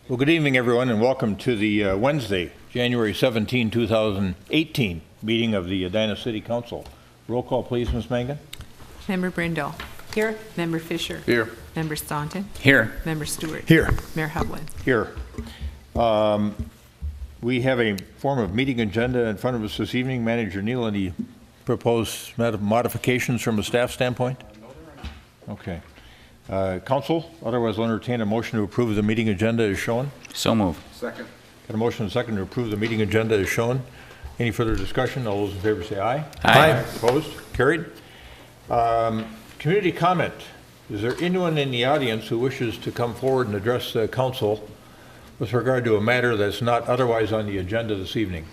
Well, good evening, everyone, and welcome to the Wednesday, January 17, 2018 meeting of the Edina City Council. Roll call, please, Ms. Mangan. Member Brindle. Here. Member Fisher. Here. Member Staunton. Here. Member Stewart. Here. Mayor Hovland. Here. We have a form of meeting agenda in front of us this evening. Manager Neal, any proposed modifications from a staff standpoint? Okay. Council, otherwise I'll entertain a motion to approve the meeting agenda as shown. So move. Second. Got a motion and a second to approve the meeting agenda as shown. Any further discussion? All those in favor say aye. Aye. Opposed? Carried. Community comment. Is there anyone in the audience who wishes to come forward and address the council with regard to a matter that's not otherwise on the agenda this evening?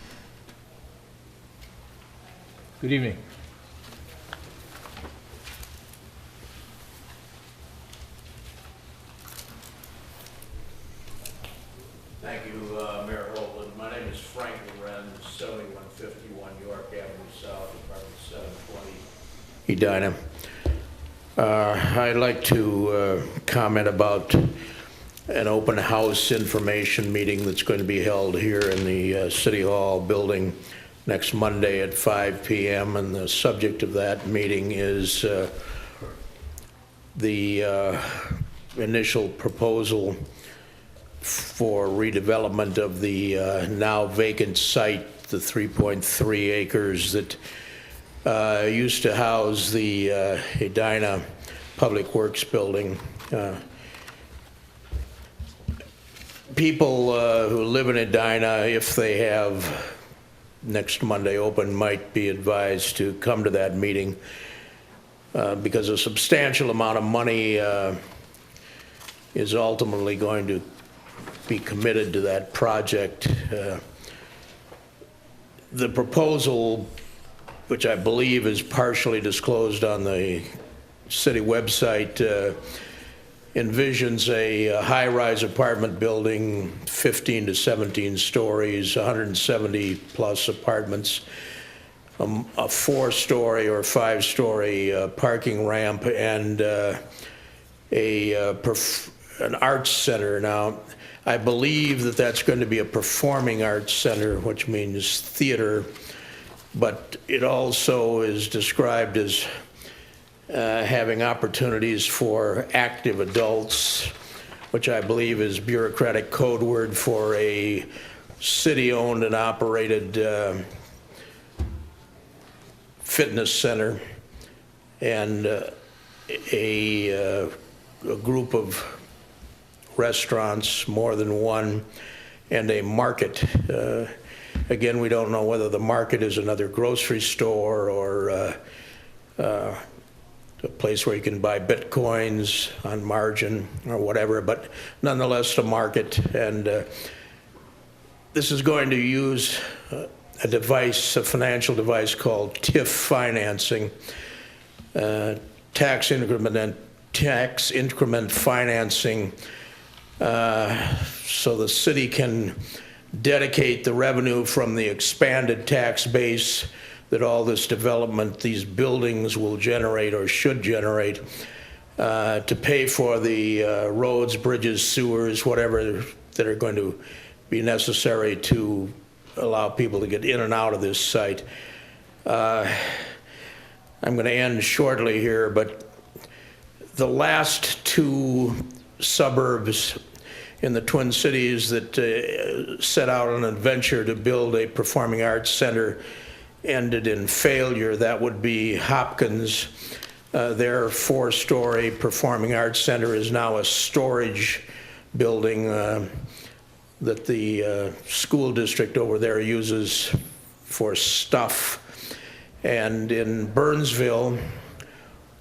Good evening. Thank you, Mayor Hovland. My name is Frank Lorenz, 7151 York Avenue South, apartment 720, Edina. I'd like to comment about an open house information meeting that's going to be held here in the City Hall building next Monday at 5 p.m. And the subject of that meeting is the initial proposal for redevelopment of the now vacant site, the 3.3 acres that used to house the Edina Public Works Building. People who live in Edina, if they have next Monday open, might be advised to come to that meeting because a substantial amount of money is ultimately going to be committed to that project. The proposal, which I believe is partially disclosed on the city website, envisions a high-rise apartment building, 15 to 17 stories, 170 plus apartments, a 4-story or 5-story parking ramp, and an arts center. Now, I believe that that's going to be a performing arts center, which means theater, but it also is described as having opportunities for active adults, which I believe is bureaucratic code word for a city-owned and operated fitness center, and a group of restaurants, more than one, and a market. Again, we don't know whether the market is another grocery store or a place where you can buy bitcoins on margin or whatever, but nonetheless a market. And this is going to use a device, a financial device called TIF financing, tax increment financing, so the city can dedicate the revenue from the expanded tax base that all this development, these buildings will generate or should generate, to pay for the roads, bridges, sewers, whatever that are going to be necessary to allow people to get in and out of this site. I'm going to end shortly here, but the last two suburbs in the Twin Cities that set out on an adventure to build a performing arts center ended in failure. That would be Hopkins. Their 4-story performing arts center is now a storage building that the school district over there uses for stuff. And in Burnsville,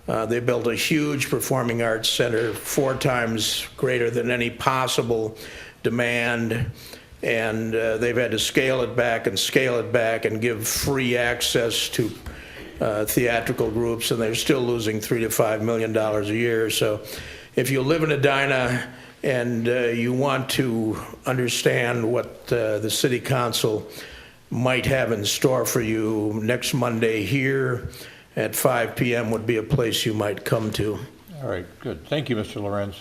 they built a huge performing arts center, 4 times greater than any possible demand, and they've had to scale it back and give free access to theatrical groups, and they're still losing $3 to $5 million a year. So if you live in Edina and you want to understand what the city council might have in store for you, next Monday here at 5 p.m. would be a place you might come to. All right, good. Thank you, Mr. Lorenz.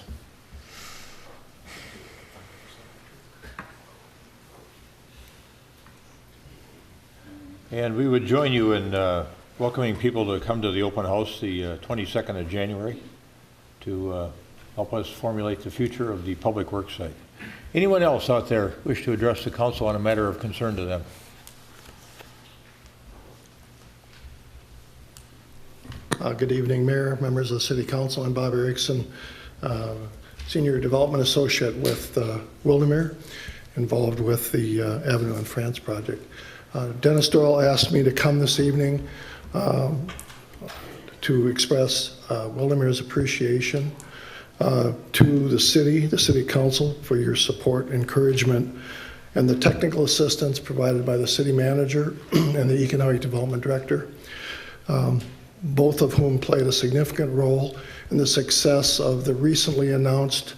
And we would join you in welcoming people to come to the open house the 22nd of January to help us formulate the future of the public works site. Anyone else out there wish to address the council on a matter of concern to them? Good evening, Mayor, members of the City Council. I'm Bob Erickson, Senior Development Associate with Wildermere, involved with the Avenue in France project. Dennis Doyle asked me to come this evening to express Wildermere's appreciation to the City Council for your support, encouragement, and the technical assistance provided by the City Manager and the Economic Development Director. Both of whom played a significant role in the success of the recently announced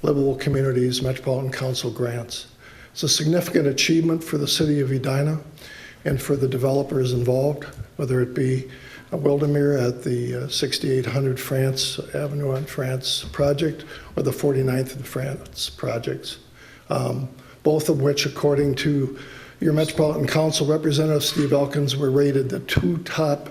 Livable Communities Metropolitan Council grants. It's a significant achievement for the city of Edina and for the developers involved, whether it be Wildermere at the 6800 France Avenue on France project or the 49th and France projects, both of which, according to your Metropolitan Council Representative Steve Elkins, were rated the 2 top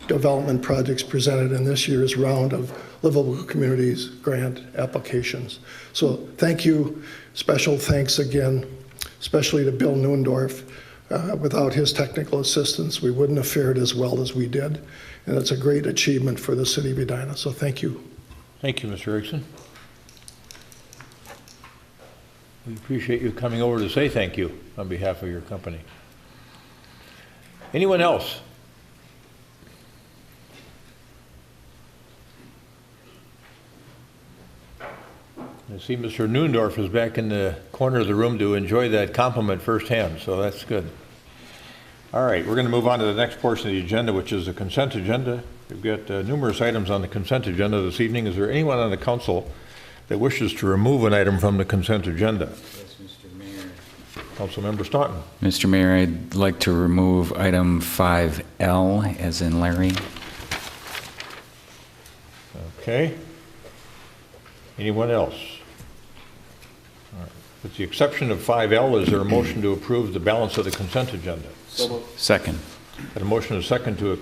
development projects presented in this year's round of Livable Communities grant applications. So thank you. Special thanks again, especially to Bill Neuendorf. Without his technical assistance, we wouldn't have fared as well as we did. And it's a great achievement for the city of Edina. So thank you. Thank you, Mr. Erickson. We appreciate you coming over to say thank you on behalf of your company. Anyone else? I see Mr. Neuendorf is back in the corner of the room to enjoy that compliment firsthand, so that's good. All right, we're going to move on to the next portion of the agenda, which is the consent agenda. We've got numerous items on the consent agenda this evening. Is there anyone on the council that wishes to remove an item from the consent agenda? Yes, Mr. Mayor. Councilmember Staunton. Mr. Mayor, I'd like to remove item 5L, as in Larry. Okay. Anyone else? All right. With the exception of 5L, is there a motion to approve the balance of the consent agenda? Second. Got a motion and a second to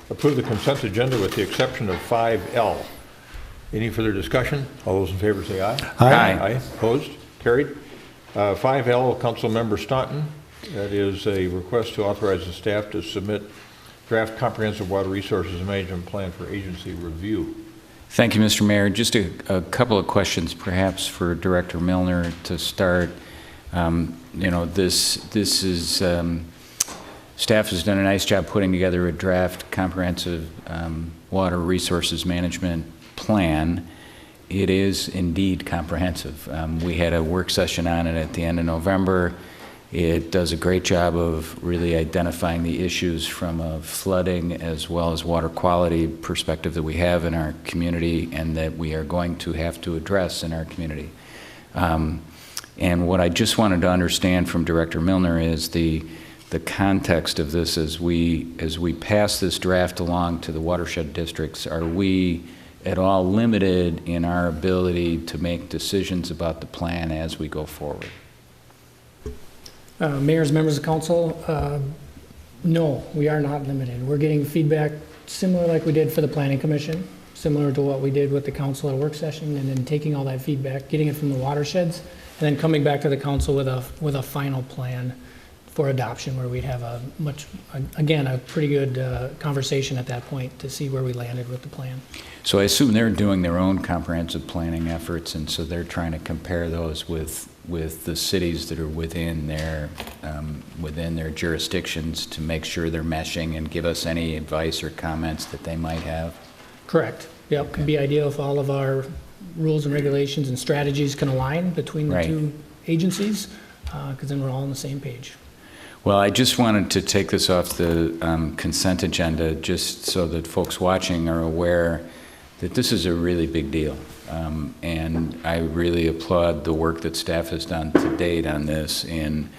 approve the consent agenda with the exception of 5L. Any further discussion? All those in favor say aye. Aye. Aye. Opposed? Carried. 5L, Councilmember Staunton. That is a request to authorize the staff to submit draft comprehensive water resources management plan for agency review. Thank you, Mr. Mayor. Just a couple of questions, perhaps, for Director Milner to start. This is staff has done a nice job putting together a draft comprehensive water resources management plan. It is indeed comprehensive. We had a work session on it at the end of November. It does a great job of really identifying the issues from a flooding as well as water quality perspective that we have in our community and that we are going to have to address in our community. And what I just wanted to understand from Director Milner is the context of this as we pass this draft along to the watershed districts. Are we at all limited in our ability to make decisions about the plan as we go forward? Mayors, members of council, no, we are not limited. We're getting feedback similar like we did for the Planning Commission, similar to what we did with the council at a work session, and then taking all that feedback, getting it from the watersheds, and then coming back to the council with a final plan for adoption where we'd have a pretty good conversation at that point to see where we landed with the plan. So I assume they're doing their own comprehensive planning efforts, and so they're trying to compare those with the cities that are within their jurisdictions to make sure they're meshing and give us any advice or comments that they might have. Correct. Yep. Okay. It'd be ideal if all of our rules and regulations and strategies can align between the two agencies, because then we're all on the same page. Well, I just wanted to take this off the consent agenda just so that folks watching are aware that this is a really big deal. And I really applaud the work that staff has done to date on this. And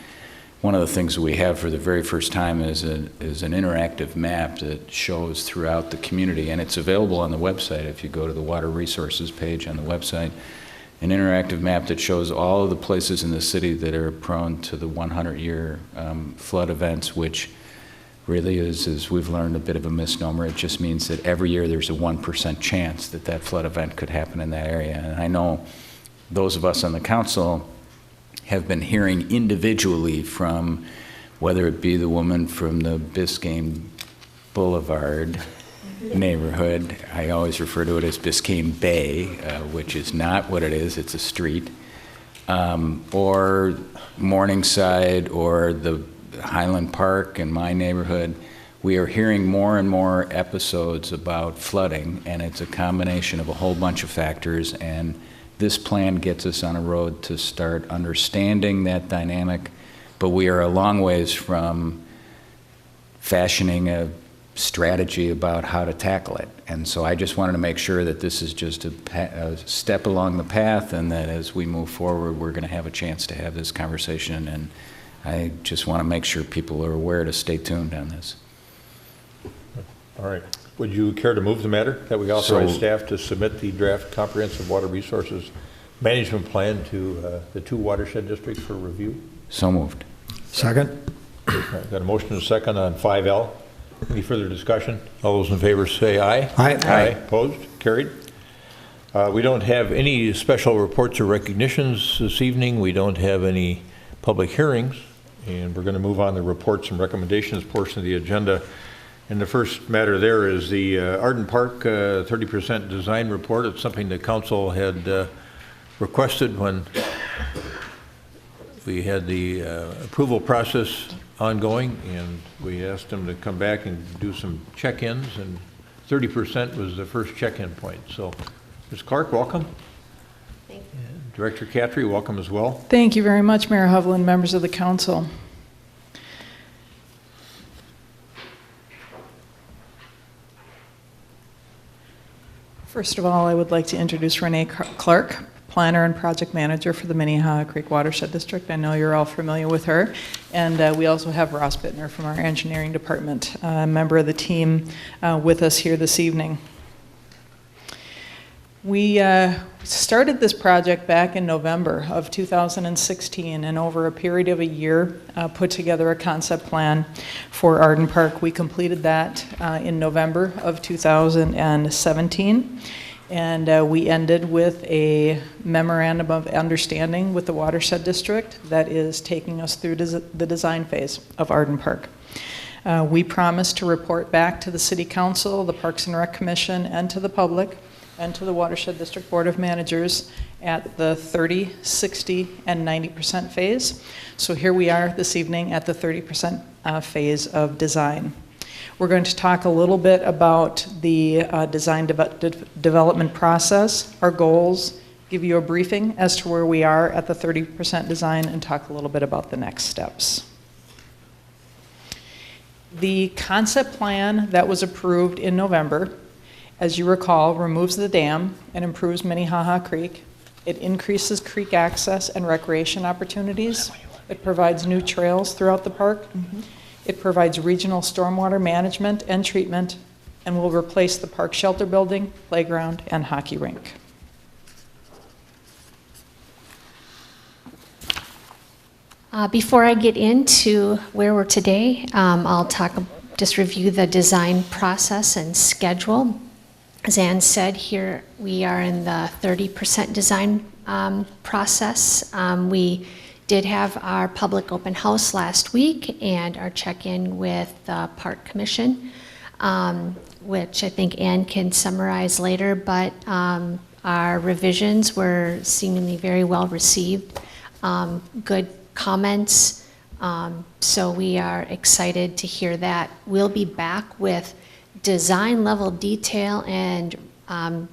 one of the things that we have for the very first time is an interactive map that shows throughout the community, and it's available on the website. If you go to the water resources page on the website, an interactive map that shows all of the places in the city that are prone to the 100-year flood events, which really is, as we've learned, a bit of a misnomer. It just means that every year there's a 1% chance that that flood event could happen in that area. And I know those of us on the council have been hearing individually from, whether it be the woman from the Biscayne Boulevard neighborhood, I always refer to it as Biscayne Bay, which is not what it is, it's a street, or Morningside, or the Highland Park in my neighborhood. We are hearing more and more episodes about flooding, and it's a combination of a whole bunch of factors, and this plan gets us on a road to start understanding that dynamic, but we are a long ways from fashioning a strategy about how to tackle it. And so I just wanted to make sure that this is just a step along the path, and that as we move forward, we're going to have a chance to have this conversation. And I just want to make sure people are aware to stay tuned on this. All right. Would you care to move the matter that we authorize staff to submit the draft comprehensive water resources management plan to the 2 watershed districts for review? So moved. Second. Right, got a motion and a second on 5L. Any further discussion? All those in favor say aye. Aye. Aye. Opposed? Carried. We don't have any special reports or recognitions this evening. We don't have any public hearings, and we're going to move on to reports and recommendations portion of the agenda. And the first matter there is the Arden Park 30% design report. It's something the council had requested when we had the approval process ongoing, and we asked them to come back and do some check-ins, and 30% was the first check-in point. So, Ms. Clark, welcome. Thank you. Director Catry, welcome as well. Thank you very much, Mayor Hovland, members of the council. First of all, I would like to introduce Renee Clark, planner and project manager for the Minnehaha Creek Watershed District. I know you're all familiar with her. And we also have Ross Bittner from our engineering department, a member of the team with us here this evening. We started this project back in November of 2016, and over a period of a year put together a concept plan for Arden Park. We completed that in November of 2017. And we ended with a memorandum of understanding with the Watershed District that is taking us through the design phase of Arden Park. We promised to report back to the City Council, the Parks and Rec Commission, and to the public, and to the Watershed District Board of Managers at the 30, 60, and 90% phase. So here we are this evening at the 30% phase of design. We're going to talk a little bit about the design development process, our goals, give you a briefing as to where we are at the 30% design, and talk a little bit about the next steps. The concept plan that was approved in November, as you recall, removes the dam and improves Minnehaha Creek. It increases creek access and recreation opportunities. It provides new trails throughout the park. It provides regional stormwater management and treatment, and will replace the park shelter building, playground, and hockey rink. Before I get into where we're today, I'll just review the design process and schedule. As Ann said, here we are in the 30% design process. We did have our public open house last week and our check-in with the Park Commission, which I think Ann can summarize later, but our revisions were seemingly very well received, good comments, so we are excited to hear that. We'll be back with design level detail and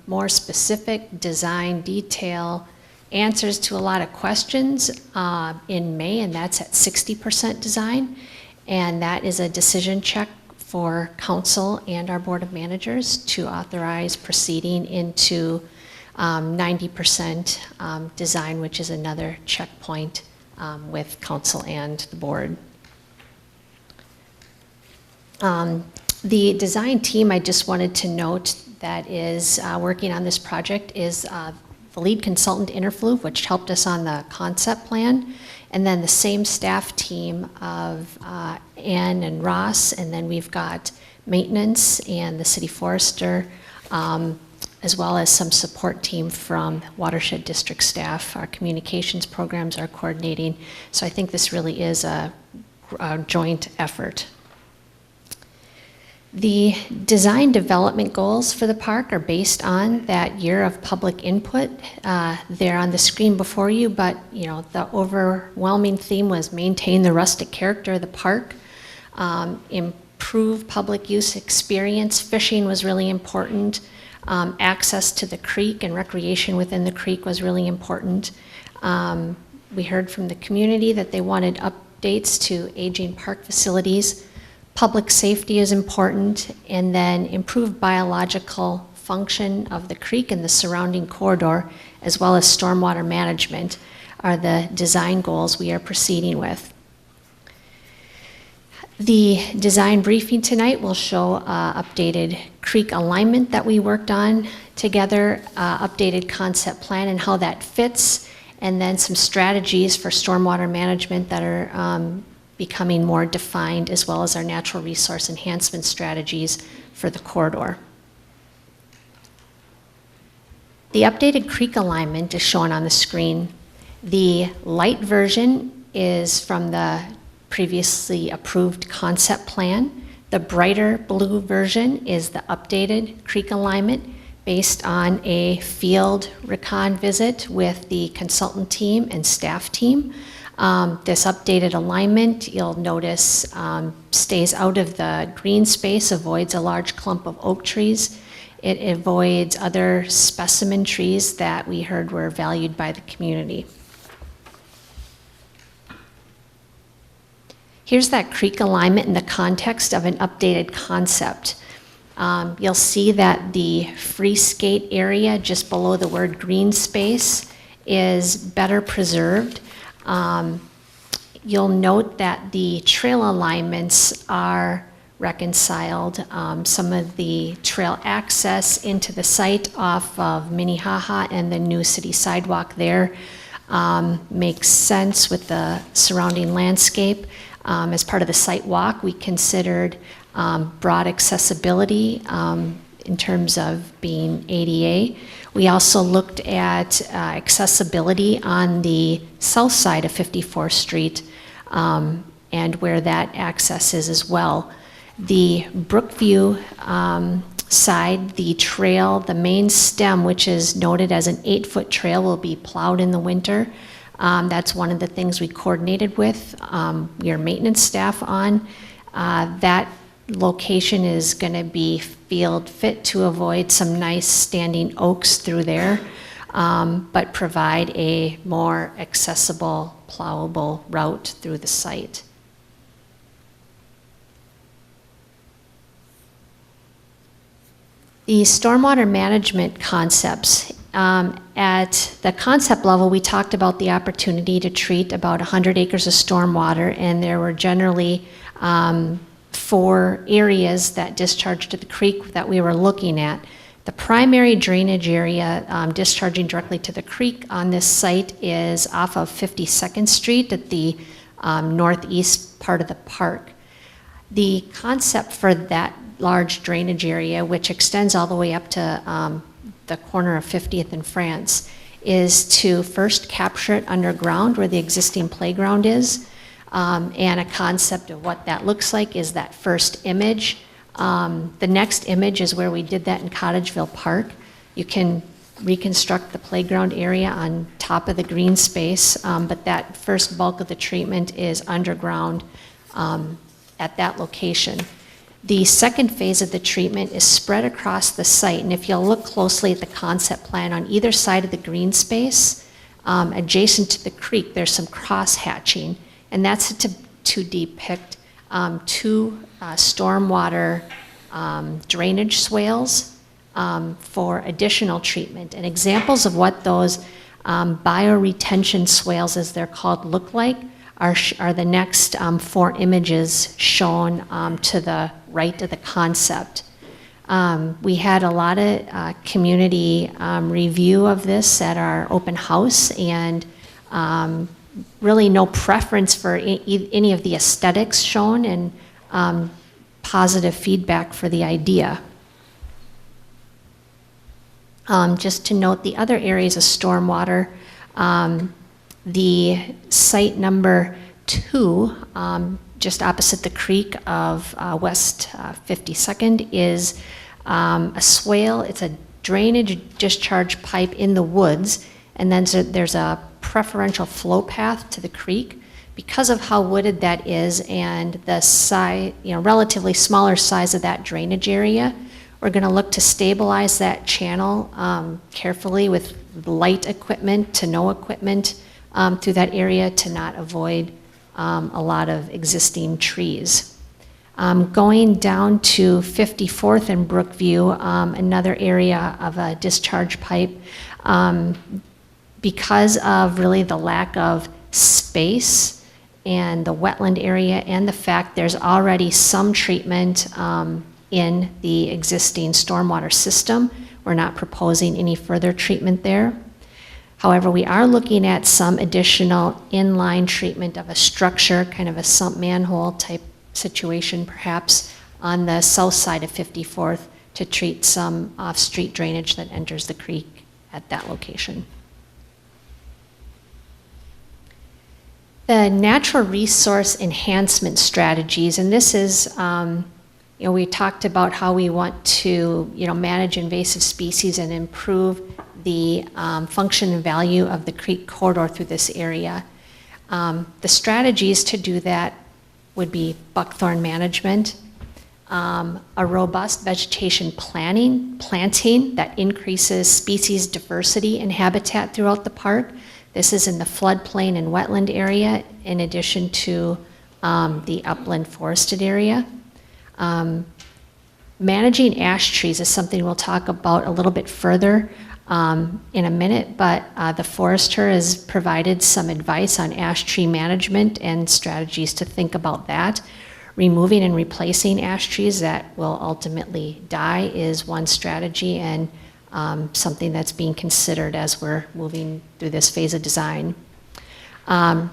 more specific design detail answers to a lot of questions in May, and that's at 60% design. And that is a decision check for council and our board of managers to authorize proceeding into 90% design, which is another checkpoint with council and the board. The design team, I just wanted to note, that is working on this project is the lead consultant, Interflu, which helped us on the concept plan, and then the same staff team of Ann and Ross, and then we've got maintenance and the city forester, as well as some support team from Watershed district staff. Our communications programs are coordinating, so I think this really is a joint effort. The design development goals for the park are based on that year of public input. They're on the screen before you, but the overwhelming theme was maintain the rustic character of the park, improve public use experience. Fishing was really important. Access to the creek and recreation within the creek was really important. We heard from the community that they wanted updates to aging park facilities. Public safety is important, and then improved biological function of the creek and the surrounding corridor, as well as stormwater management, are the design goals we are proceeding with. The design briefing tonight will show updated creek alignment that we worked on together, updated concept plan and how that fits, and then some strategies for stormwater management that are becoming more defined, as well as our natural resource enhancement strategies for the corridor. The updated creek alignment is shown on the screen. The light version is from the previously approved concept plan. The brighter blue version is the updated creek alignment based on a field recon visit with the consultant team and staff team. This updated alignment, you'll notice, stays out of the green space, avoids a large clump of oak trees. It avoids other specimen trees that we heard were valued by the community. Here's that creek alignment in the context of an updated concept. You'll see that the free skate area just below the word green space is better preserved. You'll note that the trail alignments are reconciled. Some of the trail access into the site off of Minnehaha and the new city sidewalk there makes sense with the surrounding landscape. As part of the site walk, we considered broad accessibility in terms of being ADA. We also looked at accessibility on the south side of 54th Street and where that access is as well. The Brookview side, the trail, the main stem, which is noted as an 8-foot trail, will be plowed in the winter. That's one of the things we coordinated with your maintenance staff on. That location is going to be field fit to avoid some nice standing oaks through there, but provide a more accessible, plowable route through the site. The stormwater management concepts. At the concept level, we talked about the opportunity to treat about 100 acres of stormwater, and there were generally 4 areas that discharged to the creek that we were looking at. The primary drainage area discharging directly to the creek on this site is off of 52nd Street at the northeast part of the park. The concept for that large drainage area, which extends all the way up to the corner of 50th and France, is to first capture it underground where the existing playground is. And a concept of what that looks like is that first image. The next image is where we did that in Cottageville Park. You can reconstruct the playground area on top of the green space, but that first bulk of the treatment is underground at that location. The second phase of the treatment is spread across the site, and if you'll look closely at the concept plan, on either side of the green space, adjacent to the creek, there's some cross-hatching, and that's to depict 2 stormwater drainage swales for additional treatment. And examples of what those bioretention swales, as they're called, look like are the next 4 images shown to the right of the concept. We had a lot of community review of this at our open house, and really no preference for any of the aesthetics shown, and positive feedback for the idea. Just to note the other areas of stormwater, the site number 2, just opposite the creek of West 52nd, is a swale. It's a drainage discharge pipe in the woods, and then there's a preferential flow path to the creek. Because of how wooded that is and the size, relatively smaller size of that drainage area, we're going to look to stabilize that channel carefully with light equipment to no equipment through that area to not avoid a lot of existing trees. Going down to 54th and Brookview, another area of a discharge pipe, because of really the lack of space and the wetland area and the fact there's already some treatment in the existing stormwater system. We're not proposing any further treatment there. However, we are looking at some additional inline treatment of a structure, kind of a sump manhole type situation perhaps, on the south side of 54th to treat some off-street drainage that enters the creek at that location. The natural resource enhancement strategies, and this is, we talked about how we want to, manage invasive species and improve the function and value of the creek corridor through this area. The strategies to do that would be buckthorn management, a robust vegetation planting that increases species diversity and habitat throughout the park. This is in the floodplain and wetland area, in addition to the upland forested area. Managing ash trees is something we'll talk about a little bit further in a minute, but the forester has provided some advice on ash tree management and strategies to think about that. Removing and replacing ash trees that will ultimately die is one strategy, and something that's being considered as we're moving through this phase of design.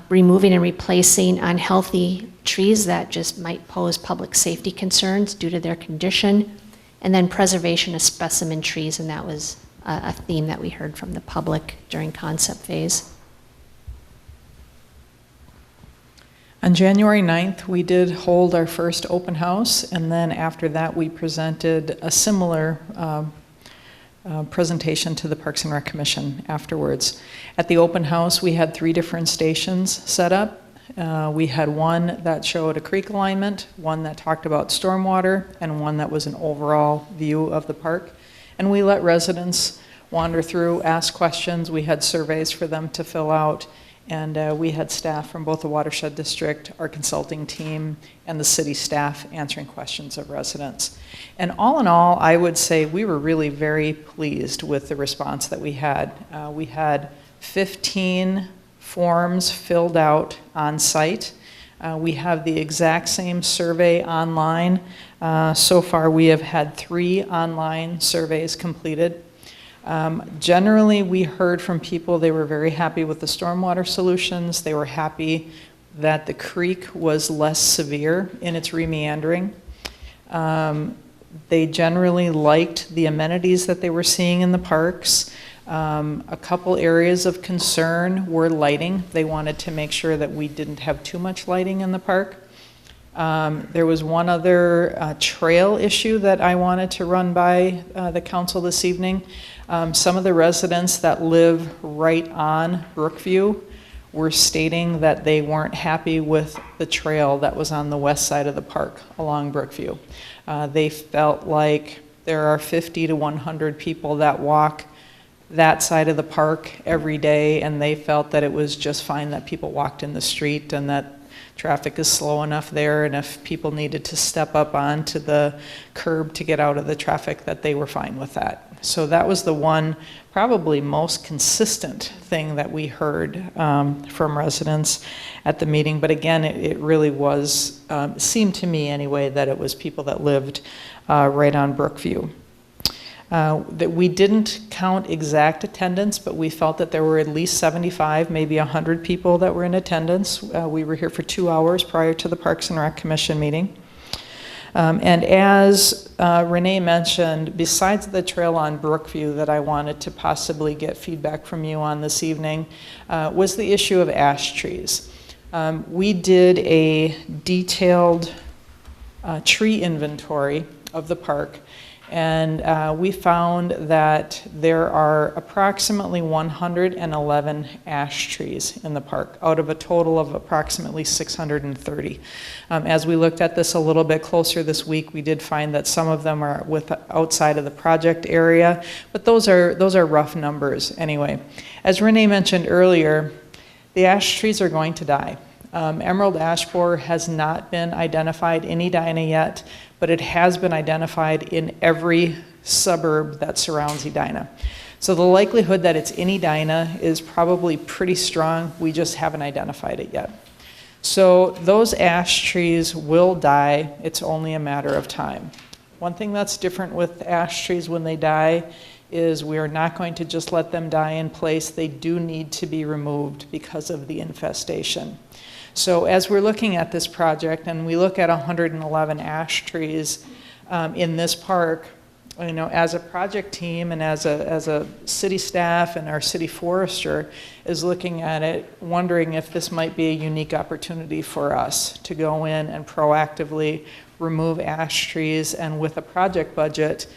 Removing and replacing unhealthy trees that just might pose public safety concerns due to their condition, and then preservation of specimen trees, and that was a theme that we heard from the public during concept phase. On January 9th, we did hold our first open house, and then after that, we presented a similar presentation to the Parks and Rec Commission afterwards. At the open house, we had 3 different stations set up. We had one that showed a creek alignment, one that talked about stormwater, and one that was an overall view of the park. And we let residents wander through, ask questions. We had surveys for them to fill out, and we had staff from both the Watershed District, our consulting team, and the city staff answering questions of residents. And all in all, I would say we were really very pleased with the response that we had. We had 15 forms filled out on site. We have the exact same survey online. So far, we have had 3 online surveys completed. Generally, we heard from people they were very happy with the stormwater solutions. They were happy that the creek was less severe in its remeandering. They generally liked the amenities that they were seeing in the parks. A couple areas of concern were lighting. They wanted to make sure that we didn't have too much lighting in the park. There was one other trail issue that I wanted to run by the council this evening. Some of the residents that live right on Brookview were stating that they weren't happy with the trail that was on the west side of the park along Brookview. They felt like there are 50 to 100 people that walk that side of the park every day, and they felt that it was just fine that people walked in the street and that traffic is slow enough there, and if people needed to step up onto the curb to get out of the traffic, that they were fine with that. So that was the one probably most consistent thing that we heard from residents at the meeting. But again, it really was, seemed to me anyway, that it was people that lived right on Brookview. That we didn't count exact attendance, but we felt that there were at least 75, maybe 100 people that were in attendance. We were here for 2 hours prior to the Parks and Rec Commission meeting. And as Renee mentioned, besides the trail on Brookview that I wanted to possibly get feedback from you on this evening, was the issue of ash trees. We did a detailed tree inventory of the park, and we found that there are approximately 111 ash trees in the park out of a total of approximately 630. As we looked at this a little bit closer this week, we did find that some of them are outside of the project area, but those are rough numbers anyway. As Renee mentioned earlier, the ash trees are going to die. Emerald ash borer has not been identified in Edina yet, but it has been identified in every suburb that surrounds Edina. So the likelihood that it's in Edina is probably pretty strong. We just haven't identified it yet. So those ash trees will die. It's only a matter of time. One thing that's different with ash trees when they die is we are not going to just let them die in place. They do need to be removed because of the infestation. So as we're looking at this project and we look at 111 ash trees in this park, you know, as a project team and as a city staff and our city forester is looking at it, wondering if this might be a unique opportunity for us to go in and proactively remove ash trees, and with a project budget,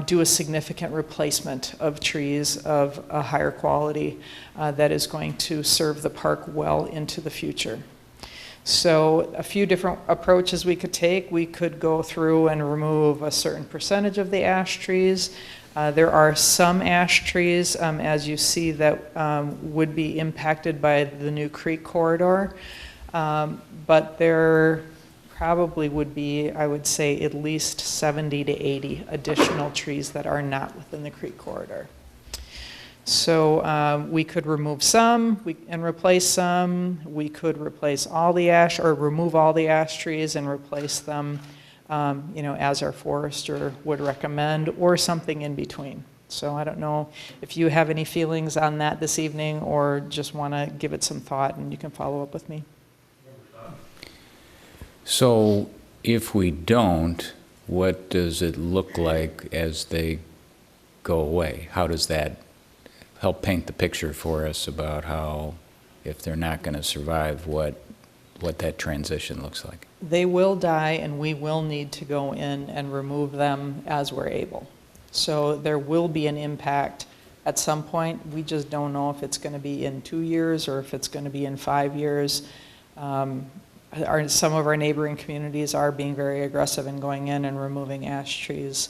do a significant replacement of trees of a higher quality that is going to serve the park well into the future. So a few different approaches we could take. We could go through and remove a certain percentage of the ash trees. There are some ash trees, as you see, that would be impacted by the new creek corridor, but there probably would be, I would say, at least 70 to 80 additional trees that are not within the creek corridor. So we could remove some and replace some. We could replace all the ash, or remove all the ash trees and replace them, you know, as our forester would recommend, or something in between. So I don't know if you have any feelings on that this evening, or just want to give it some thought, and you can follow up with me. So if we don't, what does it look like as they go away? How does that help paint the picture for us about how, if they're not going to survive, what that transition looks like? They will die, and we will need to go in and remove them as we're able. So there will be an impact at some point. We just don't know if it's going to be in 2 years or if it's going to be in 5 years. Some of our neighboring communities are being very aggressive in going in and removing ash trees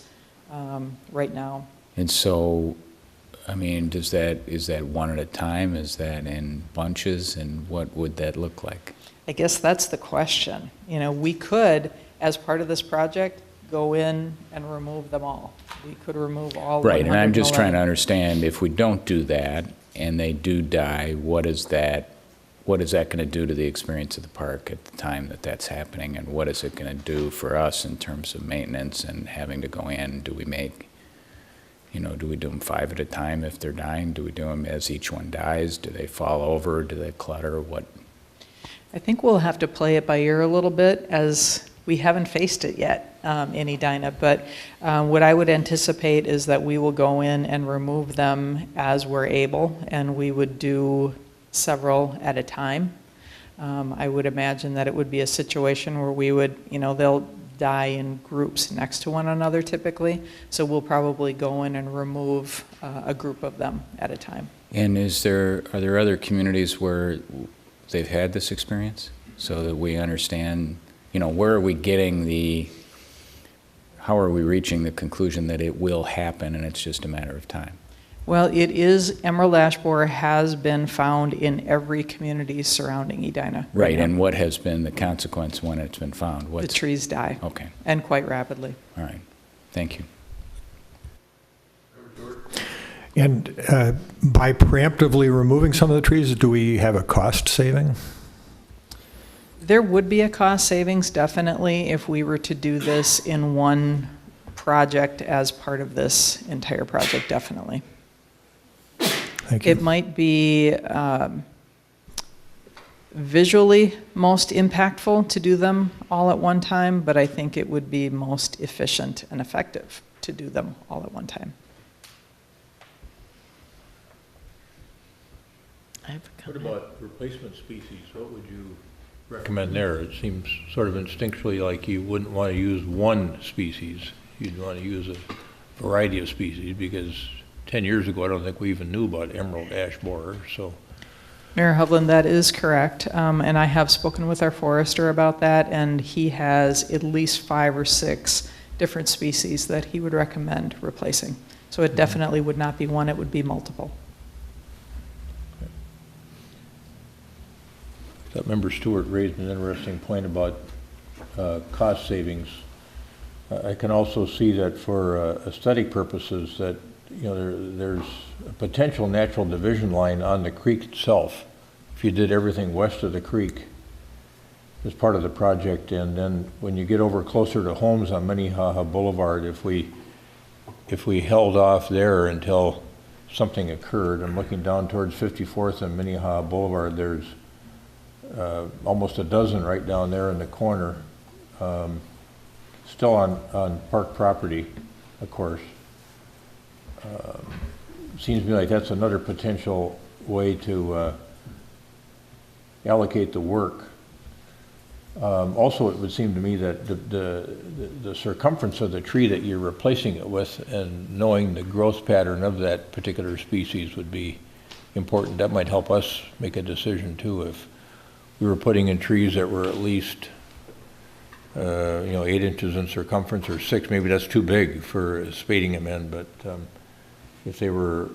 right now. And so, I mean, is that one at a time? Is that in bunches? And what would that look like? I guess that's the question. You know, we could, as part of this project, go in and remove them all. We could remove all. Right, and I'm just trying to understand, if we don't do that and they do die, what is that going to do to the experience of the park at the time that that's happening, and what is it going to do for us in terms of maintenance and having to go in? Do we make, you know, do we do them 5 at a time if they're dying? Do we do them as each one dies? Do they fall over? Do they clutter? What? I think we'll have to play it by ear a little bit, as we haven't faced it yet in Edina. But what I would anticipate is that we will go in and remove them as we're able, and we would do several at a time. I would imagine that it would be a situation where we would, you know, they'll die in groups next to one another typically. So we'll probably go in and remove a group of them at a time. And are there other communities where they've had this experience, so that we understand, you know, where are we getting how are we reaching the conclusion that it will happen and it's just a matter of time? Well, it is, emerald ash borer has been found in every community surrounding Edina. Right, now. and what has been the consequence when it's been found? The What's, trees die, okay, and quite rapidly. all right, thank you. And by preemptively removing some of the trees, do we have a cost saving? There would be a cost savings, definitely, if we were to do this in one project as part of this entire project, definitely. Thank you. It might be visually most impactful to do them all at one time, but I think it would be most efficient and effective to do them all at one time. What about replacement species? What would you recommend there? It seems sort of instinctually like you wouldn't want to use one species. You'd want to use a variety of species, because 10 years ago, I don't think we even knew about emerald ash borer, so. Mayor Hovland, that is correct. And I have spoken with our forester about that, and he has at least 5 or 6 different species that he would recommend replacing. So it definitely would not be one, it would be multiple. That Member Stewart raised an interesting point about cost savings. I can also see that for aesthetic purposes that, you know, there's a potential natural division line on the creek itself. If you did everything west of the creek as part of the project, and then when you get over closer to homes on Minnehaha Boulevard, if we held off there until something occurred, I'm looking down towards 54th and Minnehaha Boulevard, there's almost a dozen right down there in the corner, still on park property, of course. Seems to me like that's another potential way to allocate the work. Also, it would seem to me that the circumference of the tree that you're replacing it with, and knowing the growth pattern of that particular species, would be important. That might help us make a decision too. If we were putting in trees that were at least 8 inches in circumference, or 6, maybe that's too big for spading them in, but if they were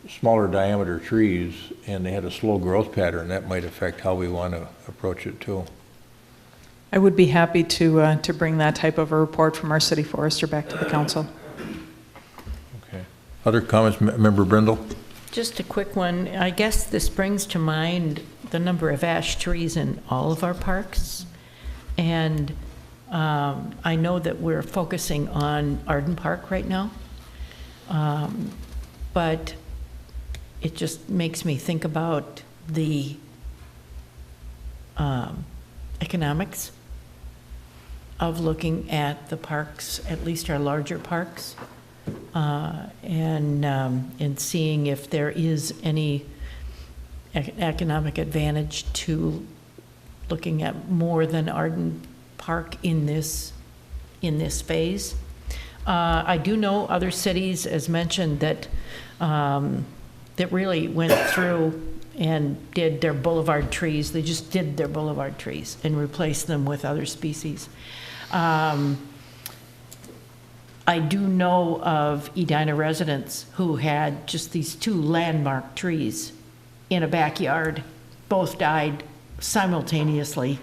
smaller diameter trees and they had a slow growth pattern, that might affect how we want to approach it too. I would be happy to bring that type of a report from our city forester back to the council. Okay. Other comments, Member Brindle? Just a quick one. I guess this brings to mind the number of ash trees in all of our parks. And I know that we're focusing on Arden Park right now. But it just makes me think about the economics of looking at the parks, at least our larger parks, and seeing if there is any economic advantage to looking at more than Arden Park in this phase. I do know other cities, as mentioned, that that really went through and did their boulevard trees. They just did their boulevard trees and replaced them with other species. I do know of Edina residents who had just these 2 landmark trees in a backyard. Both died simultaneously.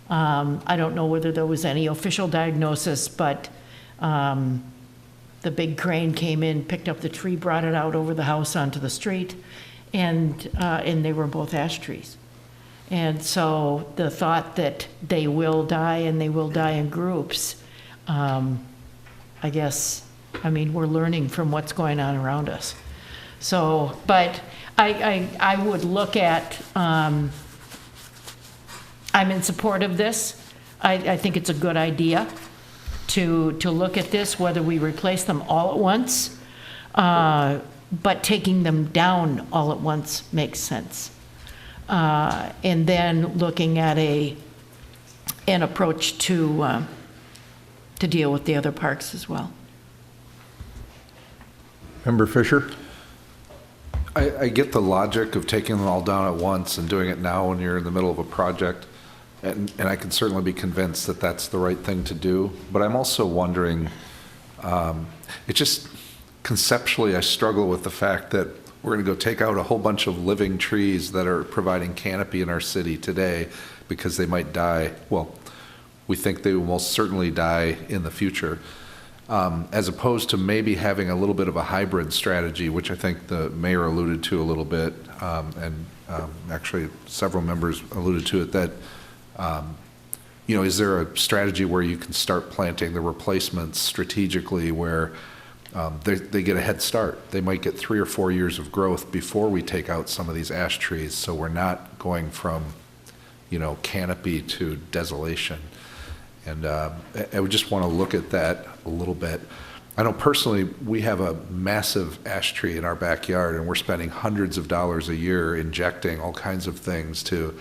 I don't know whether there was any official diagnosis, but the big crane came in, picked up the tree, brought it out over the house onto the street, and they were both ash trees. And so the thought that they will die, and they will die in groups, I guess, I mean, we're learning from what's going on around us. So, but I would look at, I'm in support of this. I think it's a good idea to look at this, whether we replace them all at once, but taking them down all at once makes sense. And then looking at an approach to deal with the other parks as well. Member Fisher? I get the logic of taking them all down at once and doing it now when you're in the middle of a project. And I can certainly be convinced that that's the right thing to do. But I'm also wondering, conceptually, I struggle with the fact that we're going to go take out a whole bunch of living trees that are providing canopy in our city today because they might die. Well, we think they will most certainly die in the future, as opposed to maybe having a little bit of a hybrid strategy, which I think the mayor alluded to a little bit, and actually several members alluded to it, that is there a strategy where you can start planting the replacements strategically where they get a head start? They might get 3 or 4 years of growth before we take out some of these ash trees, so we're not going from, canopy to desolation. And I would just want to look at that a little bit. I know personally we have a massive ash tree in our backyard, and we're spending hundreds of dollars a year injecting all kinds of things to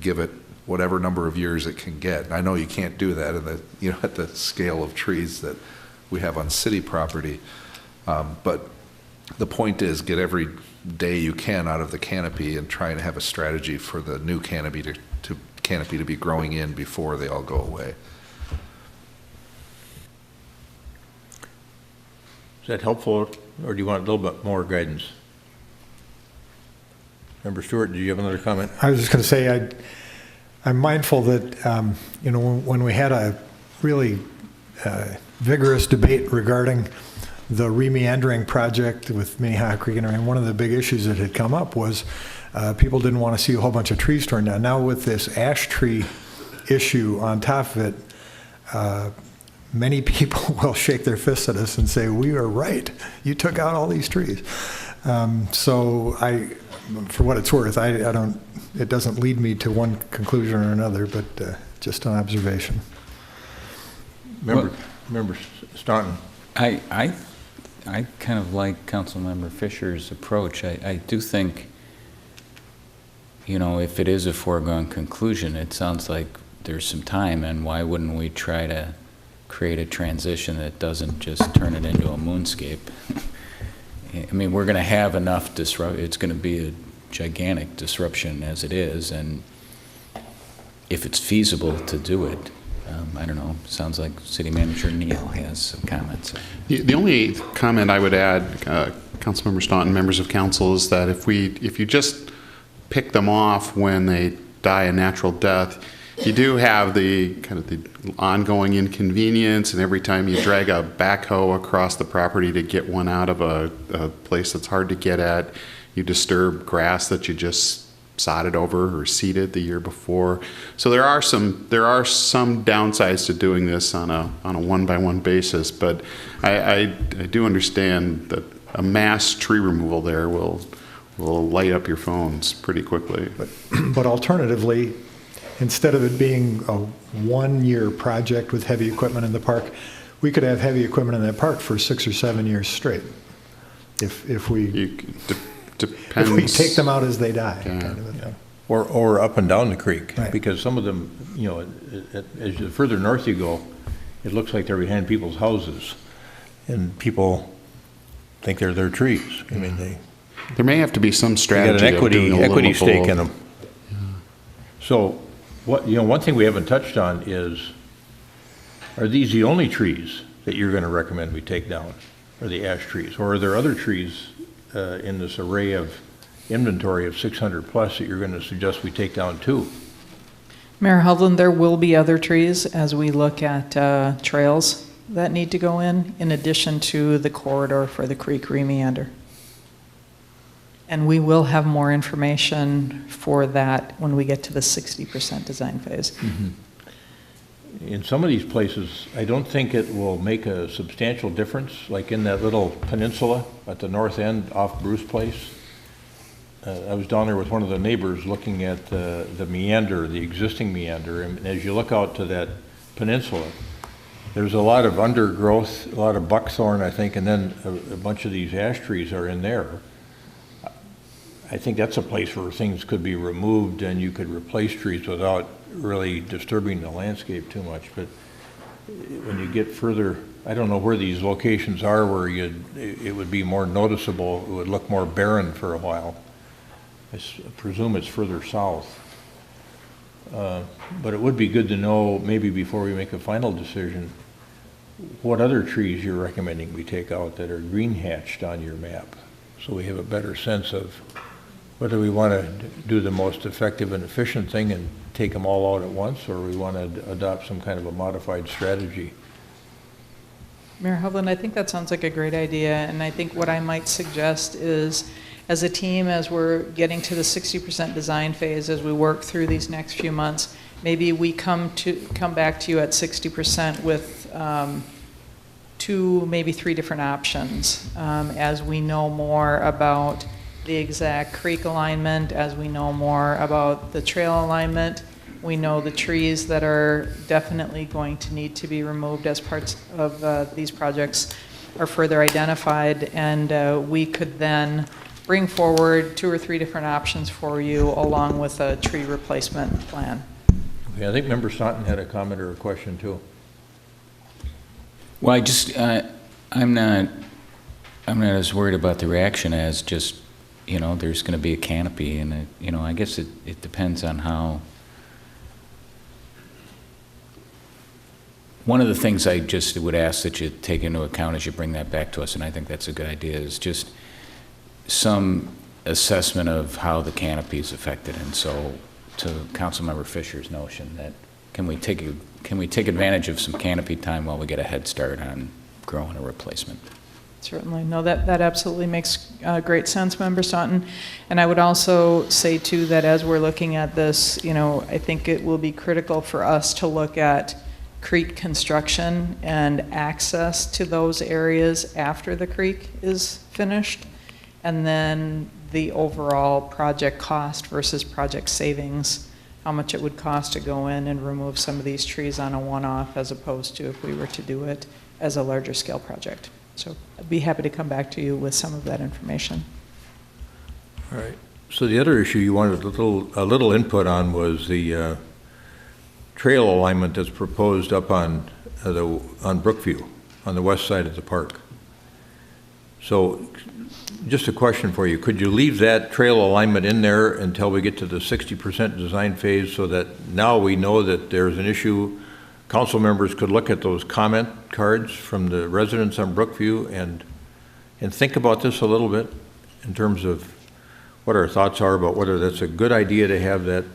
give it whatever number of years it can get. And I know you can't do that in the, at the scale of trees that we have on city property. But the point is, get every day you can out of the canopy and try and have a strategy for the new canopy to be growing in before they all go away. Is that helpful, or do you want a little bit more guidance? Member Stewart, do you have another comment? I was just going to say, I'm mindful that, when we had a really vigorous debate regarding the remeandering project with Minnehaha Creek and everything, one of the big issues that had come up was people didn't want to see a whole bunch of trees torn down. Now with this ash tree issue on top of it, many people will shake their fists at us and say, we are right. You took out all these trees. So for what it's worth, it doesn't lead me to one conclusion or another, but just an observation. Member Staunton. I kind of like Councilmember Fisher's approach. I do think, if it is a foregone conclusion, it sounds like there's some time, and why wouldn't we try to create a transition that doesn't just turn it into a moonscape? I mean, we're going to have enough disruption. It's going to be a gigantic disruption as it is, and if it's feasible to do it, I don't know, sounds like City Manager Neal has some comments. The only comment I would add, Councilmember Staunton, members of council, is that if you just pick them off when they die a natural death, you do have the kind of the ongoing inconvenience, and every time you drag a backhoe across the property to get one out of a place that's hard to get at, you disturb grass that you just sodded over or seeded the year before. So there are some downsides to doing this on a one-by-one basis, but I do understand that a mass tree removal there will light up your phones pretty quickly. But alternatively, instead of it being a one-year project with heavy equipment in the park, we could have heavy equipment in that park for 6 or 7 years straight. If we take them out as they die, yeah. kind of a thing. Or up and down the creek, Right. because some of them, as the further north you go, it looks like they're behind people's houses, and people think they're their trees. I mean, There may have to be some they strategy got an equity of stake in them. Yeah. So, one thing we haven't touched on is, are these the only trees that you're going to recommend we take down, or the ash trees, or are there other trees in this array of inventory of 600 plus that you're going to suggest we take down too? Mayor Hovland, there will be other trees as we look at trails that need to go in addition to the corridor for the creek remeander. And we will have more information for that when we get to the 60% design phase. Mm-hmm. In some of these places, I don't think it will make a substantial difference, like in that little peninsula at the north end off Bruce Place. I was down there with one of the neighbors looking at the meander, the existing meander, and as you look out to that peninsula, there's a lot of undergrowth, a lot of buckthorn, I think, and then a bunch of these ash trees are in there. I think that's a place where things could be removed and you could replace trees without really disturbing the landscape too much. But when you get further, I don't know where these locations are where it would be more noticeable, it would look more barren for a while. I presume it's further south. But it would be good to know, maybe before we make a final decision, what other trees you're recommending we take out that are green hatched on your map, so we have a better sense of whether we want to do the most effective and efficient thing and take them all out at once, or we want to adopt some kind of a modified strategy. Mayor Hovland, I think that sounds like a great idea, and I think what I might suggest is, as a team, as we're getting to the 60% design phase, as we work through these next few months, maybe we come back to you at 60% with 2, maybe 3 different options, as we know more about the exact creek alignment, as we know more about the trail alignment. We know the trees that are definitely going to need to be removed as parts of these projects are further identified, and we could then bring forward 2 or 3 different options for you along with a tree replacement plan. Okay, I think Member Staunton had a comment or a question too. Well, I'm not as worried about the reaction as just, there's going to be a canopy, and I guess it depends on how. One of the things I just would ask that you take into account as you bring that back to us, and I think that's a good idea, is just some assessment of how the canopy is affected. And so, to Councilmember Fisher's notion that can we take advantage of some canopy time while we get a head start on growing a replacement? Certainly. No, that absolutely makes great sense, Member Staunton. And I would also say, too, that as we're looking at this, I think it will be critical for us to look at creek construction and access to those areas after the creek is finished, and then the overall project cost versus project savings, how much it would cost to go in and remove some of these trees on a one-off as opposed to if we were to do it as a larger scale project. So I'd be happy to come back to you with some of that information. All right. So the other issue you wanted a little input on was the trail alignment that's proposed up on Brookview, on the west side of the park. So just a question for you. Could you leave that trail alignment in there until we get to the 60% design phase, so that now we know that there's an issue? Council members could look at those comment cards from the residents on Brookview and think about this a little bit in terms of what our thoughts are about whether that's a good idea to have that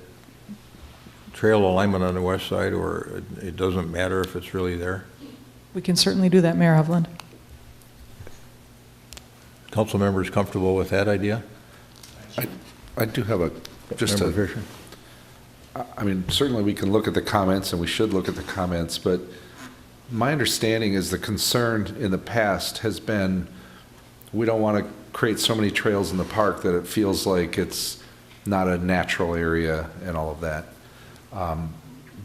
trail alignment on the west side, or it doesn't matter if it's really there. We can certainly do that, Mayor Hovland. Council members comfortable with that idea? I do have Member Fisher? I mean, certainly we can look at the comments, and we should look at the comments, but my understanding is the concern in the past has been we don't want to create so many trails in the park that it feels like it's not a natural area and all of that.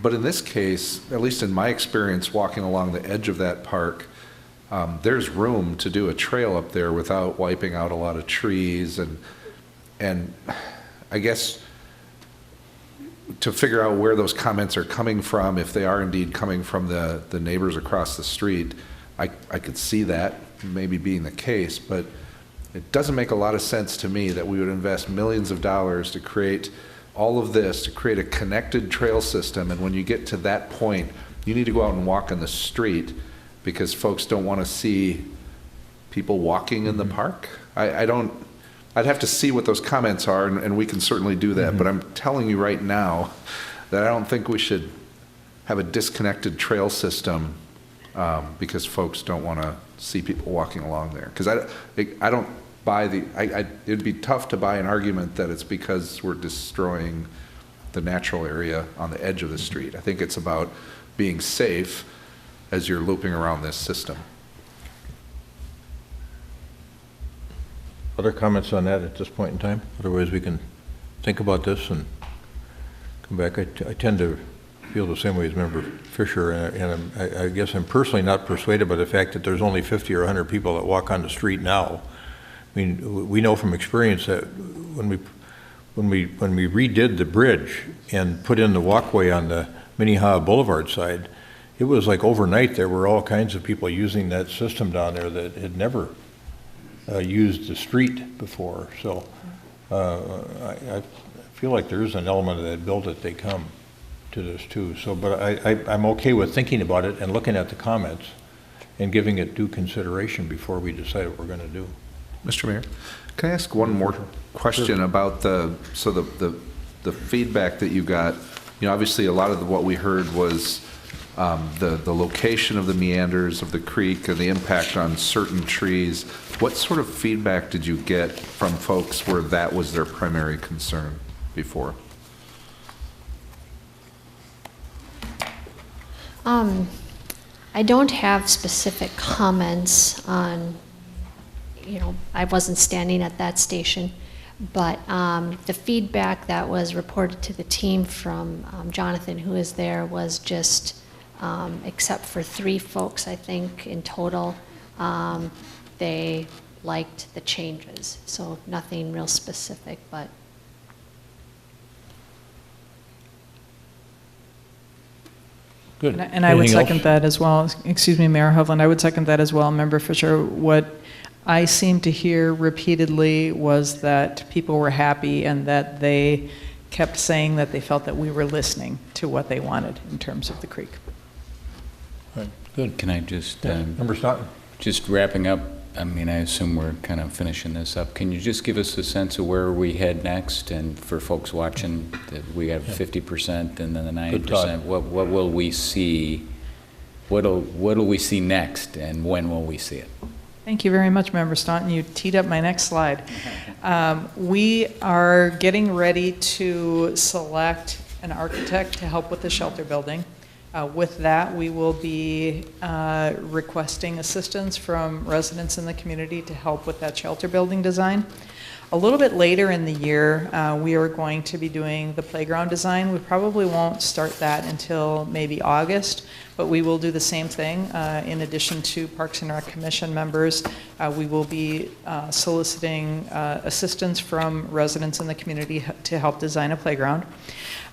But in this case, at least in my experience walking along the edge of that park, there's room to do a trail up there without wiping out a lot of trees, and I guess to figure out where those comments are coming from, if they are indeed coming from the neighbors across the street, I could see that maybe being the case, but it doesn't make a lot of sense to me that we would invest millions of dollars to create all of this, to create a connected trail system, and when you get to that point, you need to go out and walk in the street because folks don't want to see people walking in the park. I'd have to see what those comments are, and we can certainly do that, but I'm telling you right now that I don't think we should have a disconnected trail system because folks don't want to see people walking along there. Because I don't buy it'd be tough to buy an argument that it's because we're destroying the natural area on the edge of the street. I think it's about being safe as you're looping around this system. Other comments on that at this point in time? Otherwise, we can think about this and come back. I tend to feel the same way as Member Fisher, and I guess I'm personally not persuaded by the fact that there's only 50 or 100 people that walk on the street now. I mean, we know from experience that when we redid the bridge and put in the walkway on the Minnehaha Boulevard side, it was like overnight there were all kinds of people using that system down there that had never used the street before. So I feel like there is an element of that build it, they come to this too. So, but I'm okay with thinking about it and looking at the comments and giving it due consideration before we decide what we're going to do. Mr. Mayor, can I ask one more question about the feedback that you got? You know, obviously a lot of what we heard was the location of the meanders of the creek and the impact on certain trees. What sort of feedback did you get from folks where that was their primary concern before? I don't have specific comments on, I wasn't standing at that station, but the feedback that was reported to the team from Jonathan, who is there, was just, except for 3 folks, I think, in total, they liked the changes. So nothing real specific, but. Good. And I would Anything second else? that as well. Excuse me, Mayor Hovland, I would second that as well. Member Fisher, what I seemed to hear repeatedly was that people were happy and that they kept saying that they felt that we were listening to what they wanted in terms of the creek. Right. Good. Can I just, Member Stoughton? just wrapping up, I mean, I assume we're kind of finishing this up. Can you just give us a sense of where we head next? And for folks watching, that we have 50% and then the 90%, what will we see? What'll we see next, and when will we see it? Thank you very much, Member Staunton. You teed up my next slide. We are getting ready to select an architect to help with the shelter building. With that, we will be requesting assistance from residents in the community to help with that shelter building design. A little bit later in the year, we are going to be doing the playground design. We probably won't start that until maybe August, but we will do the same thing. In addition to Parks and Rec Commission members, we will be soliciting assistance from residents in the community to help design a playground.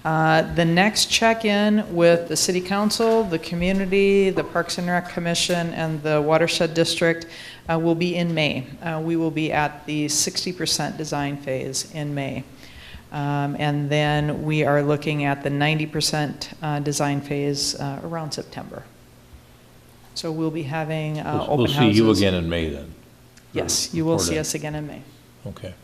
The next check-in with the City Council, the community, the Parks and Rec Commission, and the Watershed District will be in May. We will be at the 60% design phase in May. And then we are looking at the 90% design phase around September. So we'll be having open houses. We'll see you again in May then? Yes, you will see then. us again in May. Okay.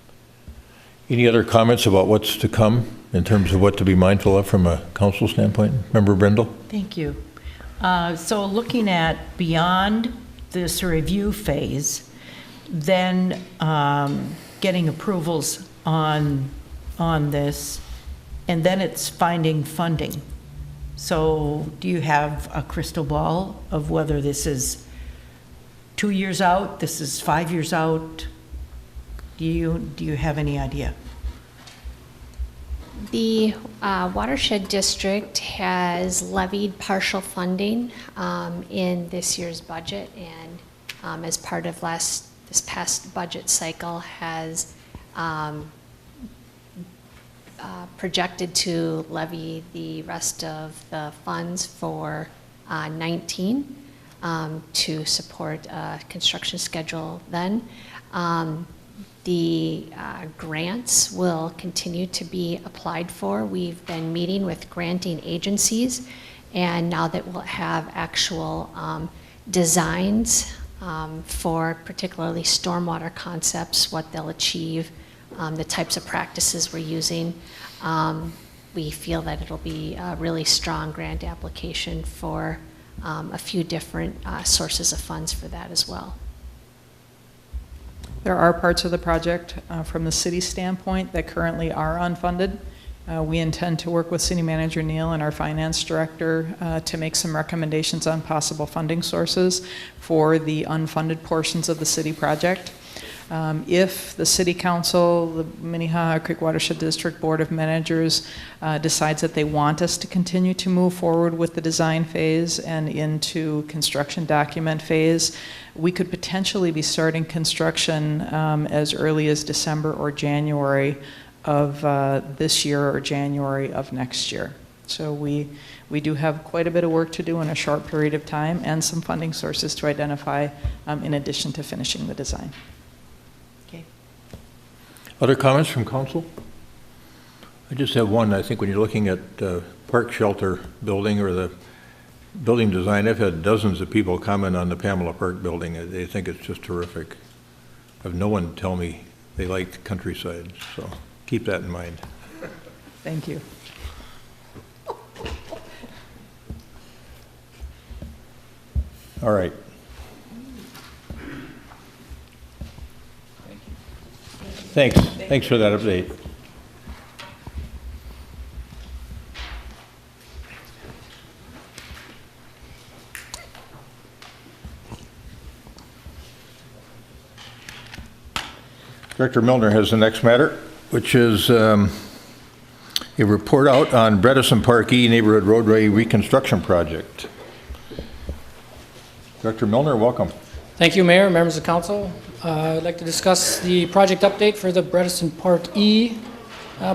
Any other comments about what's to come in terms of what to be mindful of from a council standpoint? Member Brindle? Thank you. So looking at beyond this review phase, then getting approvals on this, and then it's finding funding. So do you have a crystal ball of whether this is 2 years out, this is 5 years out? Do you have any idea? The Watershed District has levied partial funding in this year's budget, and as part of this past budget cycle has projected to levy the rest of the funds for 19 to support a construction schedule then. The grants will continue to be applied for. We've been meeting with granting agencies, and now that we'll have actual designs for particularly stormwater concepts, what they'll achieve, the types of practices we're using, we feel that it'll be a really strong grant application for a few different sources of funds for that as well. There are parts of the project from the city standpoint that currently are unfunded. We intend to work with City Manager Neal and our finance director to make some recommendations on possible funding sources for the unfunded portions of the city project. If the City Council, the Minnehaha Creek Watershed District Board of Managers decides that they want us to continue to move forward with the design phase and into construction document phase, we could potentially be starting construction as early as December or January of this year or January of next year. So we do have quite a bit of work to do in a short period of time and some funding sources to identify in addition to finishing the design. Okay. Other comments from council? I just have one. I think when you're looking at park shelter building or the building design. I've had dozens of people comment on the Pamela Park building. They think it's just terrific. I've no one tell me they like countryside, so keep that in mind. Thank you. All right. Thanks. Thanks for that update. Director Milner has the next matter, which is a report out on Bredesen Park E Neighborhood Roadway Reconstruction Project. Director Milner, welcome. Thank you, Mayor, members of council. I'd like to discuss the project update for the Bredesen Park E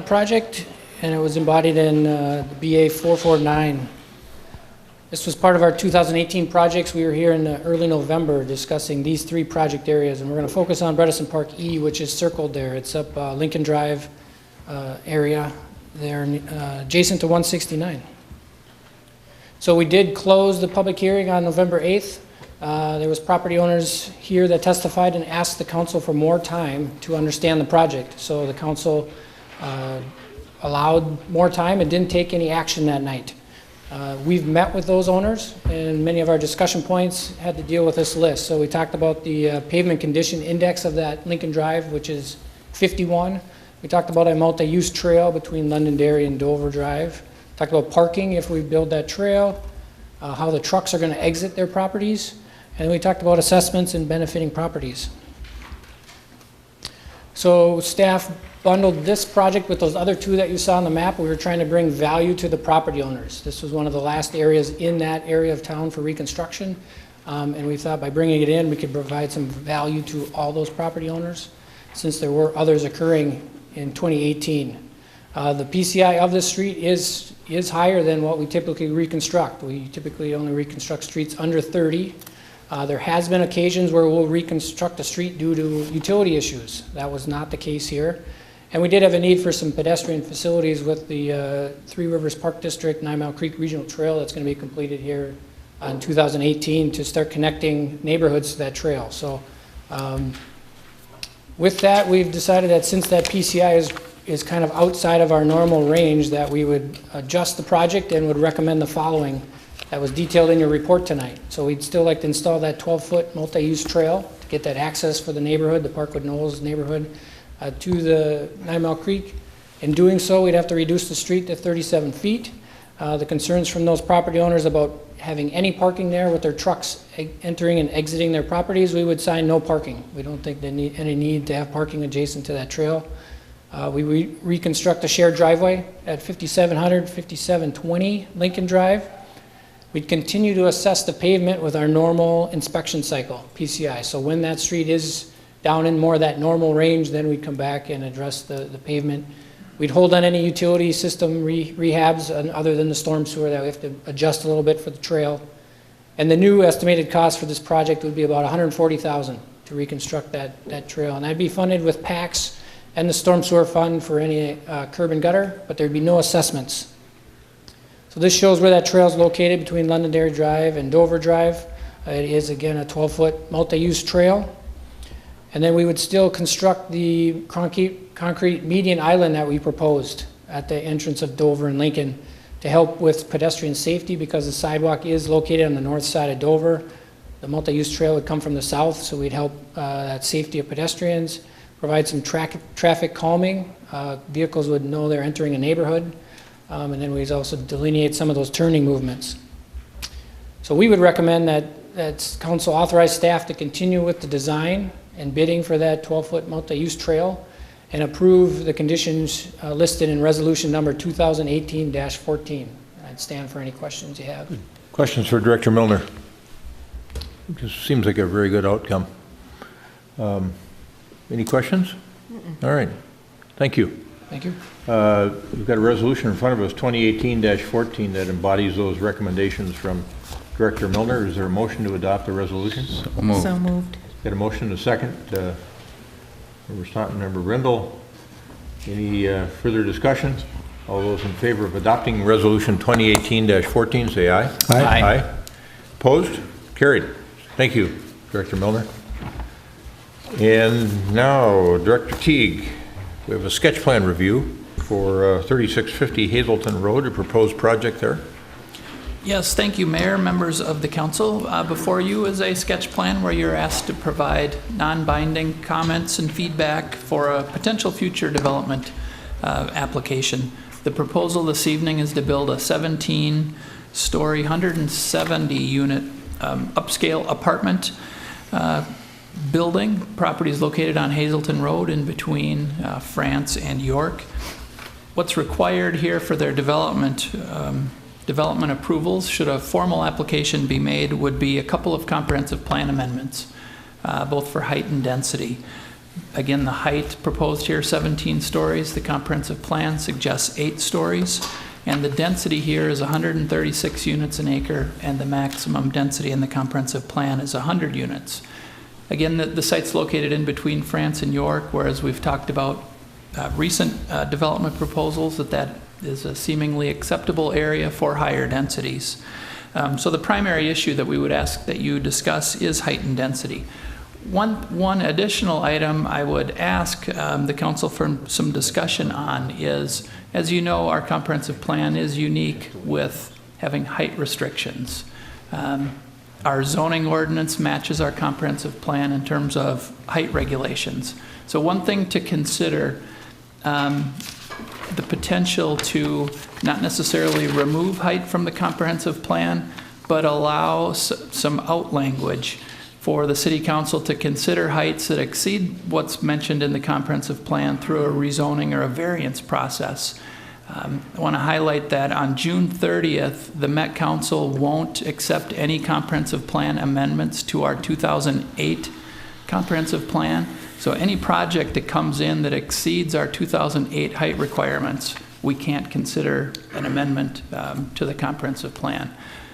project, and it was embodied in the BA 449. This was part of our 2018 projects. We were here in early November discussing these 3 project areas, and we're going to focus on Bredesen Park E, which is circled there. It's up Lincoln Drive area there, adjacent to 169. So we did close the public hearing on November 8th. There was property owners here that testified and asked the council for more time to understand the project. So the council allowed more time and didn't take any action that night. We've met with those owners, and many of our discussion points had to deal with this list. So we talked about the pavement condition index of that Lincoln Drive, which is 51. We talked about a multi-use trail between Londonderry and Dover Drive. Talked about parking if we build that trail, how the trucks are going to exit their properties, and we talked about assessments and benefiting properties. So staff bundled this project with those other 2 that you saw on the map. We were trying to bring value to the property owners. This was one of the last areas in that area of town for reconstruction, and we thought by bringing it in, we could provide some value to all those property owners, since there were others occurring in 2018. The PCI of this street is higher than what we typically reconstruct. We typically only reconstruct streets under 30. There has been occasions where we'll reconstruct a street due to utility issues. That was not the case here. And we did have a need for some pedestrian facilities with the Three Rivers Park District, 9 Mile Creek Regional Trail that's going to be completed here in 2018 to start connecting neighborhoods to that trail. So with that, we've decided that since that PCI is kind of outside of our normal range, that we would adjust the project and would recommend the following that was detailed in your report tonight. So we'd still like to install that 12-foot multi-use trail to get that access for the neighborhood, the Parkwood Knolls neighborhood, to the 9 Mile Creek. In doing so, we'd have to reduce the street to 37 feet. The concerns from those property owners about having any parking there with their trucks entering and exiting their properties, we would sign no parking. We don't think they need any need to have parking adjacent to that trail. We reconstruct a shared driveway at 5700, 5720 Lincoln Drive. We'd continue to assess the pavement with our normal inspection cycle, PCI. So when that street is down in more of that normal range, then we'd come back and address the pavement. We'd hold on any utility system rehabs other than the storm sewer that we have to adjust a little bit for the trail. And the new estimated cost for this project would be about $140,000 to reconstruct that trail. And that'd be funded with PACs and the storm sewer fund for any curb and gutter, but there'd be no assessments. So this shows where that trail is located between Londonderry Drive and Dover Drive. It is, again, a 12-foot multi-use trail. And then we would still construct the concrete median island that we proposed at the entrance of Dover and Lincoln to help with pedestrian safety, because the sidewalk is located on the north side of Dover. The multi-use trail would come from the south, so we'd help that safety of pedestrians, provide some traffic calming. Vehicles would know they're entering a neighborhood. And then we'd also delineate some of those turning movements. So we would recommend that council authorize staff to continue with the design and bidding for that 12-foot multi-use trail and approve the conditions listed in resolution number 2018-14. I'd stand for any questions you have. Questions for Director Milner? It just seems like a very good outcome. Any questions? All right. Thank you. Thank you. We've got a resolution in front of us, 2018-14, that embodies those recommendations from Director Milner. Is there a motion to adopt the resolution? So moved. Got a motion and a second. Member Staunton, Member Brindle. Any further discussion? All those in favor of adopting Resolution 2018-14, say aye. Aye. Aye. Opposed? Carried. Thank you, Director Milner. And now, Director Teague, we have a sketch plan review for 3650 Hazelton Road, a proposed project there. Yes, thank you, Mayor, members of the council. Before you is a sketch plan where you're asked to provide non-binding comments and feedback for a potential future development application. The proposal this evening is to build a 17-story, 170-unit upscale apartment building. Property is located on Hazelton Road in between France and York. What's required here for their development approvals, should a formal application be made, would be a couple of comprehensive plan amendments, both for height and density. Again, the height proposed here, 17 stories. The comprehensive plan suggests 8 stories. And the density here is 136 units an acre, and the maximum density in the comprehensive plan is 100 units. Again, the site's located in between France and York, whereas we've talked about recent development proposals that is a seemingly acceptable area for higher densities. So the primary issue that we would ask that you discuss is height and density. One additional item I would ask the council for some discussion on is, as you know, our comprehensive plan is unique with having height restrictions. Our zoning ordinance matches our comprehensive plan in terms of height regulations. So one thing to consider, the potential to not necessarily remove height from the comprehensive plan, but allow some out language for the city council to consider heights that exceed what's mentioned in the comprehensive plan through a rezoning or a variance process. I want to highlight that on June 30th, the Met Council won't accept any comprehensive plan amendments to our 2008 comprehensive plan. So any project that comes in that exceeds our 2008 height requirements, we can't consider an amendment to the comprehensive plan.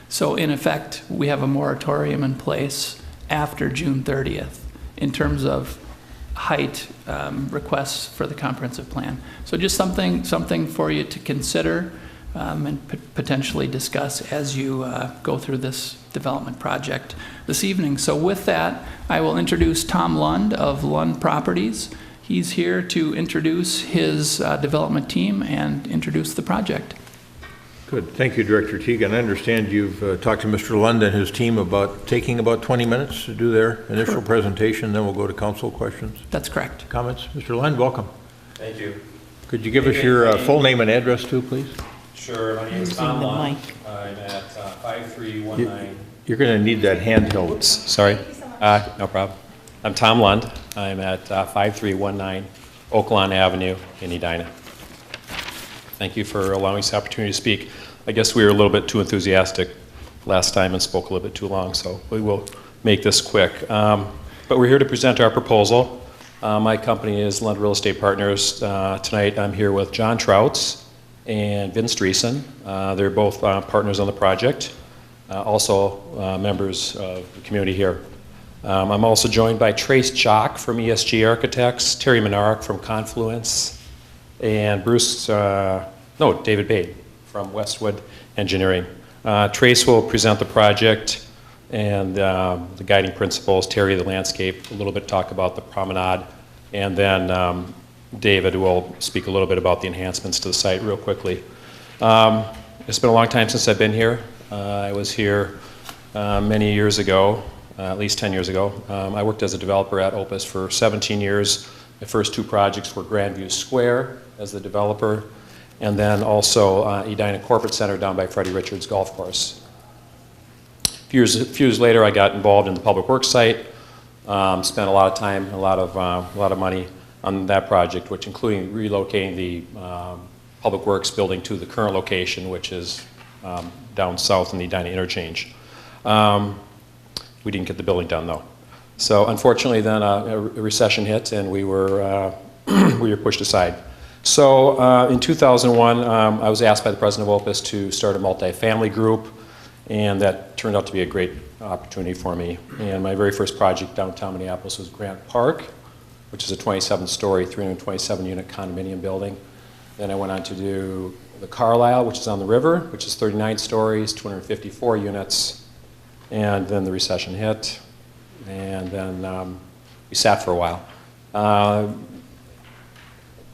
So in effect, we have a moratorium in place after June 30th in terms of height requests for the comprehensive plan. So just something for you to consider and potentially discuss as you go through this development project this evening. So with that, I will introduce Tom Lund of Lund Properties. He's here to introduce his development team and introduce the project. Good. Thank you, Director Teague. And I understand you've talked to Mr. Lund and his team about taking about 20 minutes to do their initial presentation, then we'll go to council questions. That's correct. Comments? Mr. Lund, welcome. Thank you. Could you give us your full name and address too, please? Sure. My name is Tom Lund. I'm at 5319. You're going to need that handheld. Oops, sorry. No problem. I'm Tom Lund. I'm at 5319 Oak Lawn Avenue in Edina. Thank you for allowing us the opportunity to speak. I guess we were a little bit too enthusiastic last time and spoke a little bit too long, so we will make this quick. But we're here to present our proposal. My company is Lund Real Estate Partners. Tonight I'm here with John Trouts and Vince Dreesen. They're both partners on the project, also members of the community here. I'm also joined by Trace Jock from ESG Architects, Terry Menarek from Confluence, and David Bade from Westwood Engineering. Trace will present the project and the guiding principles, Terry the landscape, a little bit talk about the promenade, and then David will speak a little bit about the enhancements to the site real quickly. It's been a long time since I've been here. I was here many years ago, at least 10 years ago. I worked as a developer at Opus for 17 years. My first 2 projects were Grandview Square as the developer, and then also Edina Corporate Center down by Freddie Richards Golf Course. A few years later, I got involved in the public works site, spent a lot of time, a lot of money on that project, which including relocating the public works building to the current location, which is down south in the Edina interchange. We didn't get the building done though. So unfortunately then a recession hit and we were pushed aside. So in 2001, I was asked by the president of Opus to start a multifamily group, and that turned out to be a great opportunity for me. And my very first project downtown Minneapolis was Grant Park, which is a 27-story, 327-unit condominium building. Then I went on to do the Carlisle, which is on the river, which is 39 stories, 254 units, and then the recession hit, and then we sat for a while.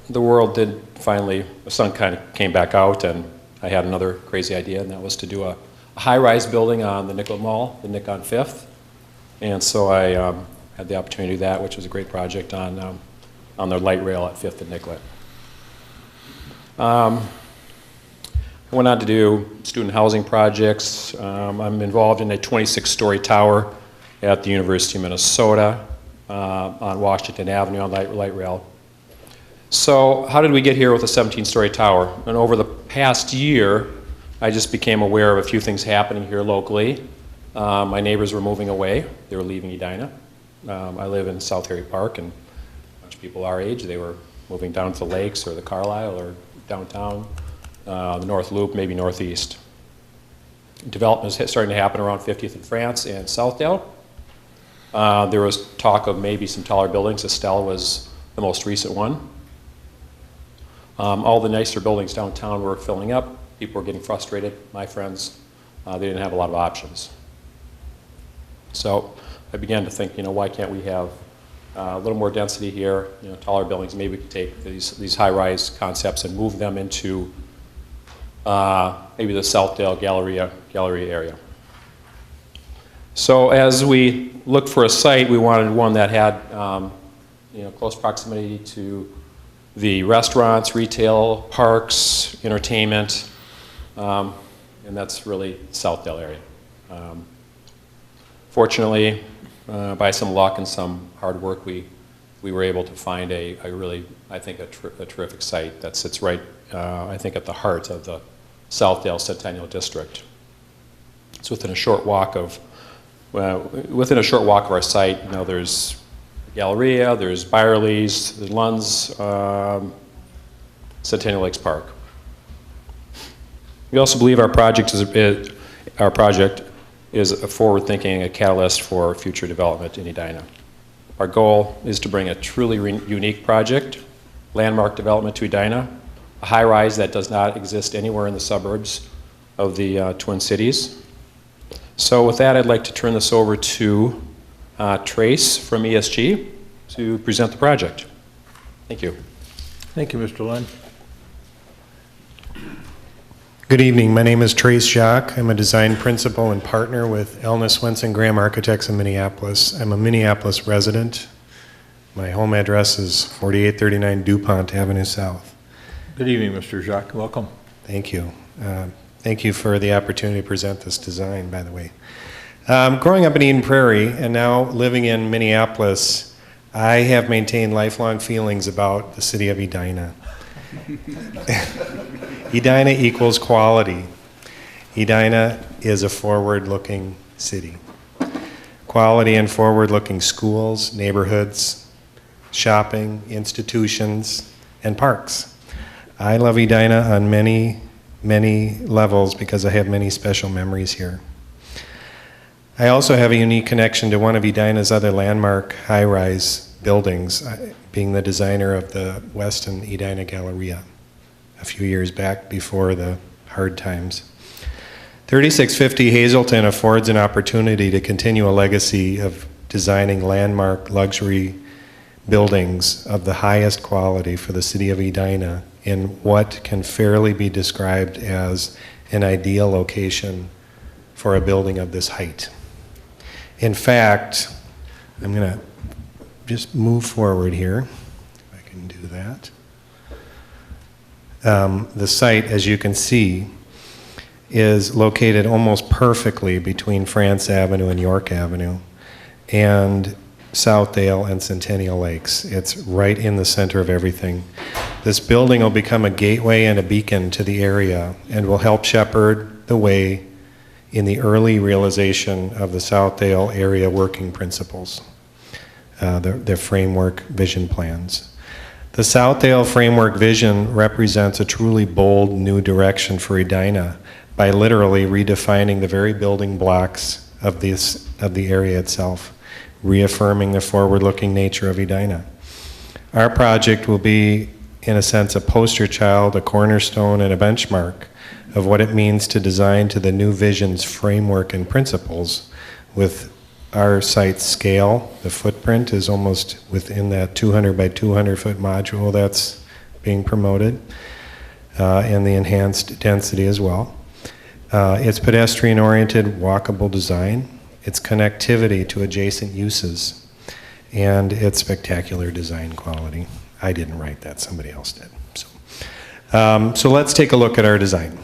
The world did finally, the sun kind of came back out, and I had another crazy idea, and that was to do a high-rise building on the Nicollet Mall, the Nick on 5th. And so I had the opportunity to do that, which was a great project on the light rail at 5th and Nicollet. I went on to do student housing projects. I'm involved in a 26-story tower at the University of Minnesota on Washington Avenue on light rail. So how did we get here with a 17-story tower? And over the past year, I just became aware of a few things happening here locally. My neighbors were moving away. They were leaving Edina. I live in South Harry Park, and a bunch of people our age, they were moving down to the lakes or the Carlisle or downtown, the North Loop, maybe Northeast. Development was starting to happen around 50th and France and Southdale. There was talk of maybe some taller buildings. Estelle was the most recent one. All the nicer buildings downtown were filling up. People were getting frustrated. My friends, they didn't have a lot of options. So I began to think, why can't we have a little more density here, taller buildings? Maybe we could take these high-rise concepts and move them into maybe the Southdale Galleria area. So as we looked for a site, we wanted one that had close proximity to the restaurants, retail, parks, entertainment, and that's really the Southdale area. Fortunately, by some luck and some hard work, we were able to find a really, I think, a terrific site that sits right, I think, at the heart of the Southdale Centennial District. It's within a short walk of our site. There's Galleria, there's Byerly's, there's Lund's, Centennial Lakes Park. We also believe our project is a forward-thinking, a catalyst for future development in Edina. Our goal is to bring a truly unique project, landmark development to Edina, a high-rise that does not exist anywhere in the suburbs of the Twin Cities. So with that, I'd like to turn this over to Trace from ESG to present the project. Thank you. Thank you, Mr. Lund. Good evening. My name is Trace Jacques. I'm a design principal and partner with Elna Swenson Graham Architects in Minneapolis. I'm a Minneapolis resident. My home address is 4839 DuPont Avenue South. Good evening, Mr. Jacques. Welcome. Thank you. Thank you for the opportunity to present this design, by the way. Growing up in Eden Prairie and now living in Minneapolis, I have maintained lifelong feelings about the city of Edina. Edina equals quality. Edina is a forward-looking city. Quality and forward-looking schools, neighborhoods, shopping, institutions, and parks. I love Edina on many, many levels because I have many special memories here. I also have a unique connection to one of Edina's other landmark high-rise buildings, being the designer of the Weston Edina Galleria a few years back before the hard times. 3650 Hazelton affords an opportunity to continue a legacy of designing landmark luxury buildings of the highest quality for the city of Edina in what can fairly be described as an ideal location for a building of this height. In fact, I'm going to just move forward here, if I can do that. The site, as you can see, is located almost perfectly between France Avenue and York Avenue and Southdale and Centennial Lakes. It's right in the center of everything. This building will become a gateway and a beacon to the area and will help shepherd the way in the early realization of the Southdale area working principles, their framework vision plans. The Southdale framework vision represents a truly bold new direction for Edina by literally redefining the very building blocks of the area itself, reaffirming the forward-looking nature of Edina. Our project will be in a sense, a poster child, a cornerstone, and a benchmark of what it means to design to the new vision's framework and principles. With our site's scale, the footprint is almost within that 200 by 200 foot module that's being promoted, and the enhanced density as well. Its pedestrian-oriented, walkable design, its connectivity to adjacent uses, and its spectacular design quality. I didn't write that, somebody else did. So let's take a look at our design.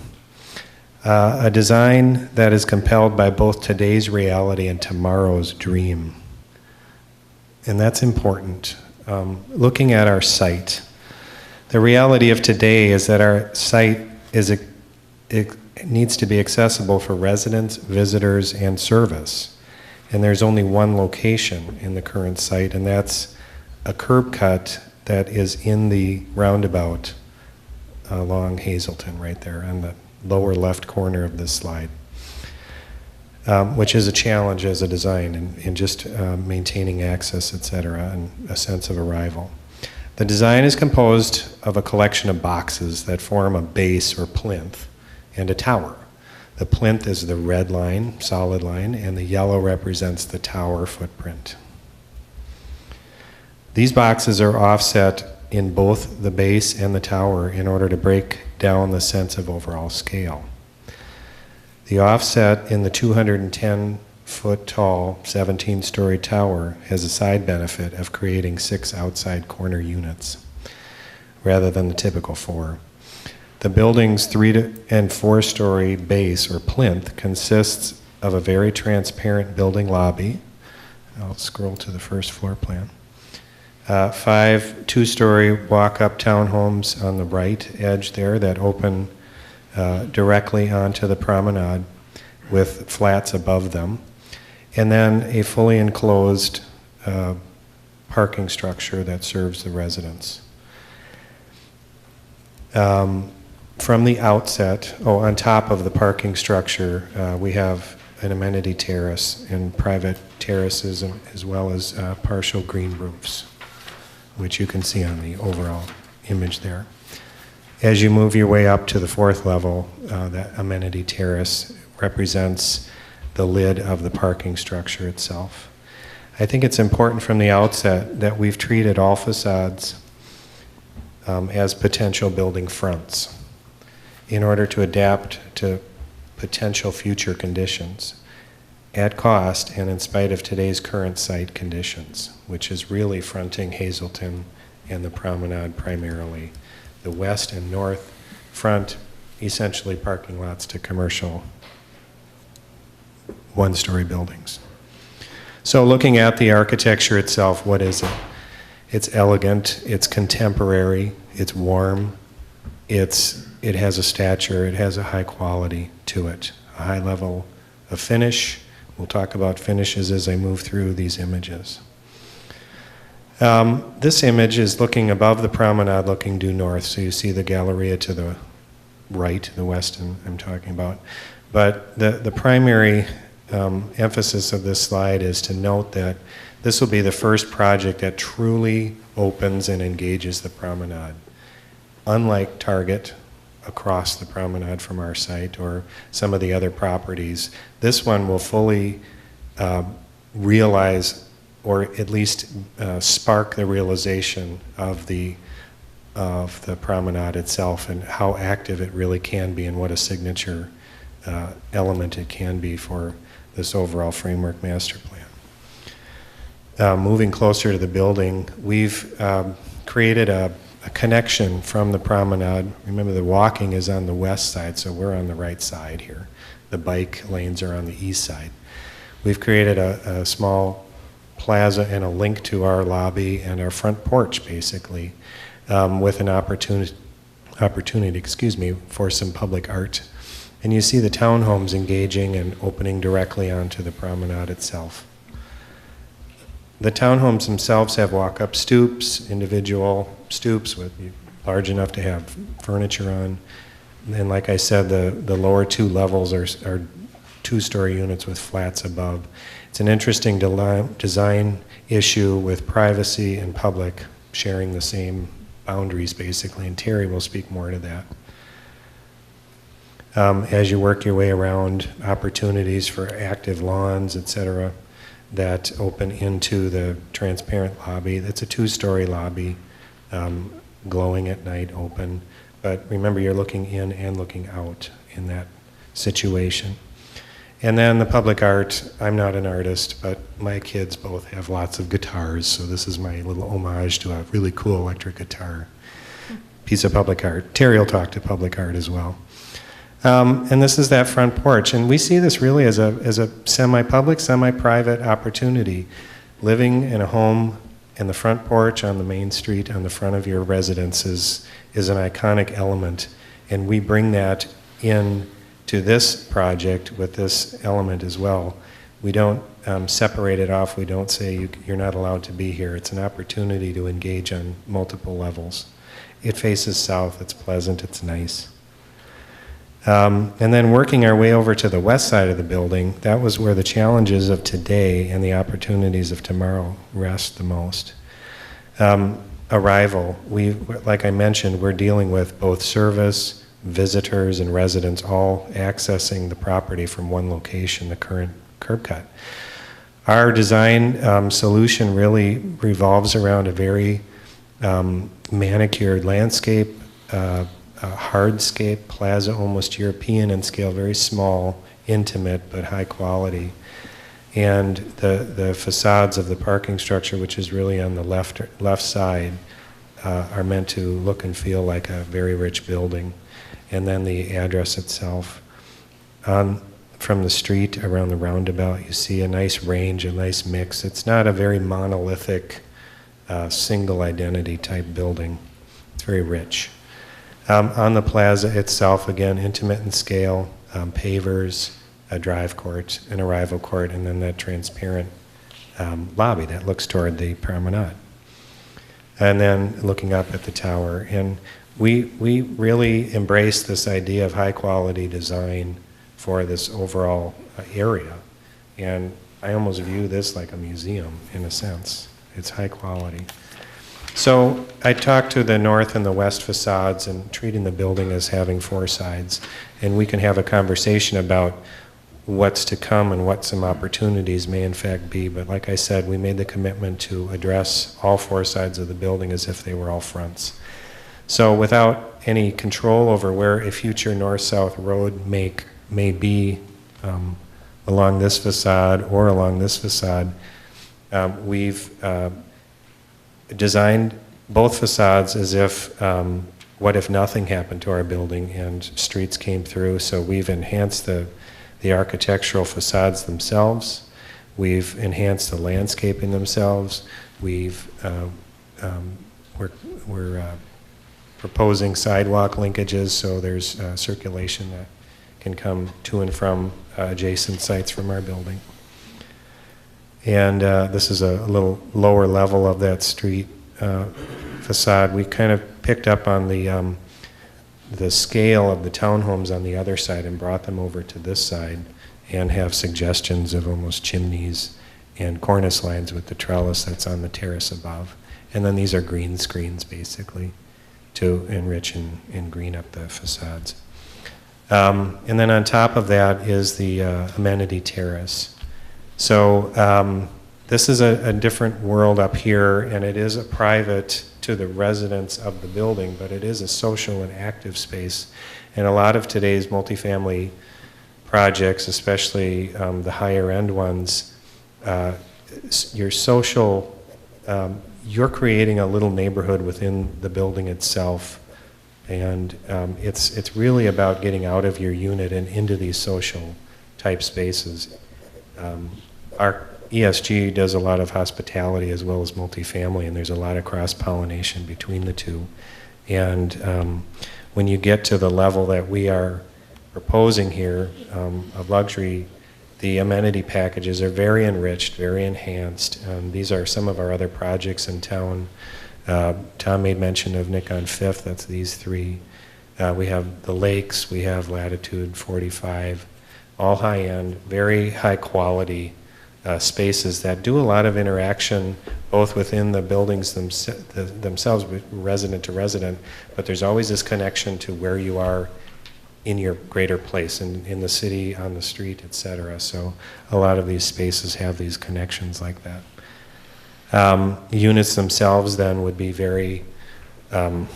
A design that is compelled by both today's reality and tomorrow's dream. And that's important. Looking at our site, the reality of today is that our site it needs to be accessible for residents, visitors, and service. And there's only one location in the current site, and that's a curb cut that is in the roundabout along Hazelton, right there on the lower left corner of this slide, which is a challenge as a design in just maintaining access, et cetera, and a sense of arrival. The design is composed of a collection of boxes that form a base or plinth and a tower. The plinth is the red line, solid line, and the yellow represents the tower footprint. These boxes are offset in both the base and the tower in order to break down the sense of overall scale. The offset in the 210-foot tall, 17-story tower has a side benefit of creating 6 outside corner units rather than the typical 4. The building's 3- and 4-story base or plinth consists of a very transparent building lobby. I'll scroll to the first floor plan. 5 2-story walk-up townhomes on the right edge there that open directly onto the promenade with flats above them. And then a fully enclosed parking structure that serves the residents. From the outset, on top of the parking structure, we have an amenity terrace and private terraces as well as partial green roofs, which you can see on the overall image there. As you move your way up to the 4th level, that amenity terrace represents the lid of the parking structure itself. I think it's important from the outset that we've treated all facades as potential building fronts in order to adapt to potential future conditions at cost and in spite of today's current site conditions, which is really fronting Hazelton and the promenade primarily. The west and north front essentially parking lots to commercial 1-story buildings. So looking at the architecture itself, what is it? It's elegant, it's contemporary, it's warm, it has a stature, it has a high quality to it, a high level of finish. We'll talk about finishes as I move through these images. This image is looking above the promenade, looking due north, so you see the Galleria to the right, the west I'm talking about. But the primary emphasis of this slide is to note that this will be the first project that truly opens and engages the promenade. Unlike Target across the promenade from our site or some of the other properties, this one will fully realize or at least spark the realization of the promenade itself and how active it really can be and what a signature element it can be for this overall framework master plan. Moving closer to the building, we've created a connection from the promenade. Remember, the walking is on the west side, so we're on the right side here. The bike lanes are on the east side. We've created a small plaza and a link to our lobby and our front porch, basically, with an opportunity, for some public art. And you see the townhomes engaging and opening directly onto the promenade itself. The townhomes themselves have walk-up stoops, individual stoops with large enough to have furniture on. And like I said, the lower 2 levels are 2-story units with flats above. It's an interesting design issue with privacy and public sharing the same boundaries, basically, and Terry will speak more to that. As you work your way around opportunities for active lawns, et cetera, that open into the transparent lobby. It's a 2-story lobby, glowing at night, open. But remember, you're looking in and looking out in that situation. And then the public art, I'm not an artist, but my kids both have lots of guitars, so this is my little homage to a really cool electric guitar piece of public art. Terry will talk to public art as well. And this is that front porch, and we see this really as a semi-public, semi-private opportunity. Living in a home in the front porch on the main street on the front of your residence is an iconic element, and we bring that in to this project with this element as well. We don't separate it off. We don't say you're not allowed to be here. It's an opportunity to engage on multiple levels. It faces south. It's pleasant. It's nice. And then working our way over to the west side of the building, that was where the challenges of today and the opportunities of tomorrow rest the most. Arrival, like I mentioned, we're dealing with both service, visitors, and residents all accessing the property from one location, the current curb cut. Our design solution really revolves around a very manicured landscape, hardscape plaza, almost European in scale, very small, intimate, but high quality. And the facades of the parking structure, which is really on the left side, are meant to look and feel like a very rich building. And then the address itself. From the street around the roundabout, you see a nice range, a nice mix. It's not a very monolithic, single identity type building. It's very rich. On the plaza itself, again, intimate in scale, pavers, a drive court, an arrival court, and then that transparent lobby that looks toward the promenade. And then looking up at the tower. And we really embrace this idea of high quality design for this overall area. And I almost view this like a museum in a sense. It's high quality. So I talked to the north and the west facades and treating the building as having 4 sides. And we can have a conversation about what's to come and what some opportunities may in fact be. But like I said, we made the commitment to address all 4 sides of the building as if they were all fronts. So without any control over where a future north-south road may be along this facade or along this facade, we've designed both facades as if, what if nothing happened to our building and streets came through. So we've enhanced the architectural facades themselves. We've enhanced the landscaping themselves. We're proposing sidewalk linkages, so there's circulation that can come to and from adjacent sites from our building. And this is a little lower level of that street facade. We kind of picked up on the scale of the townhomes on the other side and brought them over to this side and have suggestions of almost chimneys and cornice lines with the trellis that's on the terrace above. And then these are green screens, basically, to enrich and green up the facades. And then on top of that is the amenity terrace. So this is a different world up here, and it is a private to the residents of the building, but it is a social and active space. And a lot of today's multifamily projects, especially the higher end ones, your social, you're creating a little neighborhood within the building itself. And it's really about getting out of your unit and into these social type spaces. Our ESG does a lot of hospitality as well as multifamily, and there's a lot of cross-pollination between the two. And when you get to the level that we are proposing here of luxury, the amenity packages are very enriched, very enhanced. These are some of our other projects in town. Tom made mention of Nick on 5th, that's these 3. We have the lakes, we have Latitude 45, all high-end, very high-quality spaces that do a lot of interaction both within the buildings themselves, resident to resident, but there's always this connection to where you are in your greater place, in the city, on the street, et cetera. So a lot of these spaces have these connections like that. Units themselves then would be very high-end.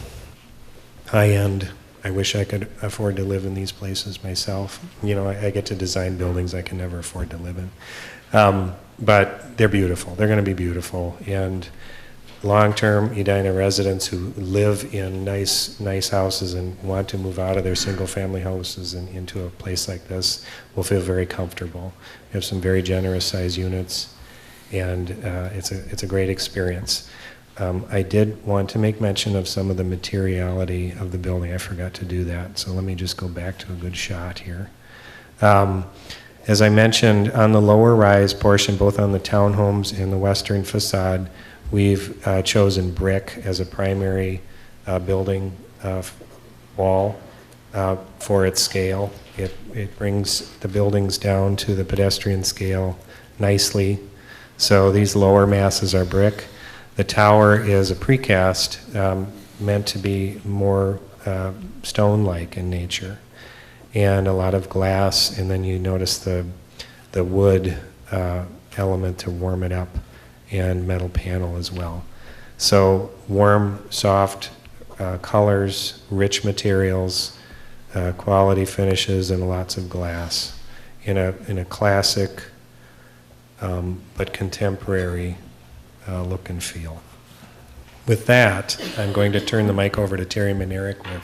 I wish I could afford to live in these places myself. You know, I get to design buildings I can never afford to live in. But they're beautiful. They're going to be beautiful. And long-term Edina residents who live in nice houses and want to move out of their single-family houses and into a place like this will feel very comfortable. We have some very generous size units, and it's a great experience. I did want to make mention of some of the materiality of the building. I forgot to do that, so let me just go back to a good shot here. As I mentioned, on the lower rise portion, both on the townhomes and the western facade, we've chosen brick as a primary building wall for its scale. It brings the buildings down to the pedestrian scale nicely. So these lower masses are brick. The tower is a precast meant to be more stone-like in nature, and a lot of glass, and then you notice the wood element to warm it up, and metal panel as well. So warm, soft colors, rich materials, quality finishes, and lots of glass in a classic but contemporary look and feel. With that, I'm going to turn the mic over to Terry Manerick with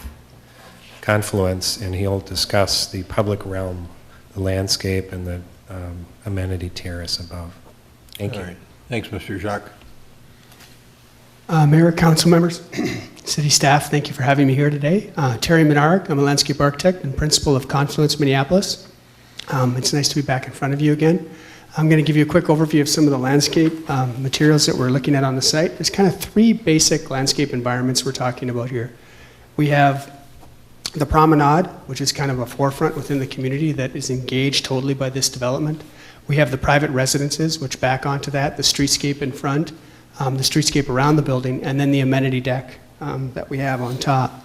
Confluence, and he'll discuss the public realm, the landscape, and the amenity terrace above. Thank you. All right. Thanks, Mr. Jacques. Mayor, council members, city staff, thank you for having me here today. Terry Manerick, I'm a landscape architect and principal of Confluence, Minneapolis. It's nice to be back in front of you again. I'm going to give you a quick overview of some of the landscape materials that we're looking at on the site. There's kind of three basic landscape environments we're talking about here. We have the Promenade, which is kind of a forefront within the community that is engaged totally by this development. We have the private residences, which back onto that, the streetscape in front, the streetscape around the building, and then the amenity deck that we have on top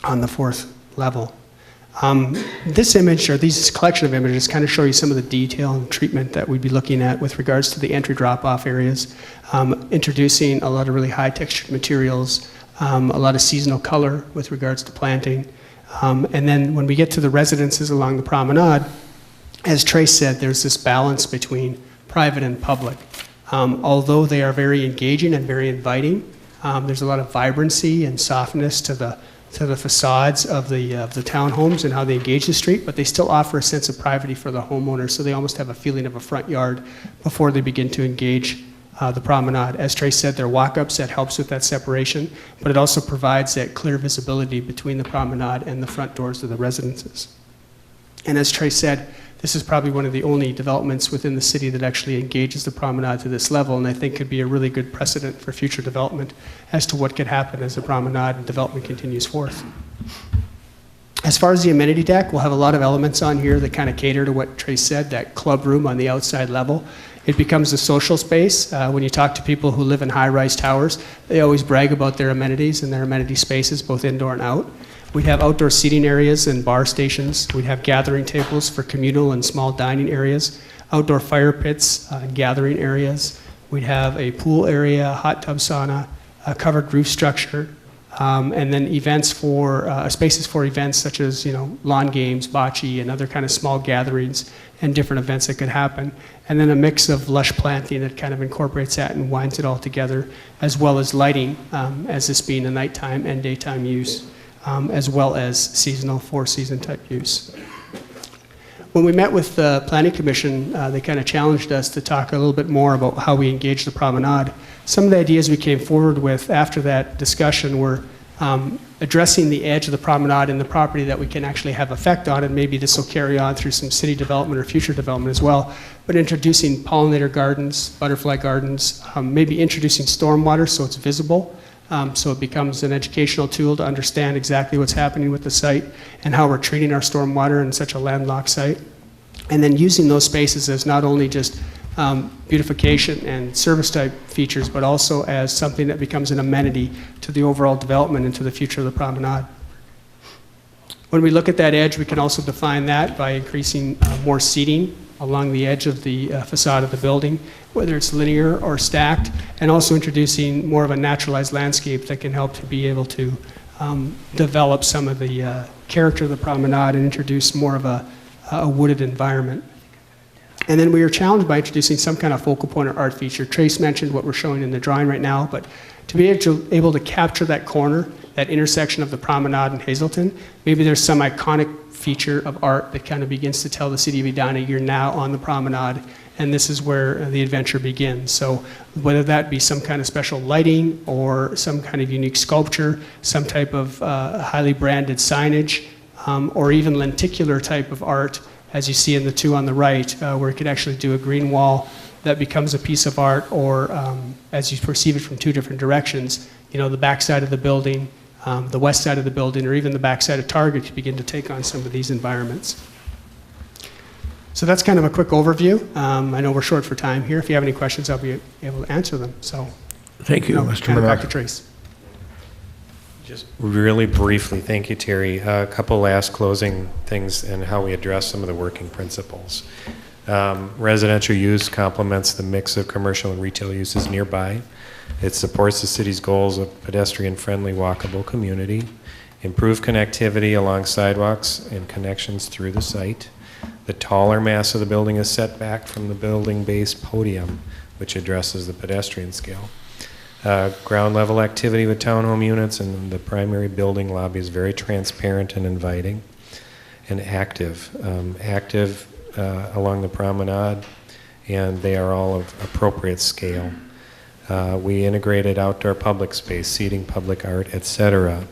on the fourth level. This image, or these collection of images, kind of show you some of the detail and treatment that we'd be looking at with regards to the entry drop-off areas, introducing a lot of really high textured materials, a lot of seasonal color with regards to planting. And then when we get to the residences along the promenade, as Trace said, there's this balance between private and public. Although they are very engaging and very inviting, there's a lot of vibrancy and softness to the facades of the townhomes and how they engage the street, but they still offer a sense of privacy for the homeowner, so they almost have a feeling of a front yard before they begin to engage the promenade. As Trace said, there are walk-ups that helps with that separation, but it also provides that clear visibility between the promenade and the front doors of the residences. And as Trace said, this is probably one of the only developments within the city that actually engages the promenade to this level, and I think could be a really good precedent for future development as to what could happen as the promenade and development continues forth. As far as the amenity deck, we'll have a lot of elements on here that kind of cater to what Trace said, that club room on the outside level. It becomes a social space. When you talk to people who live in high-rise towers, they always brag about their amenities and their amenity spaces, both indoor and out. We'd have outdoor seating areas and bar stations. We'd have gathering tables for communal and small dining areas, outdoor fire pits and gathering areas. We'd have a pool area, a hot tub sauna, a covered roof structure, and then events for spaces for events such as lawn games, bocce, and other kind of small gatherings and different events that could happen. And then a mix of lush planting that kind of incorporates that and winds it all together, as well as lighting, as this being a nighttime and daytime use, as well as seasonal, four-season type use. When we met with the Planning Commission, they kind of challenged us to talk a little bit more about how we engage the promenade. Some of the ideas we came forward with after that discussion were addressing the edge of the promenade and the property that we can actually have effect on, and maybe this will carry on through some city development or future development as well, but introducing pollinator gardens, butterfly gardens, maybe introducing stormwater so it's visible, so it becomes an educational tool to understand exactly what's happening with the site and how we're treating our stormwater in such a landlocked site. And then using those spaces as not only just beautification and service type features, but also as something that becomes an amenity to the overall development and to the future of the promenade. When we look at that edge, we can also define that by increasing more seating along the edge of the facade of the building, whether it's linear or stacked, and also introducing more of a naturalized landscape that can help to be able to develop some of the character of the promenade and introduce more of a wooded environment. And then we are challenged by introducing some kind of focal point or art feature. Trace mentioned what we're showing in the drawing right now, but to be able to capture that corner, that intersection of the promenade and Hazelton, maybe there's some iconic feature of art that kind of begins to tell the city of Edina, you're now on the promenade, and this is where the adventure begins. So whether that be some kind of special lighting or some kind of unique sculpture, some type of highly branded signage, or even lenticular type of art, as you see in the two on the right, where it could actually do a green wall that becomes a piece of art, or as you perceive it from two different directions, you know, the back side of the building, the west side of the building, or even the back side of Target, you begin to take on some of these environments. So that's kind of a quick overview. I know we're short for time here. If you have any questions, I'll be able to answer them. So, thank you, Mr. Menard. Menard. Back to Trace. Just really briefly, thank you, Terry. A couple last closing things and how we address some of the working principles. Residential use complements the mix of commercial and retail uses nearby. It supports the city's goals of pedestrian-friendly, walkable community, improve connectivity along sidewalks and connections through the site. The taller mass of the building is set back from the building-based podium, which addresses the pedestrian scale. Ground level activity with townhome units, and the primary building lobby is very transparent and inviting and active. Along the promenade, and they are all of appropriate scale. We integrated outdoor public space, seating, public art, etc.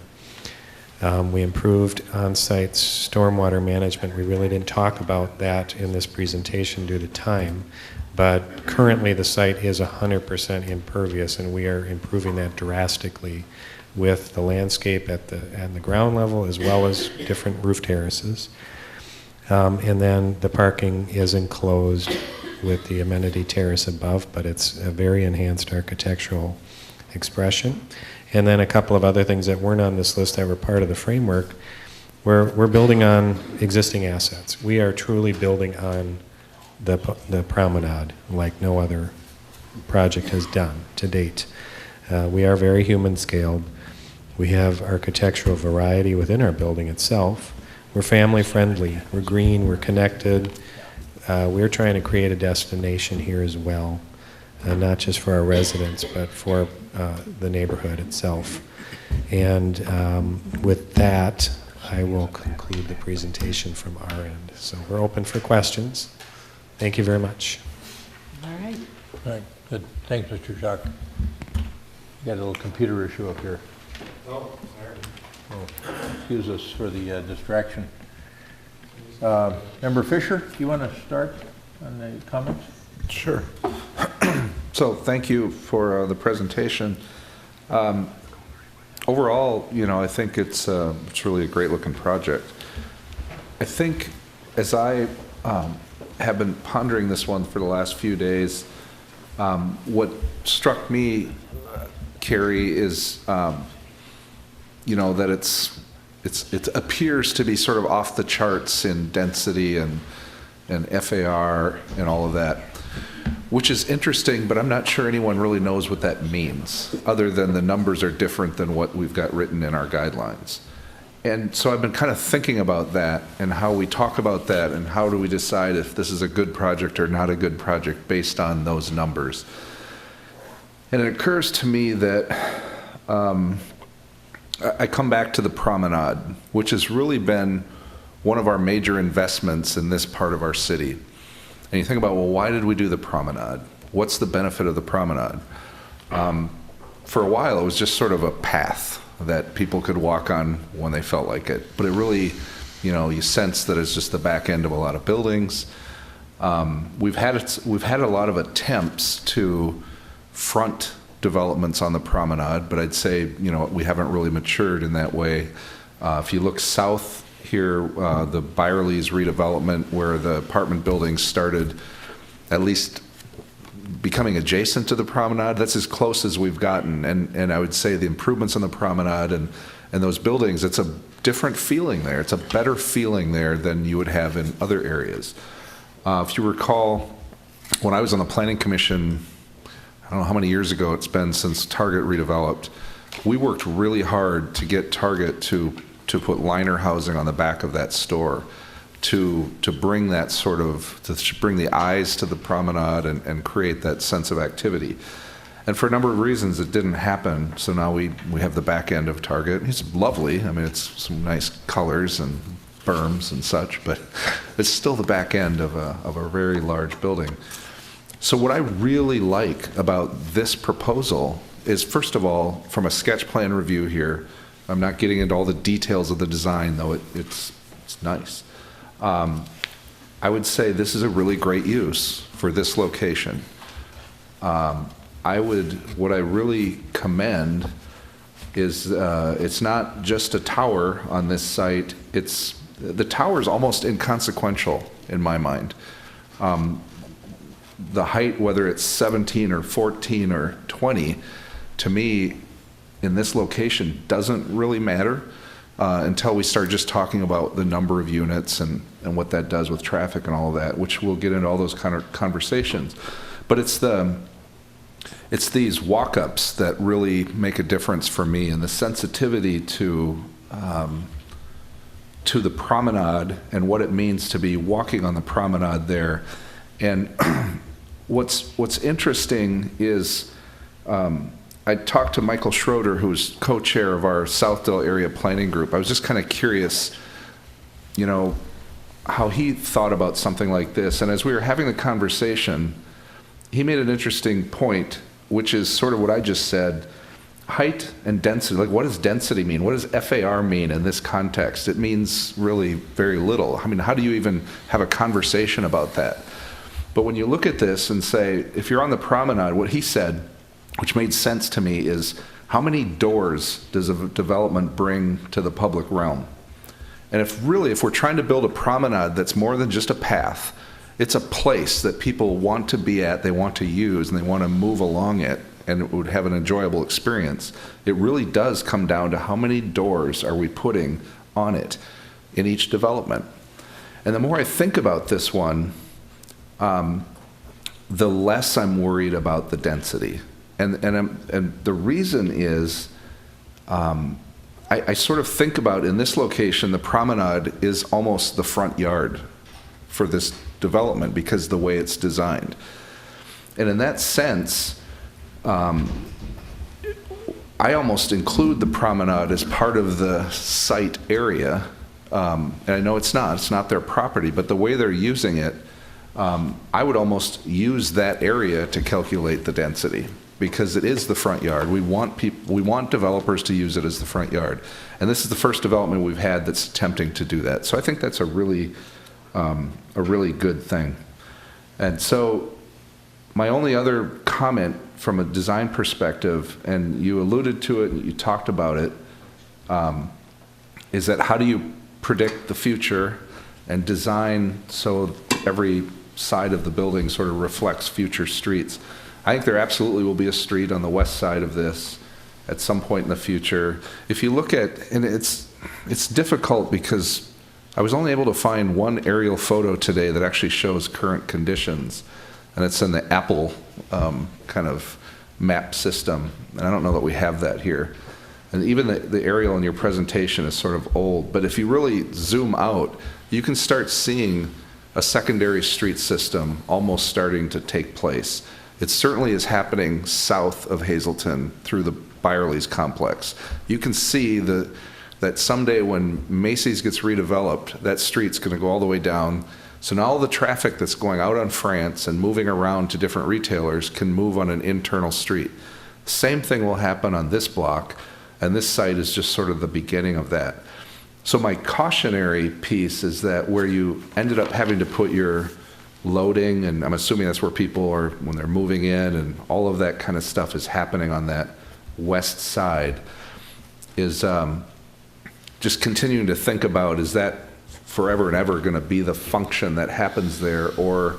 We improved on-site stormwater management. We really didn't talk about that in this presentation due to time, but currently the site is 100% impervious, and we are improving that drastically with the landscape at the ground level, as well as different roof terraces. And then the parking is enclosed with the amenity terrace above, but it's a very enhanced architectural expression. And then a couple of other things that weren't on this list that were part of the framework. We're building on existing assets. We are truly building on the promenade like no other project has done to date. We are very human scaled. We have architectural variety within our building itself. We're family friendly, we're green, we're connected. We're trying to create a destination here as well, not just for our residents, but for the neighborhood itself. And with that, I will conclude the presentation from our end. So we're open for questions. Thank you very much. All right. All right, good. Thanks, Mr. Jacques. You got a little computer issue up here. Oh, sorry. Oh, excuse us for the distraction. Member Fisher, do you want to start on the comments? Sure. So thank you for the presentation. Overall, you know, I think it's really a great looking project. I think as I have been pondering this one for the last few days, what struck me, Carrie, is you know, that it appears to be sort of off the charts in density and FAR and all of that, which is interesting, but I'm not sure anyone really knows what that means, other than the numbers are different than what we've got written in our guidelines. And so I've been kind of thinking about that and how we talk about that and how do we decide if this is a good project or not a good project based on those numbers. And it occurs to me that I come back to the promenade, which has really been one of our major investments in this part of our city. And you think about, well, why did we do the promenade? What's the benefit of the promenade? For a while, it was just sort of a path that people could walk on when they felt like it. But it really, you know, you sense that it's just the back end of a lot of buildings. We've had a lot of attempts to front developments on the promenade, but I'd say, you know, we haven't really matured in that way. If you look south here, the Byerly's redevelopment, where the apartment buildings started, at least becoming adjacent to the promenade. That's as close as we've gotten. And I would say the improvements on the promenade and those buildings, it's a different feeling there. It's a better feeling there than you would have in other areas. If you recall, when I was on the Planning Commission, I don't know how many years ago it's been since Target redeveloped, we worked really hard to get Target to put liner housing on the back of that store, to bring that sort of, to bring the eyes to the promenade and create that sense of activity. And for a number of reasons, it didn't happen. So now we have the back end of Target. It's lovely. I mean, it's some nice colors and berms and such, but it's still the back end of a very large building. So what I really like about this proposal is, first of all, from a sketch plan review here, I'm not getting into all the details of the design, though it's nice. I would say this is a really great use for this location. What I really commend is it's not just a tower on this site. The tower is almost inconsequential in my mind. The height, whether it's 17 or 14 or 20, to me, in this location, doesn't really matter until we start just talking about the number of units and what that does with traffic and all of that, which we'll get into all those kind of conversations. But it's these walk-ups that really make a difference for me, and the sensitivity to the promenade and what it means to be walking on the promenade there. And what's interesting is I talked to Michael Schroeder, who's co-chair of our Southdale Area Planning Group. I was just kind of curious, how he thought about something like this. And as we were having the conversation, he made an interesting point, which is sort of what I just said. Height and density, like what does density mean? What does FAR mean in this context? It means really very little. I mean, how do you even have a conversation about that? But when you look at this and say, if you're on the promenade, what he said, which made sense to me, is how many doors does a development bring to the public realm? And if we're trying to build a promenade that's more than just a path, it's a place that people want to be at, they want to use, and they want to move along it, and it would have an enjoyable experience. It really does come down to how many doors are we putting on it in each development. And the more I think about this one, the less I'm worried about the density. And the reason is, I sort of think about, in this location, the promenade is almost the front yard for this development because of the way it's designed. And in that sense, I almost include the promenade as part of the site area. And I know it's not their property, but the way they're using it, I would almost use that area to calculate the density, because it is the front yard. We want developers to use it as the front yard. And this is the first development we've had that's attempting to do that. So I think that's a really good thing. And so my only other comment from a design perspective, and you alluded to it and you talked about it, is that how do you predict the future and design so every side of the building sort of reflects future streets? I think there absolutely will be a street on the west side of this at some point in the future. If you look at, and it's difficult because I was only able to find one aerial photo today that actually shows current conditions, and it's in the Apple kind of map system, and I don't know that we have that here. And even the aerial in your presentation is sort of old, but if you really zoom out, you can start seeing a secondary street system almost starting to take place. It certainly is happening south of Hazleton through the Byerly's complex. You can see that someday when Macy's gets redeveloped, that street's going to go all the way down. So now all the traffic that's going out on France and moving around to different retailers can move on an internal street. Same thing will happen on this block, and this site is just sort of the beginning of that. So my cautionary piece is that where you ended up having to put your loading, and I'm assuming that's where people are when they're moving in, and all of that kind of stuff is happening on that west side, is just continuing to think about, is that forever and ever going to be the function that happens there, or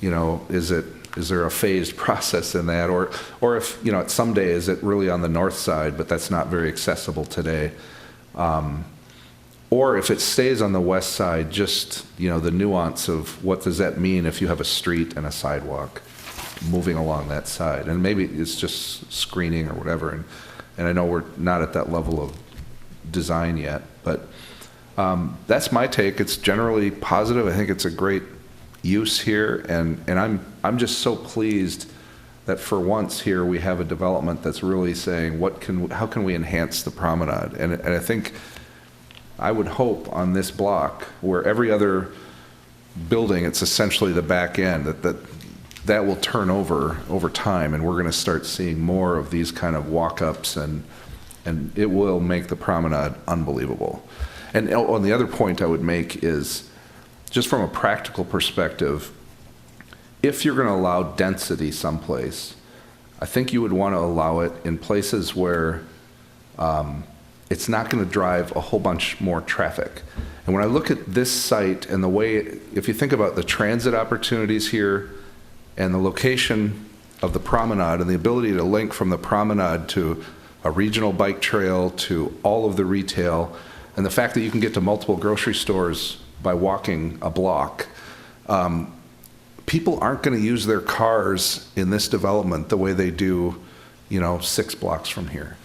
is it Is there a phased process in that? Or if, you know, someday is it really on the north side, but that's not very accessible today? Or if it stays on the west side, just, you know, the nuance of what does that mean if you have a street and a sidewalk moving along that side? And maybe it's just screening or whatever. And I know we're not at that level of design yet, but that's my take. It's generally positive. I think it's a great use here, and I'm just so pleased that for once here we have a development that's really saying how can we enhance the promenade, and I think I would hope on this block where every other building it's essentially the back end that will turn over time, and we're going to start seeing more of these kind of walk-ups, and it will make the promenade unbelievable. And on the other point I would make is, just from a practical perspective, if you're going to allow density someplace, I think you would want to allow it in places where it's not going to drive a whole bunch more traffic. And when I look at this site and the way, if you think about the transit opportunities here and the location of the promenade and the ability to link from the promenade to a regional bike trail to all of the retail, and the fact that you can get to multiple grocery stores by walking a block, people aren't going to use their cars in this development the way they do, you know, 6 blocks from here.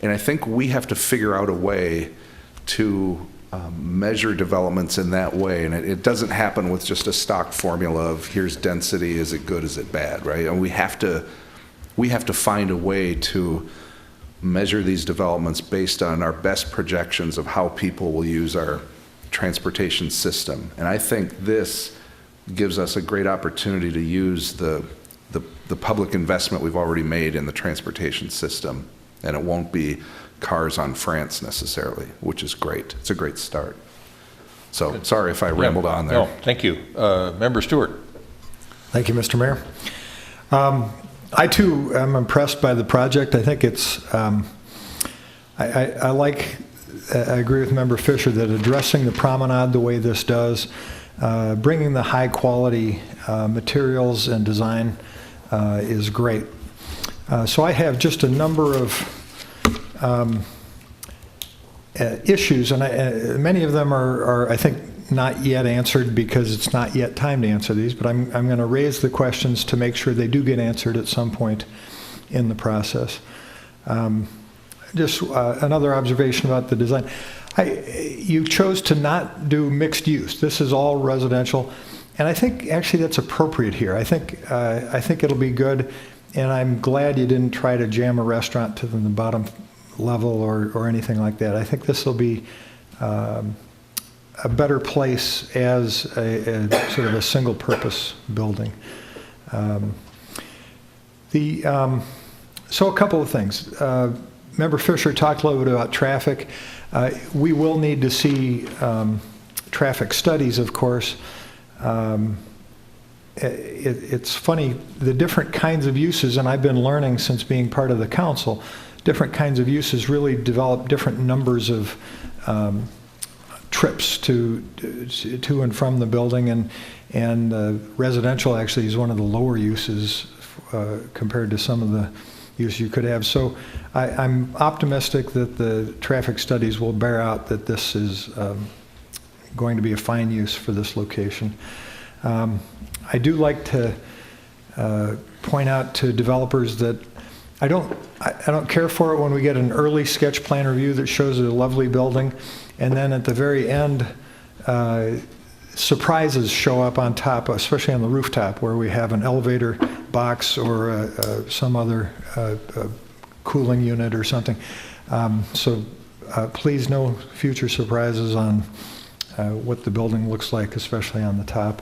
And I think we have to figure out a way to measure developments in that way. And it doesn't happen with just a stock formula of here's density, is it good, is it bad, right? And we have to find a way to measure these developments based on our best projections of how people will use our transportation system. And I think this gives us a great opportunity to use the public investment we've already made in the transportation system. And it won't be cars on France necessarily, which is great. It's a great start. So sorry if I rambled on there. No, thank you. Member Stewart. Thank you, Mr. Mayor. I too am impressed by the project. I think it's, I agree with Member Fisher that addressing the promenade the way this does, bringing the high quality materials and design is great. So I have just a number of issues, and many of them are, I think, not yet answered because it's not yet time to answer these, but I'm going to raise the questions to make sure they do get answered at some point in the process. Just another observation about the design. You chose to not do mixed use. This is all residential, and I think actually that's appropriate here. I think it'll be good, and I'm glad you didn't try to jam a restaurant to the bottom level or anything like that. I think this will be a better place as a sort of a single purpose building. So a couple of things. Member Fisher talked a little bit about traffic. We will need to see traffic studies, of course. It's funny, the different kinds of uses, and I've been learning since being part of the council, different kinds of uses really develop different numbers of trips to and from the building, and residential actually is one of the lower uses compared to some of the use you could have. So I'm optimistic that the traffic studies will bear out that this is going to be a fine use for this location. I do like to point out to developers that I don't care for it when we get an early sketch plan review that shows a lovely building, and then at the very end, surprises show up on top, especially on the rooftop, where we have an elevator box or some other cooling unit or something. So please no future surprises on what the building looks like, especially on the top.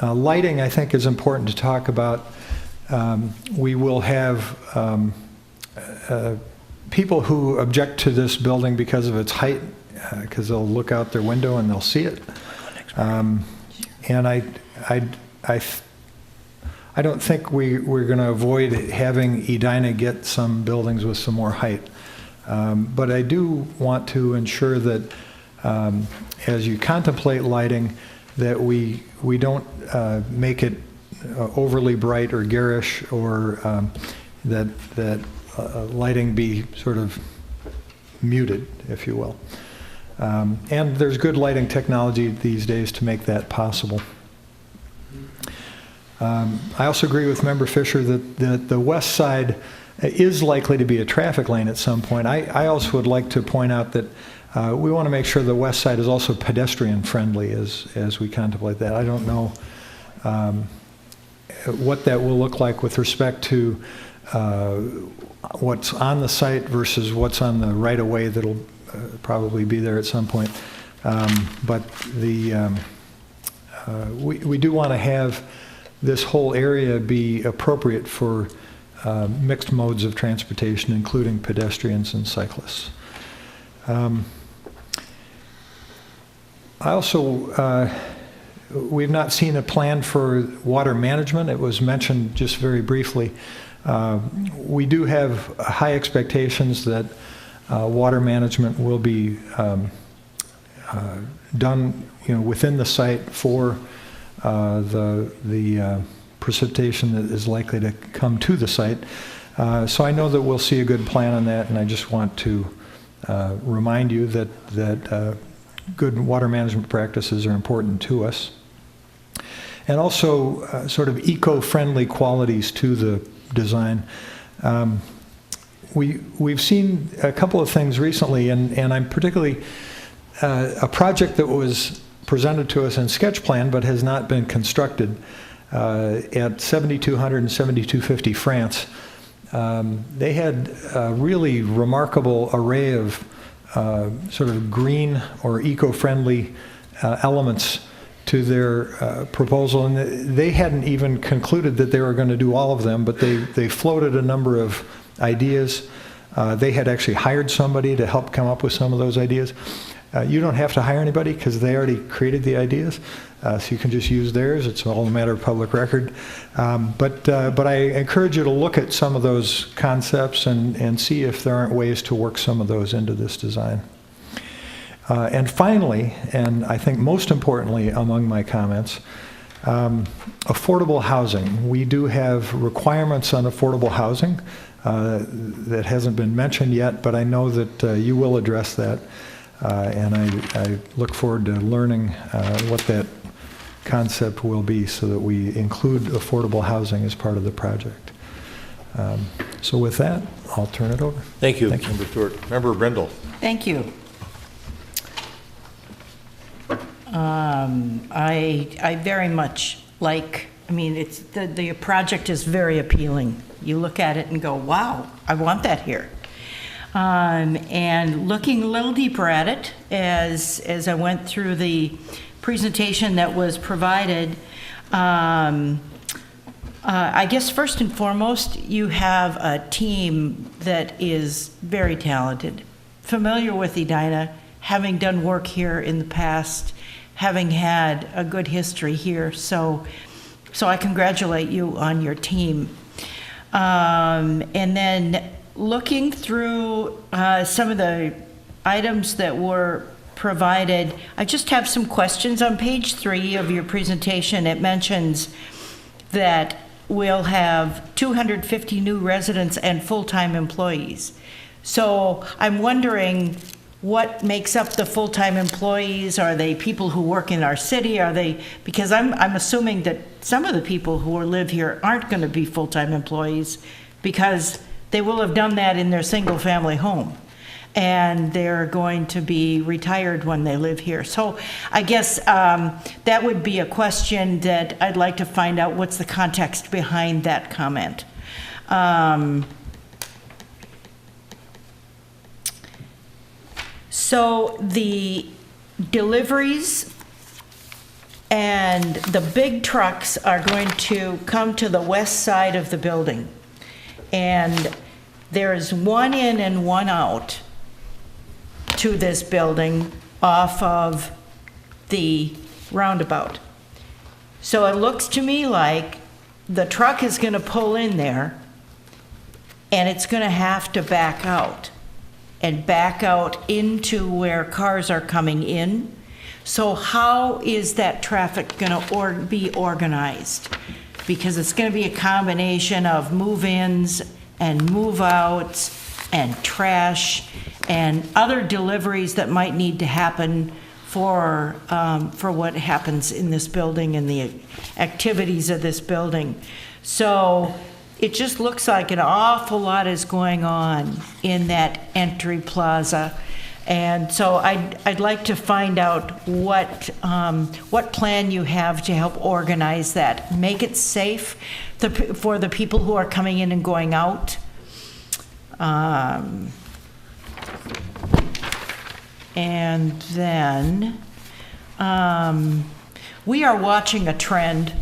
Lighting, I think, is important to talk about. We will have people who object to this building because of its height, because they'll look out their window and they'll see it. And I don't think we're going to avoid having Edina get some buildings with some more height. But I do want to ensure that as you contemplate lighting, that we don't make it overly bright or garish, or that lighting be sort of muted, if you will. And there's good lighting technology these days to make that possible. I also agree with Member Fisher that the west side is likely to be a traffic lane at some point. I also would like to point out that we want to make sure the west side is also pedestrian friendly as we contemplate that. I don't know what that will look like with respect to what's on the site versus what's on the right-of-way that'll probably be there at some point. But we do want to have this whole area be appropriate for mixed modes of transportation, including pedestrians and cyclists. I also, we've not seen a plan for water management. It was mentioned just very briefly. We do have high expectations that water management will be done, within the site for the precipitation that is likely to come to the site. So I know that we'll see a good plan on that, and I just want to remind you that good water management practices are important to us. And also sort of eco-friendly qualities to the design. We've seen a couple of things recently, and I'm particularly a project that was presented to us in sketch plan but has not been constructed at 7200 and 7250 France. They had a really remarkable array of sort of green or eco-friendly elements to their proposal, and they hadn't even concluded that they were going to do all of them, but they floated a number of ideas. They had actually hired somebody to help come up with some of those ideas. You don't have to hire anybody because they already created the ideas, so you can just use theirs. It's all a matter of public record. But I encourage you to look at some of those concepts and see if there aren't ways to work some of those into this design. And finally, and I think most importantly among my comments, affordable housing. We do have requirements on affordable housing that hasn't been mentioned yet, but I know that you will address that. And I look forward to learning what that concept will be so that we include affordable housing as part of the project. So with that, I'll turn it over. Thank you, Member Stewart. Member Brindle. Thank you. I very much like, it's the project is very appealing. You look at it and go, wow, I want that here. And looking a little deeper at it as I went through the presentation that was provided, I guess first and foremost, you have a team that is very talented, familiar with Edina, having done work here in the past, having had a good history here. So I congratulate you on your team. And then looking through some of the items that were provided, I just have some questions. On page 3 of your presentation, it mentions that we'll have 250 new residents and full-time employees. So I'm wondering what makes up the full-time employees? Are they people who work in our city? Are they, because I'm assuming that some of the people who live here aren't going to be full-time employees because they will have done that in their single-family home, and they're going to be retired when they live here. So I guess that would be a question that I'd like to find out what's the context behind that comment. So the deliveries and the big trucks are going to come to the west side of the building. And there's one in and one out to this building off of the roundabout. So it looks to me like the truck is going to pull in there and it's going to have to back out and back out into where cars are coming in. So how is that traffic going to be organized? because it's going to be a combination of move-ins and move-outs and trash and other deliveries that might need to happen for what happens in this building and the activities of this building. So it just looks like an awful lot is going on in that entry plaza. And so I'd like to find out what plan you have to help organize that, make it safe for the people who are coming in and going out. And then we are watching a trend.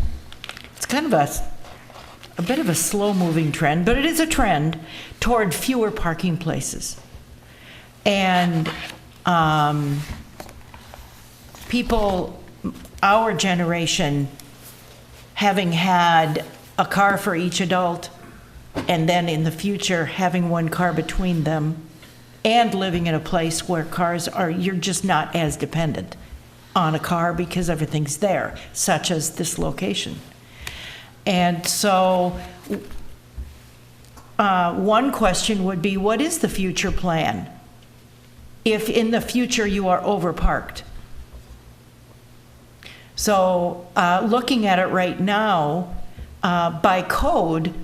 It's kind of a bit of a slow-moving trend, but it is a trend toward fewer parking places. And people, our generation, having had a car for each adult, and then in the future having one car between them, and living in a place where you're just not as dependent on a car because everything's there, such as this location. And so one question would be, what is the future plan if in the future you are overparked? So looking at it right now, by code,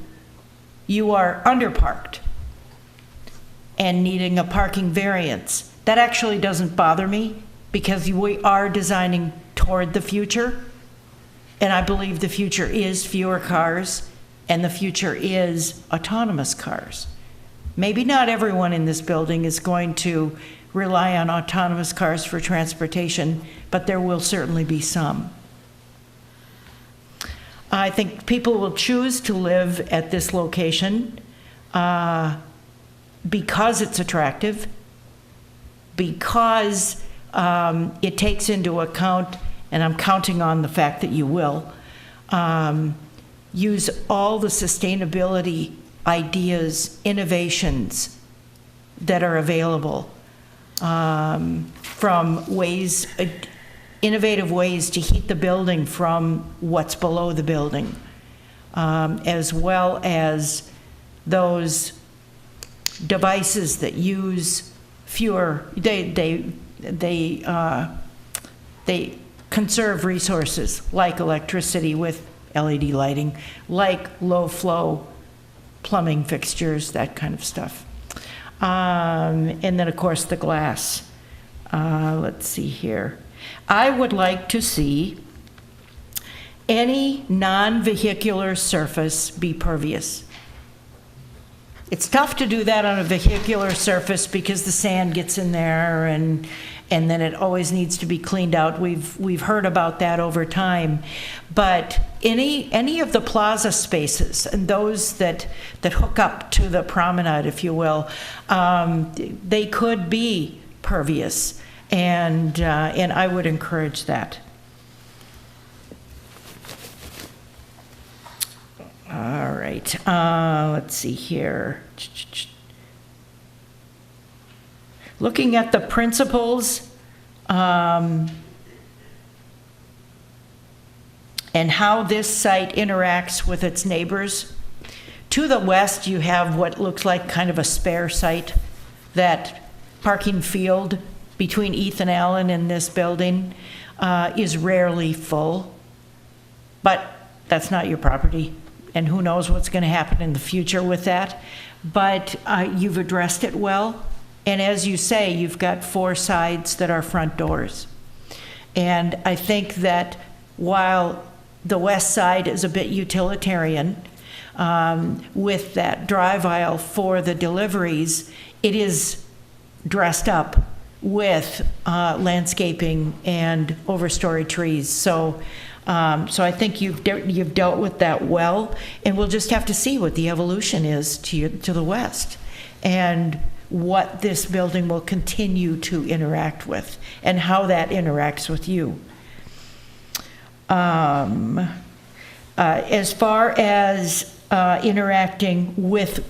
you are underparked and needing a parking variance. That actually doesn't bother me because we are designing toward the future. And I believe the future is fewer cars and the future is autonomous cars. Maybe not everyone in this building is going to rely on autonomous cars for transportation, but there will certainly be some. I think people will choose to live at this location because it's attractive, because it takes into account, and I'm counting on the fact that you will, use all the sustainability ideas, innovations that are available, from innovative ways to heat the building from what's below the building, as well as those devices that use fewer, they conserve resources like electricity with LED lighting, like low flow plumbing fixtures, that kind of stuff. And then of course the glass. Let's see here. I would like to see any non-vehicular surface be pervious. It's tough to do that on a vehicular surface because the sand gets in there and then it always needs to be cleaned out. We've heard about that over time. But any of the plaza spaces and those that hook up to the promenade, if you will, they could be pervious, and I would encourage that. All right, let's see here. Looking at the principles and how this site interacts with its neighbors. To the west, you have what looks like kind of a spare site, that parking field between Ethan Allen and this building is rarely full, but that's not your property. And who knows what's going to happen in the future with that. But you've addressed it well. And as you say, you've got 4 sides that are front doors. And I think that while the west side is a bit utilitarian, with that drive aisle for the deliveries, it is dressed up with landscaping and overstory trees. So I think you've dealt with that well, and we'll just have to see what the evolution is to the west, and what this building will continue to interact with, and how that interacts with you. As far as interacting with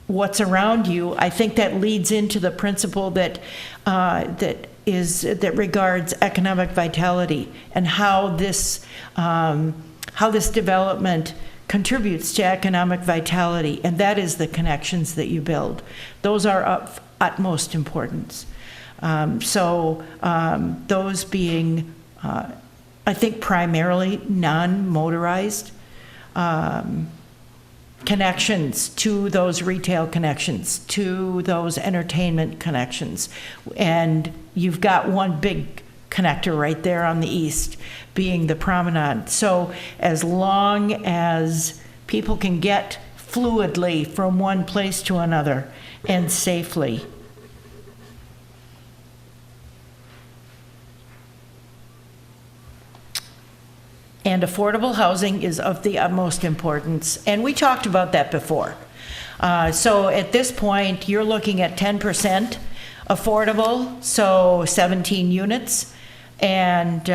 what's around you, I think that leads into the principle that regards economic vitality, and how this how this development contributes to economic vitality, and that is the connections that you build. Those are of utmost importance. Those being, I think, primarily non-motorized connections to those retail connections, to those entertainment connections. And you've got one big connector right there on the east, being the Promenade. So as long as people can get fluidly from one place to another and safely, and affordable housing is of the utmost importance. And we talked about that before. So at this point, you're looking at 10% affordable, so 17 units. And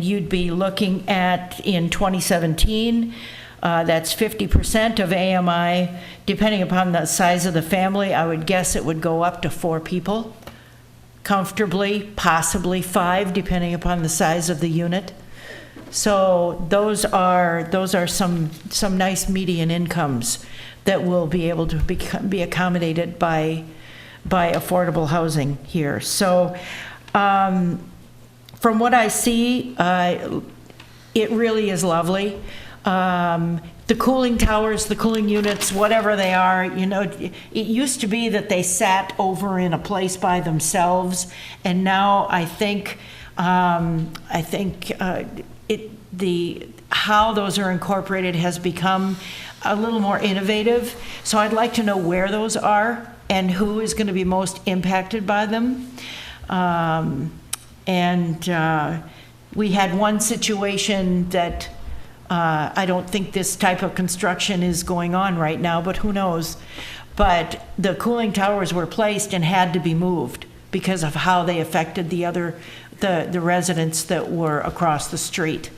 you'd be looking at, in 2017, that's 50% of AMI. Depending upon the size of the family, I would guess it would go up to 4 people comfortably, possibly 5, depending upon the size of the unit. So those are some nice median incomes that will be able to be accommodated by affordable housing here. So from what I see, it really is lovely. The cooling towers, the cooling units, whatever they are, it used to be that they sat over in a place by themselves, and now I think how those are incorporated has become a little more innovative. So I'd like to know where those are and who is going to be most impacted by them. We had one situation that I don't think this type of construction is going on right now, but who knows. But the cooling towers were placed and had to be moved because of how they affected the residents that were across the street.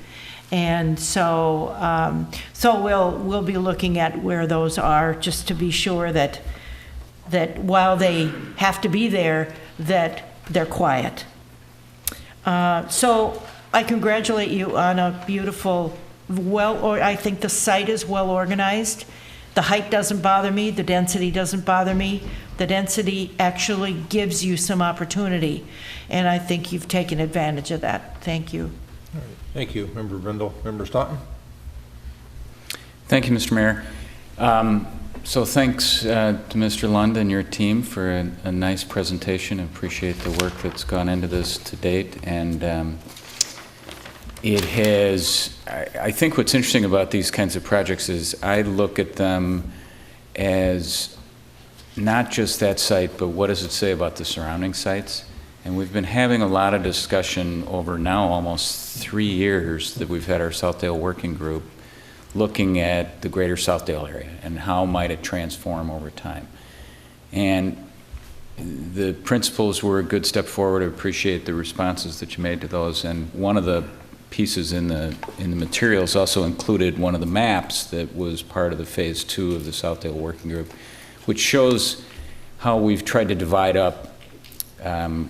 And so we'll be looking at where those are, just to be sure that while they have to be there, that they're quiet. So I congratulate you on a beautiful, I think the site is well organized. The height doesn't bother me, the density doesn't bother me. The density actually gives you some opportunity, and I think you've taken advantage of that. Thank you. All right. Thank you, Member Brindle. Member Staunton? Thank you, Mr. Mayor. So thanks to Mr. Lund and your team for a nice presentation. I appreciate the work that's gone into this to date. And it has, I think what's interesting about these kinds of projects is I look at them as not just that site, but what does it say about the surrounding sites? And we've been having a lot of discussion over now almost 3 years that we've had our Southdale Working Group looking at the greater Southdale area and how might it transform over time. And the principles were a good step forward. I appreciate the responses that you made to those. And one of the pieces in the materials also included one of the maps that was part of the phase 2 of the Southdale Working Group, which shows how we've tried to divide up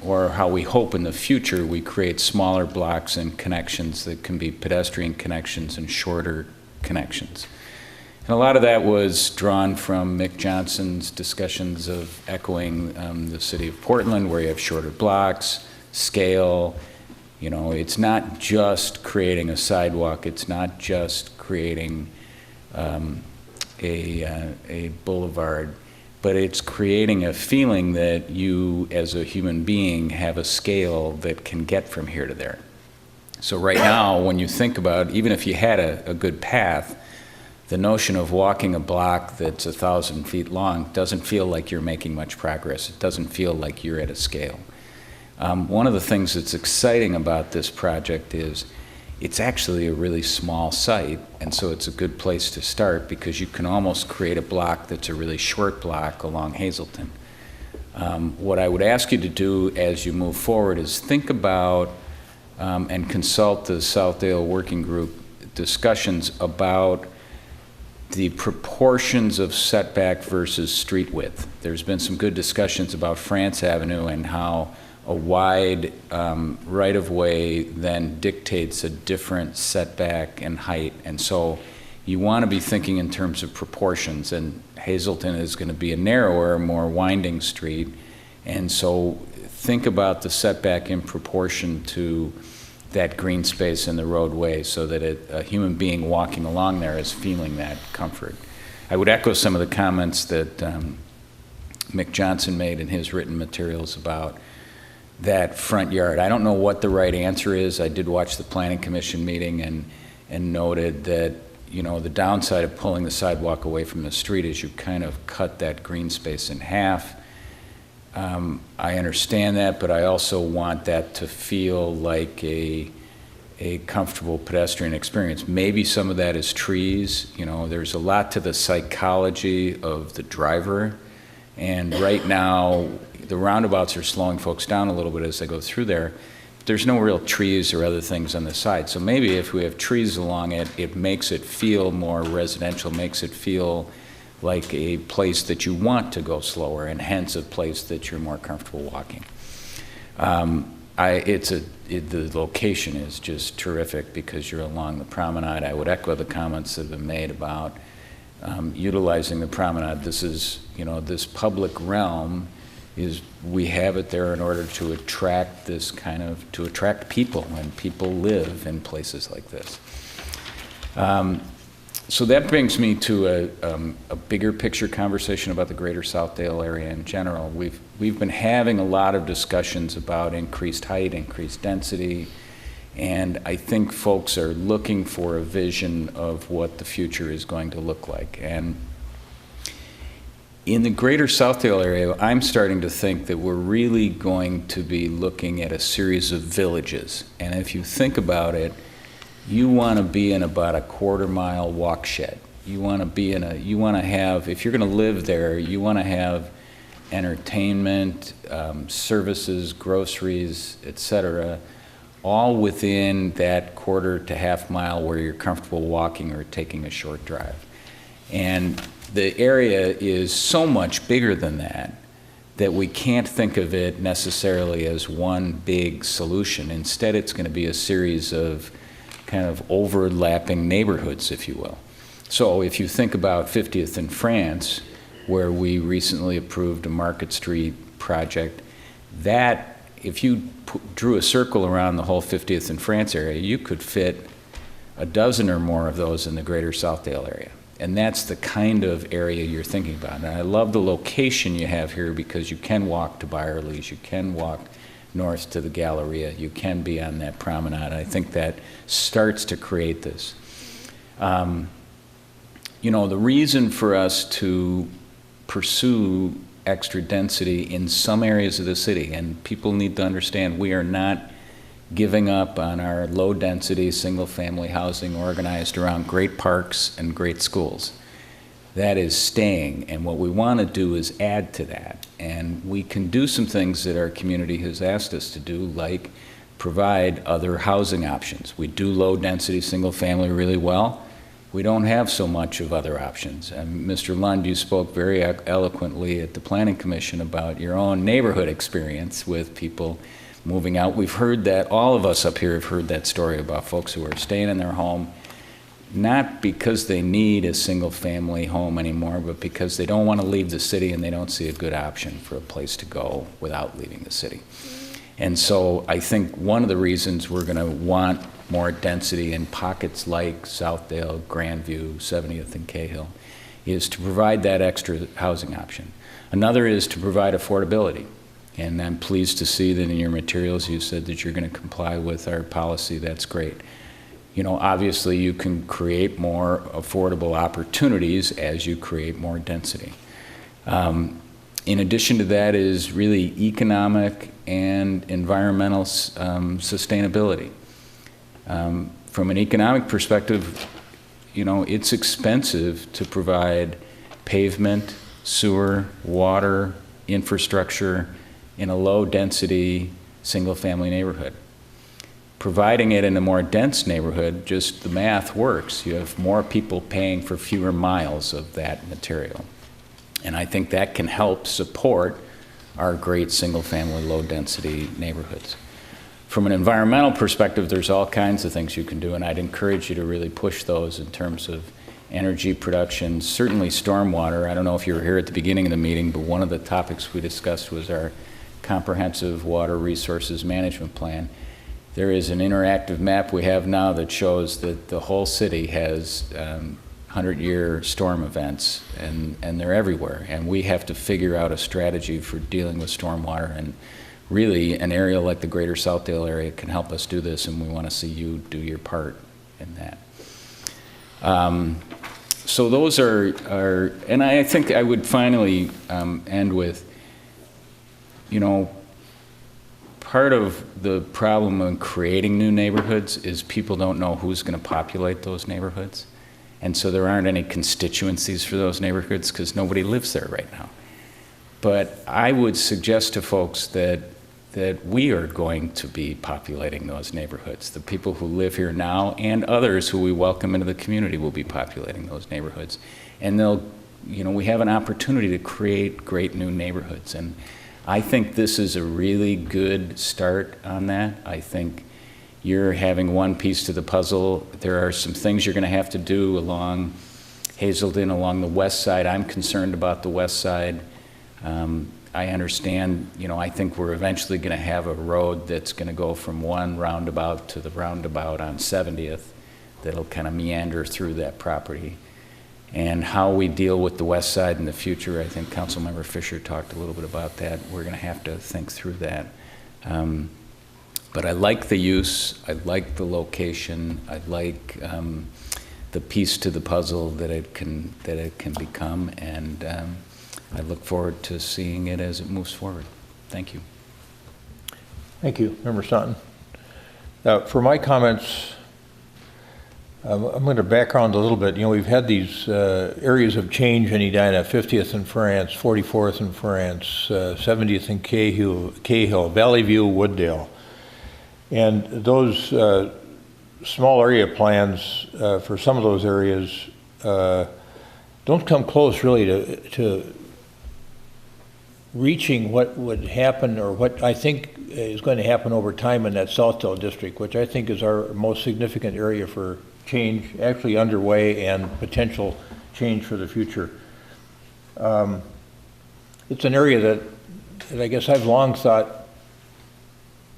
or how we hope in the future we create smaller blocks and connections that can be pedestrian connections and shorter connections. And a lot of that was drawn from Mick Johnson's discussions of echoing the city of Portland, where you have shorter blocks, scale. It's not just creating a sidewalk, it's not just creating a boulevard, but it's creating a feeling that you, as a human being, have a scale that can get from here to there. So right now, when you think about, even if you had a good path, the notion of walking a block that's 1,000 feet long doesn't feel like you're making much progress. It doesn't feel like you're at a scale. One of the things that's exciting about this project is it's actually a really small site, and so it's a good place to start because you can almost create a block that's a really short block along Hazelton. What I would ask you to do as you move forward is think about and consult the Southdale Working Group discussions about the proportions of setback versus street width. There's been some good discussions about France Avenue and how a wide right-of-way then dictates a different setback and height. And so you want to be thinking in terms of proportions, and Hazelton is going to be a narrower, more winding street. And so think about the setback in proportion to that green space in the roadway so that a human being walking along there is feeling that comfort. I would echo some of the comments that Mick Johnson made in his written materials about that front yard. I don't know what the right answer is. I did watch the Planning Commission meeting and noted that, you know, the downside of pulling the sidewalk away from the street is you kind of cut that green space in half. I understand that, but I also want that to feel like a comfortable pedestrian experience. Maybe some of that is trees. You know, there's a lot to the psychology of the driver. And right now, the roundabouts are slowing folks down a little bit as they go through there. There's no real trees or other things on the side. So maybe if we have trees along it, it makes it feel more residential, makes it feel like a place that you want to go slower, and hence a place that you're more comfortable walking. The location is just terrific because you're along the promenade. I would echo the comments that have been made about utilizing the promenade. This is, you know, this public realm is, we have it there in order to attract this kind of, to attract people, and people live in places like this. So that brings me to a bigger picture conversation about the greater Southdale area in general. We've been having a lot of discussions about increased height, increased density, and I think folks are looking for a vision of what the future is going to look like. And in the greater Southdale area, I'm starting to think that we're really going to be looking at a series of villages. And if you think about it, you want to be in about a quarter-mile walk shed. You want to be in you want to have, if you're going to live there, you want to have entertainment, services, groceries, etc., all within that quarter to half mile where you're comfortable walking or taking a short drive. And the area is so much bigger than that we can't think of it necessarily as one big solution. Instead, it's going to be a series of kind of overlapping neighborhoods, if you will. So if you think about 50th and France, where we recently approved a Market Street project, that if you drew a circle around the whole 50th and France area, you could fit a dozen or more of those in the greater Southdale area. And that's the kind of area you're thinking about. And I love the location you have here because you can walk to Byerly's, you can walk north to the Galleria, you can be on that promenade. I think that starts to create this. You know, the reason for us to pursue extra density in some areas of the city, and people need to understand we are not giving up on our low density single family housing organized around great parks and great schools. That is staying, and what we want to do is add to that. And we can do some things that our community has asked us to do, like provide other housing options. We do low density single family really well. We don't have so much of other options. And Mr. Lund, you spoke very eloquently at the Planning Commission about your own neighborhood experience with people moving out. We've heard that, all of us up here have heard that story about folks who are staying in their home, not because they need a single family home anymore, but because they don't want to leave the city and they don't see a good option for a place to go without leaving the city. And so I think one of the reasons we're going to want more density in pockets like Southdale, Grandview, 70th and Cahill is to provide that extra housing option. Another is to provide affordability. And I'm pleased to see that in your materials you said that you're going to comply with our policy. That's great. You know, obviously you can create more affordable opportunities as you create more density. In addition to that is really economic and environmental sustainability. From an economic perspective, you know, it's expensive to provide pavement, sewer, water, infrastructure in a low-density, single-family neighborhood. Providing it in a more dense neighborhood, just the math works. You have more people paying for fewer miles of that material. And I think that can help support are great single-family, low-density neighborhoods. From an environmental perspective, there's all kinds of things you can do, and I'd encourage you to really push those in terms of energy production, certainly stormwater. I don't know if you were here at the beginning of the meeting, but one of the topics we discussed was our comprehensive water resources management plan. There is an interactive map we have now that shows that the whole city has 100-year storm events, and they're everywhere. And we have to figure out a strategy for dealing with stormwater. And really, an area like the Greater Southdale area can help us do this, and we want to see you do your part in that. So those are, and I think I would finally end with, you know, part of the problem in creating new neighborhoods is people don't know who's going to populate those neighborhoods. And so there aren't any constituencies for those neighborhoods because nobody lives there right now. But I would suggest to folks that we are going to be populating those neighborhoods. The people who live here now and others who we welcome into the community will be populating those neighborhoods. And they'll, you know, we have an opportunity to create great new neighborhoods. And I think this is a really good start on that. I think you're having one piece to the puzzle. There are some things you're going to have to do along Hazelden, along the west side. I'm concerned about the west side. I understand, you know, I think we're eventually going to have a road that's going to go from one roundabout to the roundabout on 70th that'll kind of meander through that property. And how we deal with the west side in the future, I think Councilmember Fisher talked a little bit about that. We're going to have to think through that. But I like the use, I like the location, I like the piece to the puzzle that it can become, and I look forward to seeing it as it moves forward. Thank you. Thank you, Member Staunton. For my comments, I'm going to background a little bit. You know, we've had these areas of change in Edina, 50th in France, 44th in France, 70th in Cahill, Valley View, Wooddale. And those small area plans for some of those areas don't come close really to reaching what would happen, or what I think is going to happen over time in that Southdale district, which I think is our most significant area for change, actually underway, and potential change for the future. It's an area that I guess I've long thought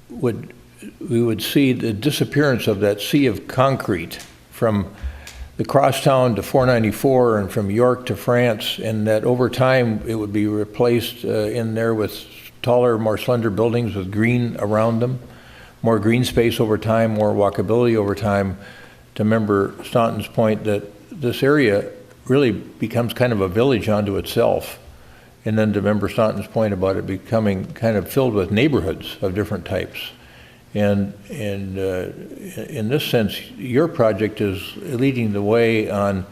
we would see the disappearance of that sea of concrete from the crosstown to 494 and from York to France, and that over time it would be replaced in there with taller, more slender buildings with green around them, more green space over time, more walkability over time. To Member Staunton's point, that this area really becomes kind of a village unto itself. And then to Member Staunton's point about it becoming kind of filled with neighborhoods of different types. And in this sense, your project is leading the way on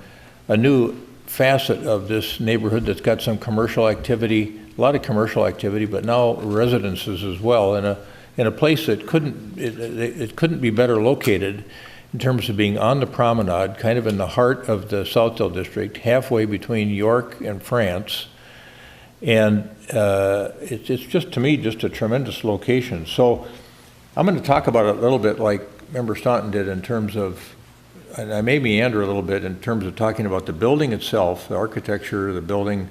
a new facet of this neighborhood that's got some commercial activity, a lot of commercial activity, but now residences as well, in a place that couldn't be better located in terms of being on the Promenade, kind of in the heart of the Southdale district, halfway between York and France. And it's just, to me, just a tremendous location. So I'm going to talk about it a little bit like Member Staunton did in terms of, and I may meander a little bit in terms of talking about the building itself, the architecture, the building,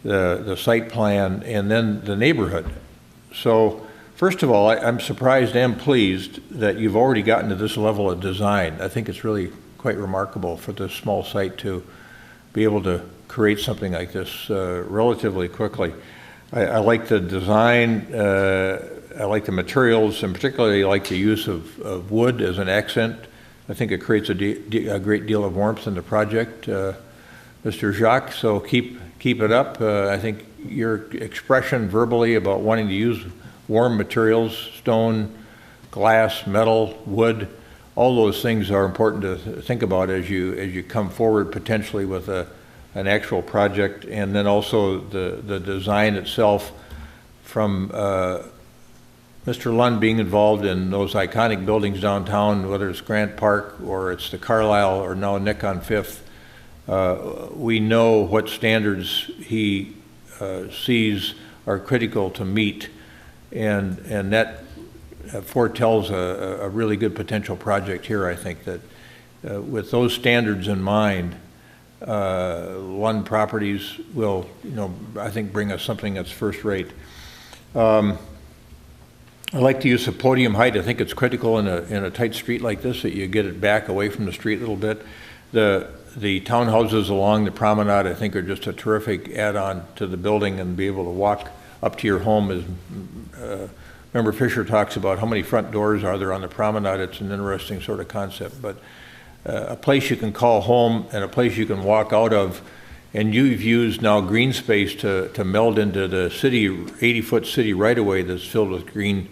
the site plan, and then the neighborhood. So first of all, I'm surprised and pleased that you've already gotten to this level of design. I think it's really quite remarkable for this small site to be able to create something like this relatively quickly. I like the design, I like the materials, and particularly I like the use of wood as an accent. I think it creates a great deal of warmth in the project, Mr. Jacques, so keep it up. I think your expression verbally about wanting to use warm materials, stone, glass, metal, wood, all those things are important to think about as you come forward potentially with an actual project. And then also the design itself, from Mr. Lund being involved in those iconic buildings downtown, whether it's Grant Park or it's the Carlisle or now Nick on Fifth. We know what standards he sees are critical to meet, and that foretells a really good potential project here. I think that with those standards in mind, Lund Properties will, I think bring us something that's first rate. I like to use the podium height. I think it's critical in a tight street like this that you get it back away from the street a little bit. The townhouses along the promenade, I think, are just a terrific add-on to the building, and be able to walk up to your home. As Member Fisher talks about how many front doors are there on the promenade. It's an interesting sort of concept, but a place you can call home and a place you can walk out of. And you've used now green space to meld into the city, 80-foot city right-of-way that's filled with green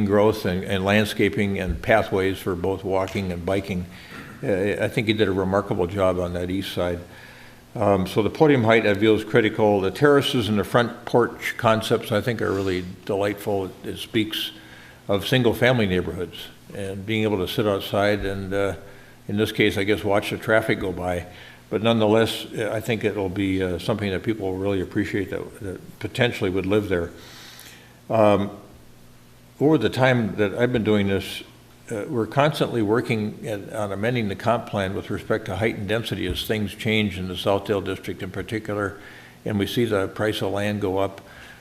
growth and landscaping and pathways for both walking and biking. I think you did a remarkable job on that east side. So the podium height, I feel, is critical. The terraces and the front porch concepts, I think, are really delightful. It speaks of single-family neighborhoods and being able to sit outside and, in this case, I guess, watch the traffic go by. But nonetheless, I think it'll be something that people will really appreciate that potentially would live there. Over the time that I've been doing this, we're constantly working on amending the comp plan with respect to height and density as things change in the Southdale district in particular, and we see the price of land go up.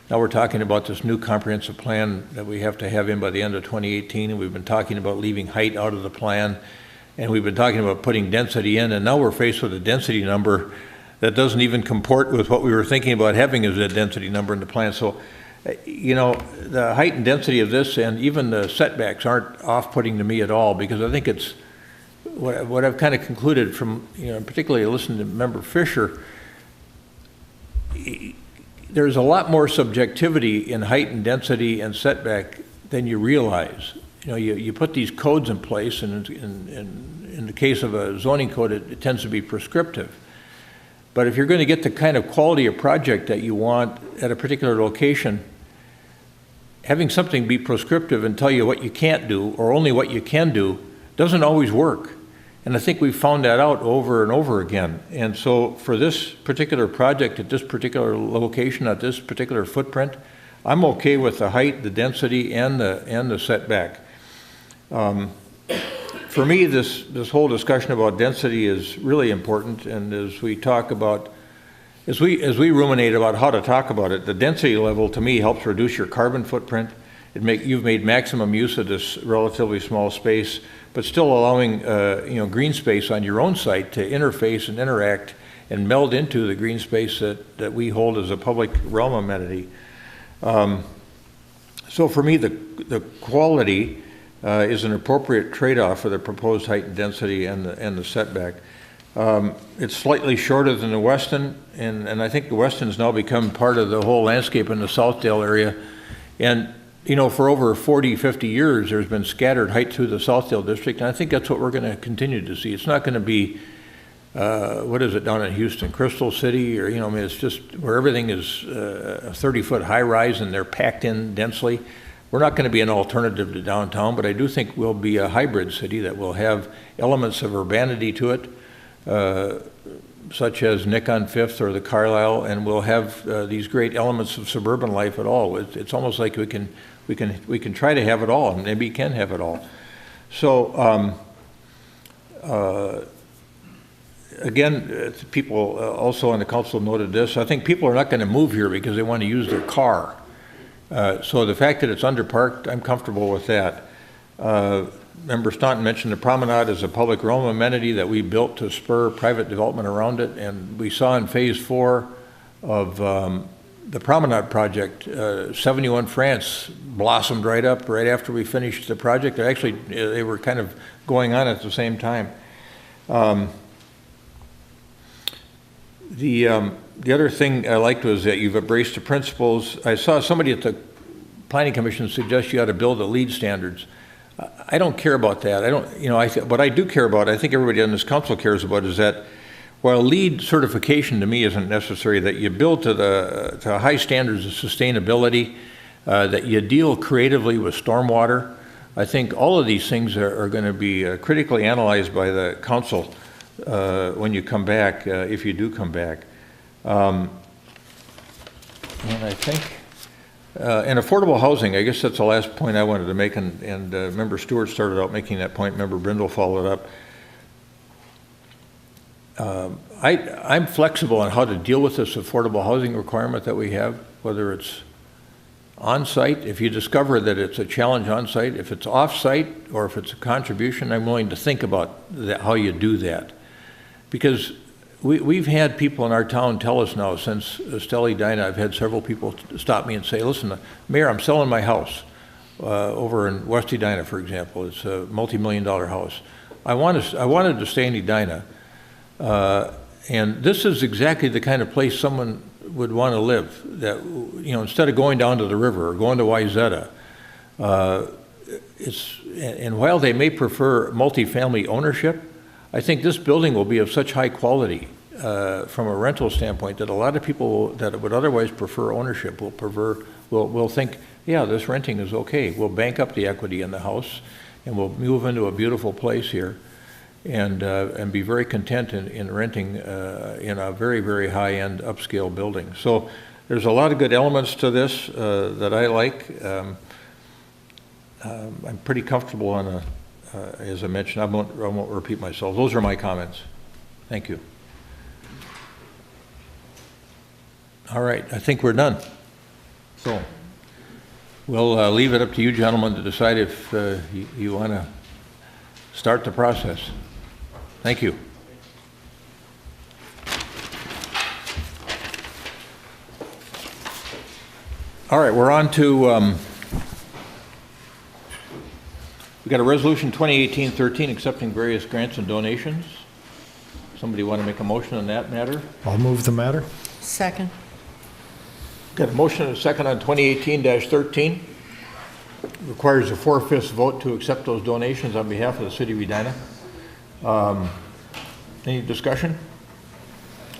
Now we're talking about this new comprehensive plan that we have to have in by the end of 2018, and we've been talking about leaving height out of the plan. And we've been talking about putting density in, and now we're faced with a density number that doesn't even comport with what we were thinking about having as a density number in the plan. So, the height and density of this and even the setbacks aren't off-putting to me at all, because I think it's what I've kind of concluded from, particularly listening to Member Fisher, there's a lot more subjectivity in height and density and setback than you realize. You put these codes in place, and in the case of a zoning code, it tends to be prescriptive. But if you're going to get the kind of quality of project that you want at a particular location, having something be prescriptive and tell you what you can't do, or only what you can do, doesn't always work. And I think we've found that out over and over again. And so for this particular project at this particular location, at this particular footprint, I'm okay with the height, the density, and the setback. For me, this whole discussion about density is really important, and as we talk about, as we ruminate about how to talk about it, the density level to me helps reduce your carbon footprint. You've made maximum use of this relatively small space, but still allowing green space on your own site to interface and interact and meld into the green space that we hold as a public realm amenity. So for me, the quality is an appropriate trade-off for the proposed height and density and the setback. It's slightly shorter than the Weston, and I think the Weston's now become part of the whole landscape in the Southdale area. And for over 40, 50 years, there's been scattered height through the Southdale district, and I think that's what we're going to continue to see. It's not going to be, what is it down in Houston, Crystal City, or, it's just where everything is a 30-foot high rise and they're packed in densely. We're not going to be an alternative to downtown, but I do think we'll be a hybrid city that will have elements of urbanity to it, such as Nick on Fifth or the Carlisle, and we'll have these great elements of suburban life at all. It's almost like we can try to have it all, and maybe can have it all. So again, people also on the council noted this. I think people are not going to move here because they want to use their car. So the fact that it's underparked, I'm comfortable with that. Member Staunton mentioned the Promenade as a public realm amenity that we built to spur private development around it, and we saw in phase 4 of the Promenade project, 71 France blossomed right up right after we finished the project. They were kind of going on at the same time. The other thing I liked was that you've embraced the principles. I saw somebody at the Planning Commission suggest you ought to build the LEED standards. I don't care about that. What I do care about, I think everybody on this council cares about, is that while LEED certification to me isn't necessary, that you build to high standards of sustainability, that you deal creatively with stormwater. I think all of these things are going to be critically analyzed by the council when you come back, if you do come back. One And I think, and affordable housing, I guess that's the last point I wanted to make, and Member Stewart started out making that point, Member Brindle followed up. I'm flexible on how to deal with this affordable housing requirement that we have, whether it's on-site, if you discover that it's a challenge on-site, if it's off-site, or if it's a contribution, I'm willing to think about that, how you do that. Because we've had people in our town tell us now, since Estelle Edina, I've had several people stop me and say, listen, Mayor, I'm selling my house over in West Edina, for example. It's a multi-million-dollar house. I wanted to stay in Edina, and this is exactly the kind of place someone would want to live, that, you know, instead of going down to the river or going to Wayzata. And while they may prefer multifamily ownership, I think this building will be of such high quality from a rental standpoint that a lot of people that would otherwise prefer ownership will think, yeah, this renting is okay. We'll bank up the equity in the house and we'll move into a beautiful place here and be very content in renting in a very, very high-end upscale building. So there's a lot of good elements to this that I like. I'm pretty comfortable on as I mentioned, I won't repeat myself. Those are my comments. Thank you. All right, I think we're done. So we'll leave it up to you gentlemen to decide if you want to start the process. Thank you. All right, we're on to we've got a resolution 2018-13 accepting various grants and donations. Somebody want to make a motion on that matter? I'll move the matter. Second. Got a motion and a second on 2018-13. Requires a 4/5 vote to accept those donations on behalf of the city of Edina. Any discussion?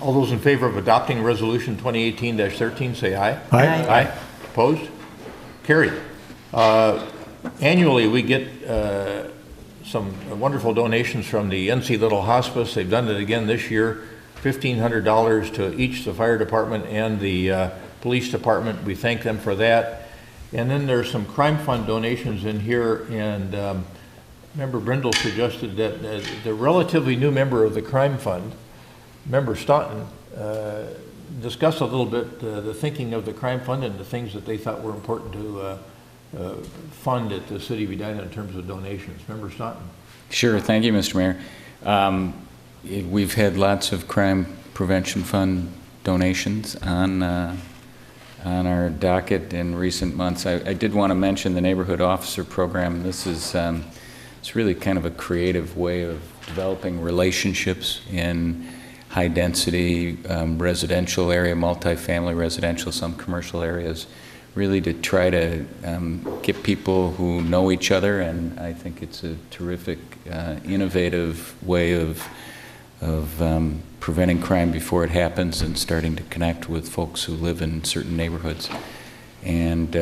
All those in favor of adopting resolution 2018-13 say aye. Aye. Aye. Opposed? Carried. Annually, we get some wonderful donations from the NC Little Hospice. They've done it again this year, $1,500 to each, the fire department and the police department. We thank them for that. And then there's some crime fund donations in here, and Member Brindle suggested that the relatively new member of the crime fund, Member Staunton, discuss a little bit the thinking of the crime fund and the things that they thought were important to fund at the city of Edina in terms of donations. Member Staunton. Sure, thank you, Mr. Mayor. We've had lots of crime prevention fund donations on our docket in recent months. I did want to mention the neighborhood officer program. This is it's really kind of a creative way of developing relationships in high density residential area, multifamily residential, some commercial areas, really to try to get people who know each other, and I think it's a terrific, innovative way of preventing crime before it happens and starting to connect with folks who live in certain neighborhoods. And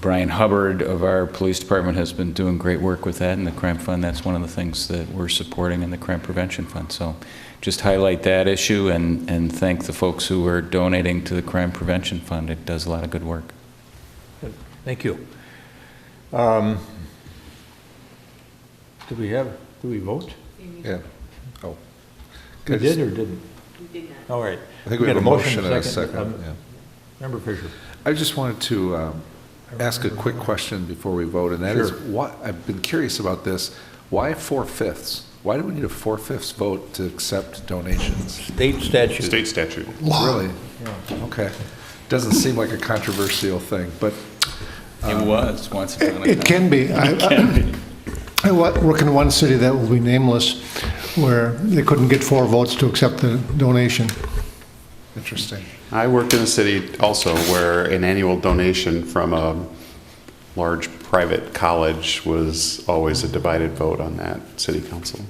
Brian Hubbard of our police department has been doing great work with that in the crime fund. That's one of the things that we're supporting in the crime prevention fund. So just highlight that issue and thank the folks who are donating to the crime prevention fund. It does a lot of good work. Good. Thank you. Do we vote? Yeah. Oh. We did or didn't? We did not. All right. I think we have a motion and a second. Yeah. Member Fisher. I just wanted to ask a quick question before we vote, and that is, what I've been curious about this. Why 4/5? Why do we need a 4/5 vote to accept donations? State statute. State statute. Really? Yeah. Okay. Doesn't seem like a controversial thing, but It was once upon a time. It can be. I work in one city that will be nameless, where they couldn't get 4 votes to accept the donation. interesting. I worked in a city also where an annual donation from a large private college was always a divided vote on that city council.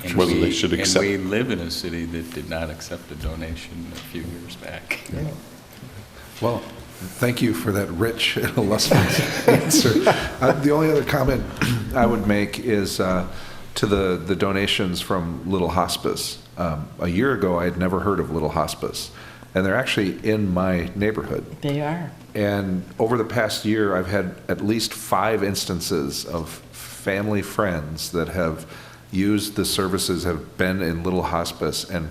And Whether they should accept. we live in a city that did not accept a donation a few years back. Yeah. Well, thank you for that rich and illustrious answer. The only other comment I would make is to the donations from Little Hospice. A year ago, I had never heard of Little Hospice. and they're actually in my neighborhood. They are. And over the past year, I've had at least 5 instances of family friends that have used the services, have been in Little Hospice, and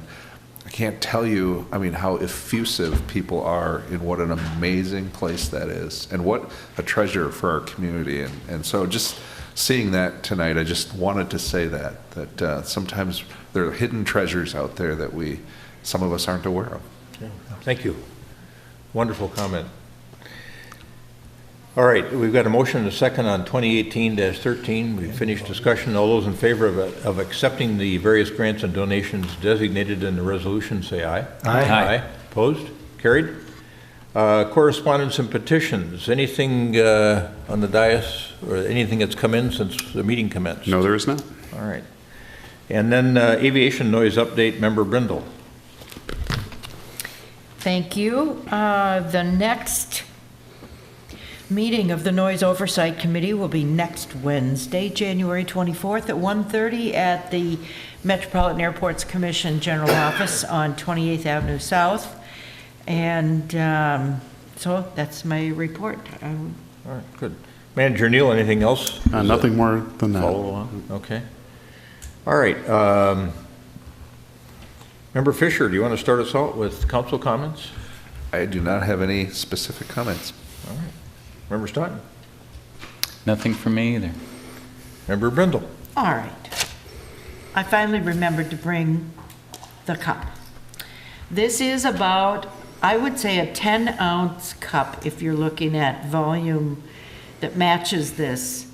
I can't tell you, I mean, how effusive people are in what an amazing place that is, and what a treasure for our community. And so just seeing that tonight, I just wanted to say that sometimes there are hidden treasures out there that some of us aren't aware of. Yeah. Thank you. Wonderful comment. All right, we've got a motion and a second on 2018-13. We've finished discussion. All those in favor of accepting the various grants and donations designated in the resolution, say aye. Aye. Aye. Opposed? Carried. Correspondence and petitions. Anything on the dais or anything that's come in since the meeting commenced? No, there is not. All right. And then aviation noise update, Member Brindle. Thank you. The next meeting of the Noise Oversight Committee will be next Wednesday, January 24th at 1:30 at the Metropolitan Airports Commission General Office on 28th Avenue South. And so that's my report. All right, good. Manager Neal, anything else? Nothing more than that. Follow along? Okay. All right. Member Fisher, do you want to start us out with council comments? I do not have any specific comments. All right. Member Staunton? Nothing from me either. Member Brindle? All right. I finally remembered to bring the cup. This is about, I would say, a 10-ounce cup if you're looking at volume that matches this.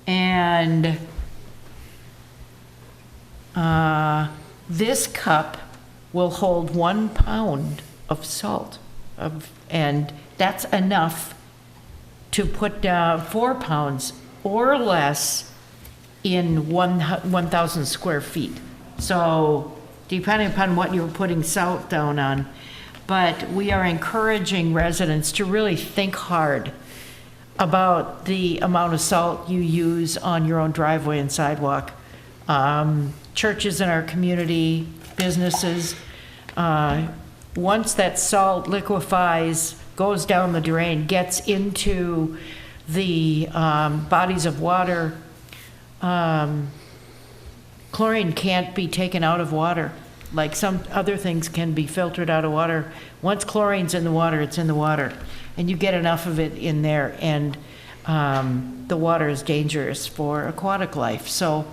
And this cup will hold 1 pound of salt, and that's enough to put down 4 pounds or less in 1,000 square feet. So depending upon what you're putting salt down on, but we are encouraging residents to really think hard about the amount of salt you use on your own driveway and sidewalk. Churches in our community, businesses, once that salt liquefies, goes down the drain, gets into the bodies of water, chlorine can't be taken out of water. Like some other things can be filtered out of water. Once chlorine's in the water, it's in the water. And you get enough of it in there, and the water is dangerous for aquatic life. So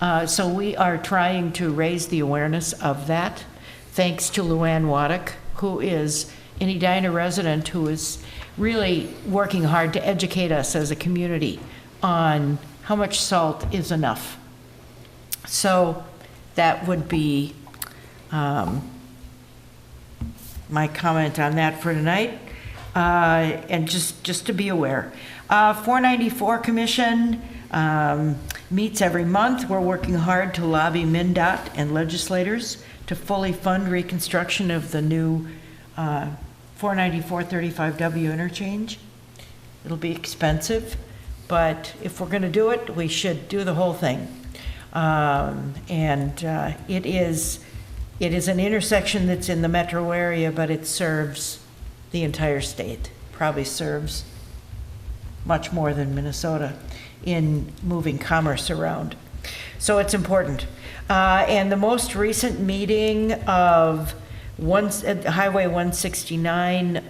we are trying to raise the awareness of that, thanks to Luann Waddick, who is an Edina resident who is really working hard to educate us as a community on how much salt is enough. So that would be my comment on that for tonight. And just to be aware. 494 Commission meets every month. We're working hard to lobby MnDOT and legislators to fully fund reconstruction of the new 494 35W interchange. It'll be expensive, but if we're going to do it, we should do the whole thing. It is an intersection that's in the metro area, but it serves the entire state. Probably serves much more than Minnesota in moving commerce around. So it's important. And the most recent meeting of Highway 169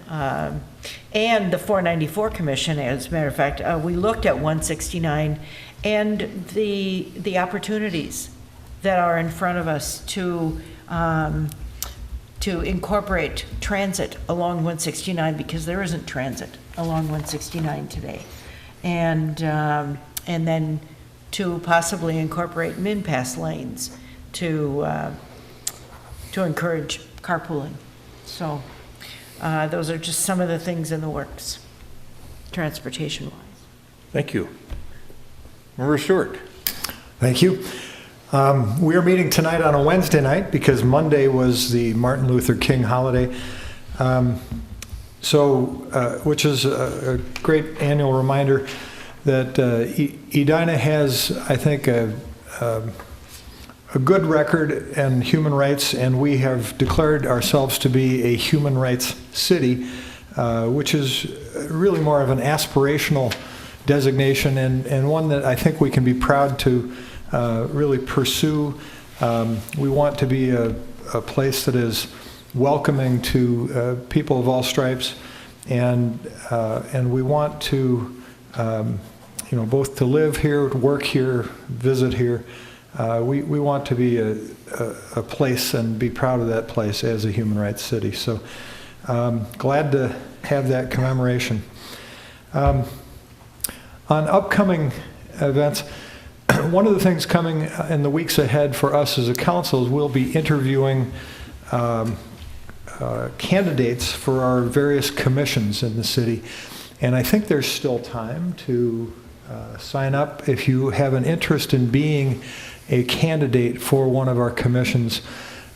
and the 494 Commission, as a matter of fact, we looked at 169 and the opportunities that are in front of us to incorporate transit along 169, because there isn't transit along 169 today, and then to possibly incorporate min-pass lanes to encourage carpooling. So those are just some of the things in the works, transportation-wise. Thank you. Member Stewart. Thank you. We are meeting tonight on a Wednesday night because Monday was the Martin Luther King holiday, which is a great annual reminder that Edina has, I think, a a good record in human rights, and we have declared ourselves to be a human rights city, which is really more of an aspirational designation, and one that I think we can be proud to really pursue. We want to be a place that is welcoming to people of all stripes, and we want to, both to live here, work here, visit here. We want to be a place and be proud of that place as a human rights city. So glad to have that commemoration. On upcoming events, one of the things coming in the weeks ahead for us as a council is we'll be interviewing candidates for our various commissions in the city. And I think there's still time to sign up if you have an interest in being a candidate for one of our commissions,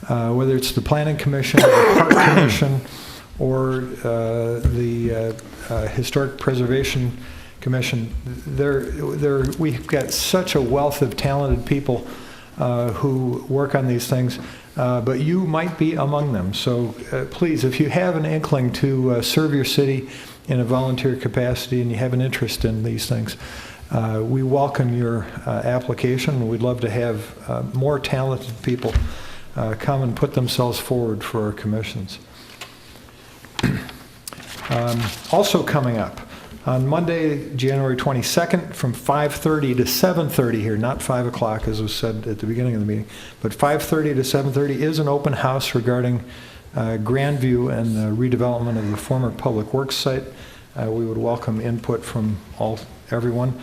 whether it's the Planning Commission, or the Park Commission, or the Historic Preservation Commission. We've got such a wealth of talented people who work on these things, but you might be among them. So please, if you have an inkling to serve your city in a volunteer capacity and you have an interest in these things, we welcome your application. We'd love to have more talented people come and put themselves forward for our commissions. Also coming up, on Monday, January 22nd, from 5:30 to 7:30 here, not 5 o'clock as was said at the beginning of the meeting, but 5:30 to 7:30 is an open house regarding Grandview and the redevelopment of the former Public Works site. We would welcome input from everyone.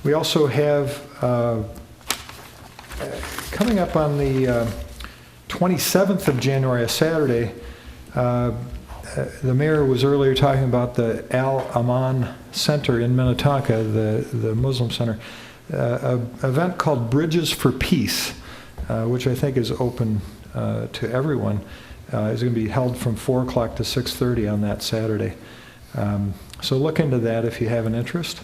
We also have, coming up on the 27th of January, a Saturday, the mayor was earlier talking about the Al Aman Center in Minnetonka, the Muslim center, an event called Bridges for Peace, which I think is open to everyone, is going to be held from 4 o'clock to 6:30 on that Saturday. So look into that if you have an interest.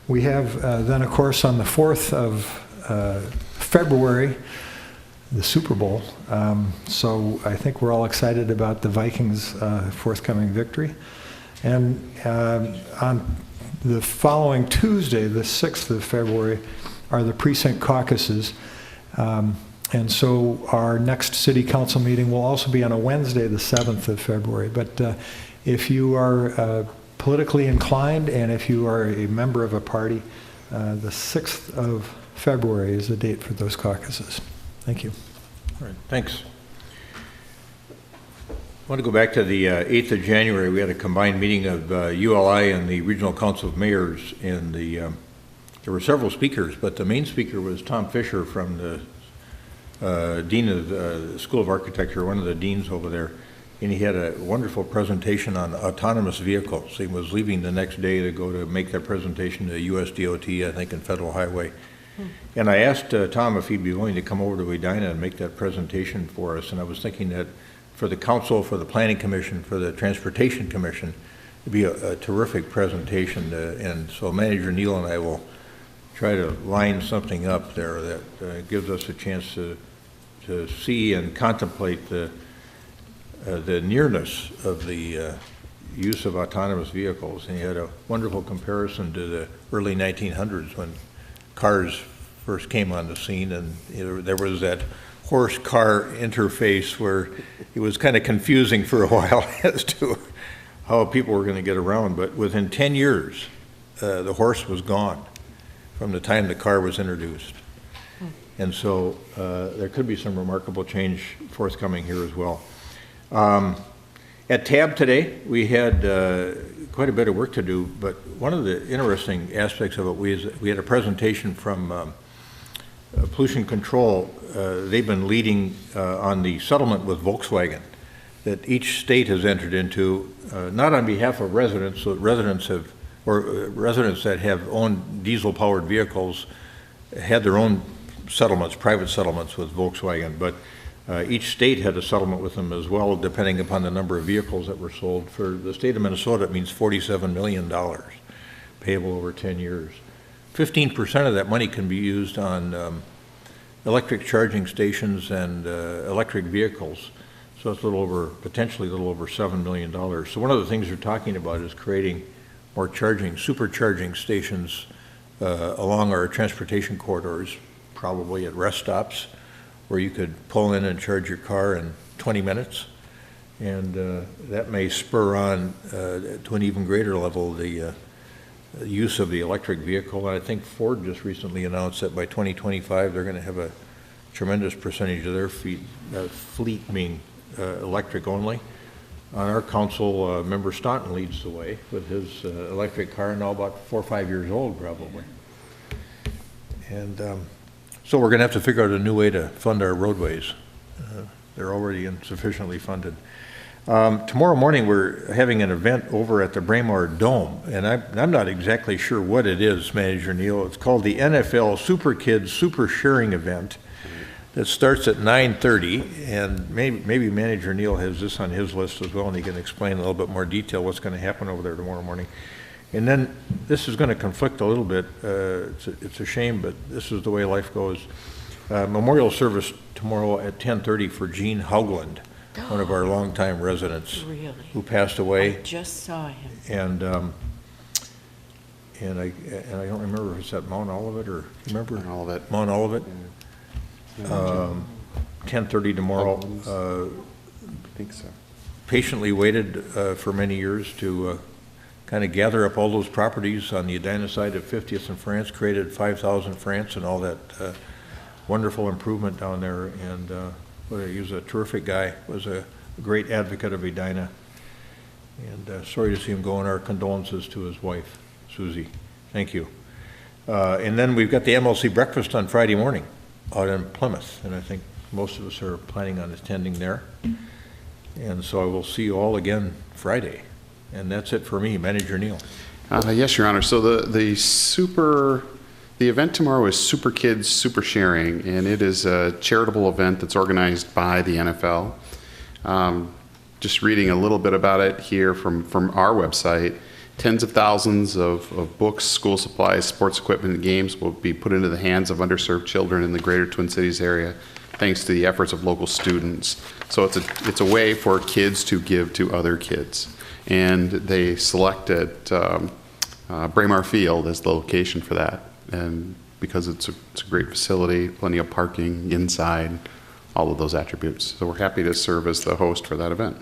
We have then, of course, on the 4th of February, the Super Bowl. So I think we're all excited about the Vikings' forthcoming victory. And on the following Tuesday, the 6th of February, are the precinct caucuses. And so our next city council meeting will also be on a Wednesday, the 7th of February. But if you are politically inclined and if you are a member of a party, the 6th of February is the date for those caucuses. Thank you. All right, thanks. I want to go back to the 8th of January. We had a combined meeting of ULI and the Regional Council of Mayors, and there were several speakers, but the main speaker was Tom Fisher from the Dean of the School of Architecture, one of the deans over there, and he had a wonderful presentation on autonomous vehicles. He was leaving the next day to go to make that presentation to US DOT, I think, in Federal Highway. And I asked Tom if he'd be willing to come over to Edina and make that presentation for us, and I was thinking that for the council, for the Planning Commission, for the Transportation Commission, it'd be a terrific presentation, and so Manager Neal and I will try to line something up there that gives us a chance to see and contemplate the nearness of the use of autonomous vehicles. And he had a wonderful comparison to the early 1900s when cars first came on the scene, and there was that horse-car interface where it was kind of confusing for a while as to how people were going to get around. But within 10 years, the horse was gone from the time the car was introduced. And so there could be some remarkable change forthcoming here as well. At TAB today, we had quite a bit of work to do, but one of the interesting aspects of it, we had a presentation from Pollution Control. They've been leading on the settlement with Volkswagen that each state has entered into, not on behalf of residents, so residents that have owned diesel-powered vehicles had their own settlements, private settlements with Volkswagen, but each state had a settlement with them as well, depending upon the number of vehicles that were sold. For the state of Minnesota, it means $47 million payable over 10 years. 15% of that money can be used on electric charging stations and electric vehicles. So it's potentially a little over $7 million. So one of the things they're talking about is creating more supercharging stations along our transportation corridors, probably at rest stops, where you could pull in and charge your car in 20 minutes. And that may spur on to an even greater level the use of the electric vehicle. And I think Ford just recently announced that by 2025, they're going to have a tremendous percentage of their fleet being electric only. On our council, member Staunton leads the way with his electric car, now about 4 or 5 years old, probably. And so we're going to have to figure out a new way to fund our roadways. They're already insufficiently funded. Tomorrow morning, we're having an event over at the Braemar Dome, and I'm not exactly sure what it is, Manager Neal. It's called the NFL Super Kids Super Sharing Event. That starts at 9:30, and maybe Manager Neal has this on his list as well, and he can explain in a little bit more detail what's going to happen over there tomorrow morning. And then this is going to conflict a little bit. It's a shame, but this is the way life goes. Memorial service tomorrow at 10:30 for Gene Haugland, one of our longtime residents, who passed away. I just saw him. And I don't remember if it's at Mount Olivet or remember Mount Olivet. Mount Olivet. 10:30 tomorrow. I think so. Patiently waited for many years to kind of gather up all those properties on the Edina side of 50th and France, created 5,000 France and all that wonderful improvement down there. And he was a terrific guy, was a great advocate of Edina. And sorry to see him go, and our condolences to his wife, Susie. Thank you. And then we've got the MLC breakfast on Friday morning out in Plymouth, and I think most of us are planning on attending there. And so I will see you all again Friday. And that's it for me. Manager Neal. Yes, Your Honor. So the event tomorrow is Super Kids Super Sharing, and it is a charitable event that's organized by the NFL. Just reading a little bit about it here from our website. Tens of thousands of books, school supplies, sports equipment, and games will be put into the hands of underserved children in the greater Twin Cities area, thanks to the efforts of local students. So it's a way for kids to give to other kids. And they selected Braemar Field as the location for that, and because it's a great facility, plenty of parking inside, all of those attributes. So we're happy to serve as the host for that event.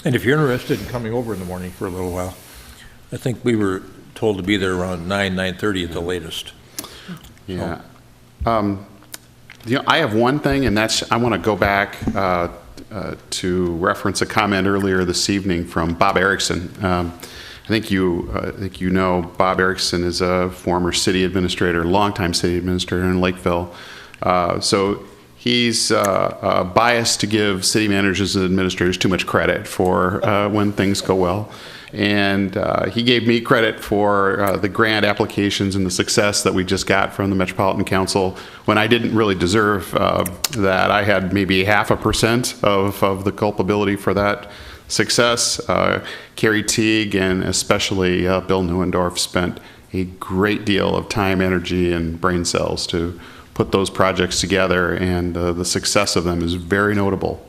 And if you're interested in coming over in the morning for a little while, I think we were told to be there around 9:30 at the latest. Yeah. I have one thing, and that's I want to go back to reference a comment earlier this evening from Bob Erickson. I think you know Bob Erickson is a former city administrator, longtime city administrator in Lakeville. So he's biased to give city managers and administrators too much credit for when things go well. And he gave me credit for the grant applications and the success that we just got from the Metropolitan Council when I didn't really deserve that. I had maybe 0.5% of the culpability for that success. Carrie Teague and especially Bill Neuendorf spent a great deal of time, energy, and brain cells to put those projects together, and the success of them is very notable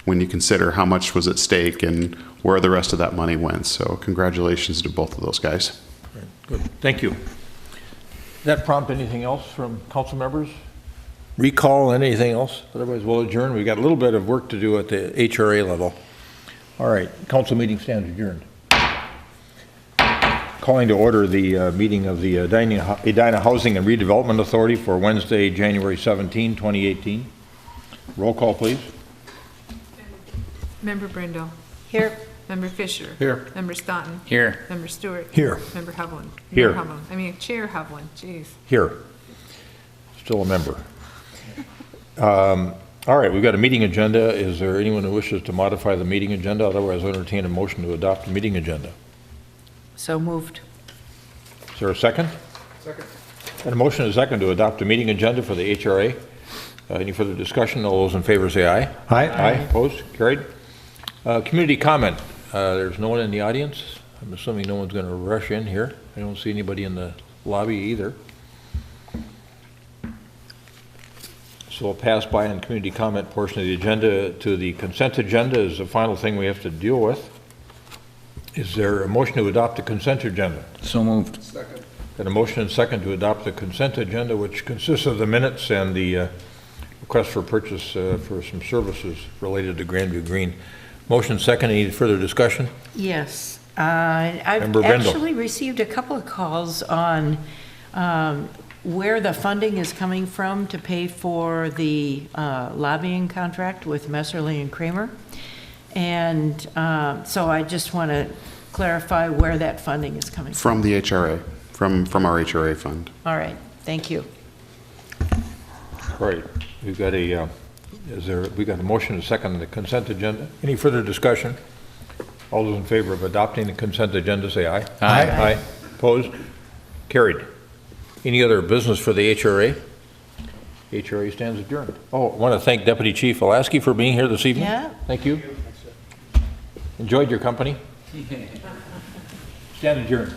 when you consider how much was at stake and where the rest of that money went. So congratulations to both of those guys. Good. Thank you. Did that prompt anything else from council members? Recall anything else? Otherwise, we'll adjourn. We've got a little bit of work to do at the HRA level. All right, council meeting stands adjourned. Calling to order the meeting of the Edina Housing and Redevelopment Authority for Wednesday, January 17, 2018. Roll call, please. Member Brindle. Here. Member Fisher. Here. Member Staunton. Here. Member Stewart. Here. Member Hovland. Here. Member Hovland. Chair Hovland. Jeez. Here. Still a member. All right, we've got a meeting agenda. Is there anyone who wishes to modify the meeting agenda? Otherwise, I'll entertain a motion to adopt the meeting agenda. So moved. Is there a second? Second. And a motion and a second to adopt the meeting agenda for the HRA. Any further discussion? All those in favor say aye. Aye. Aye. Opposed? Carried. Community comment. There's no one in the audience. I'm assuming no one's going to rush in here. I don't see anybody in the lobby either. So we'll pass by on community comment portion of the agenda to the consent agenda is the final thing we have to deal with. Is there a motion to adopt the consent agenda? So moved. Second. Got a motion and second to adopt the consent agenda, which consists of the minutes and the request for purchase for some services related to Grandview Green. Motion second. Any further discussion? Yes. I've Member Brindle. actually received a couple of calls on where the funding is coming from to pay for the lobbying contract with Messerly and Kramer. And so I just want to clarify where that funding is coming from. From the HRA, from our HRA fund. All right, thank you. All right. We've got a motion and second on the consent agenda. Any further discussion? All those in favor of adopting the consent agenda, say aye. Aye. Aye. Opposed? Carried. Any other business for the HRA? HRA stands adjourned. Oh, I want to thank Deputy Chief Alaski for being here this evening. Yeah. Thank you. Enjoyed your company. Stand adjourned.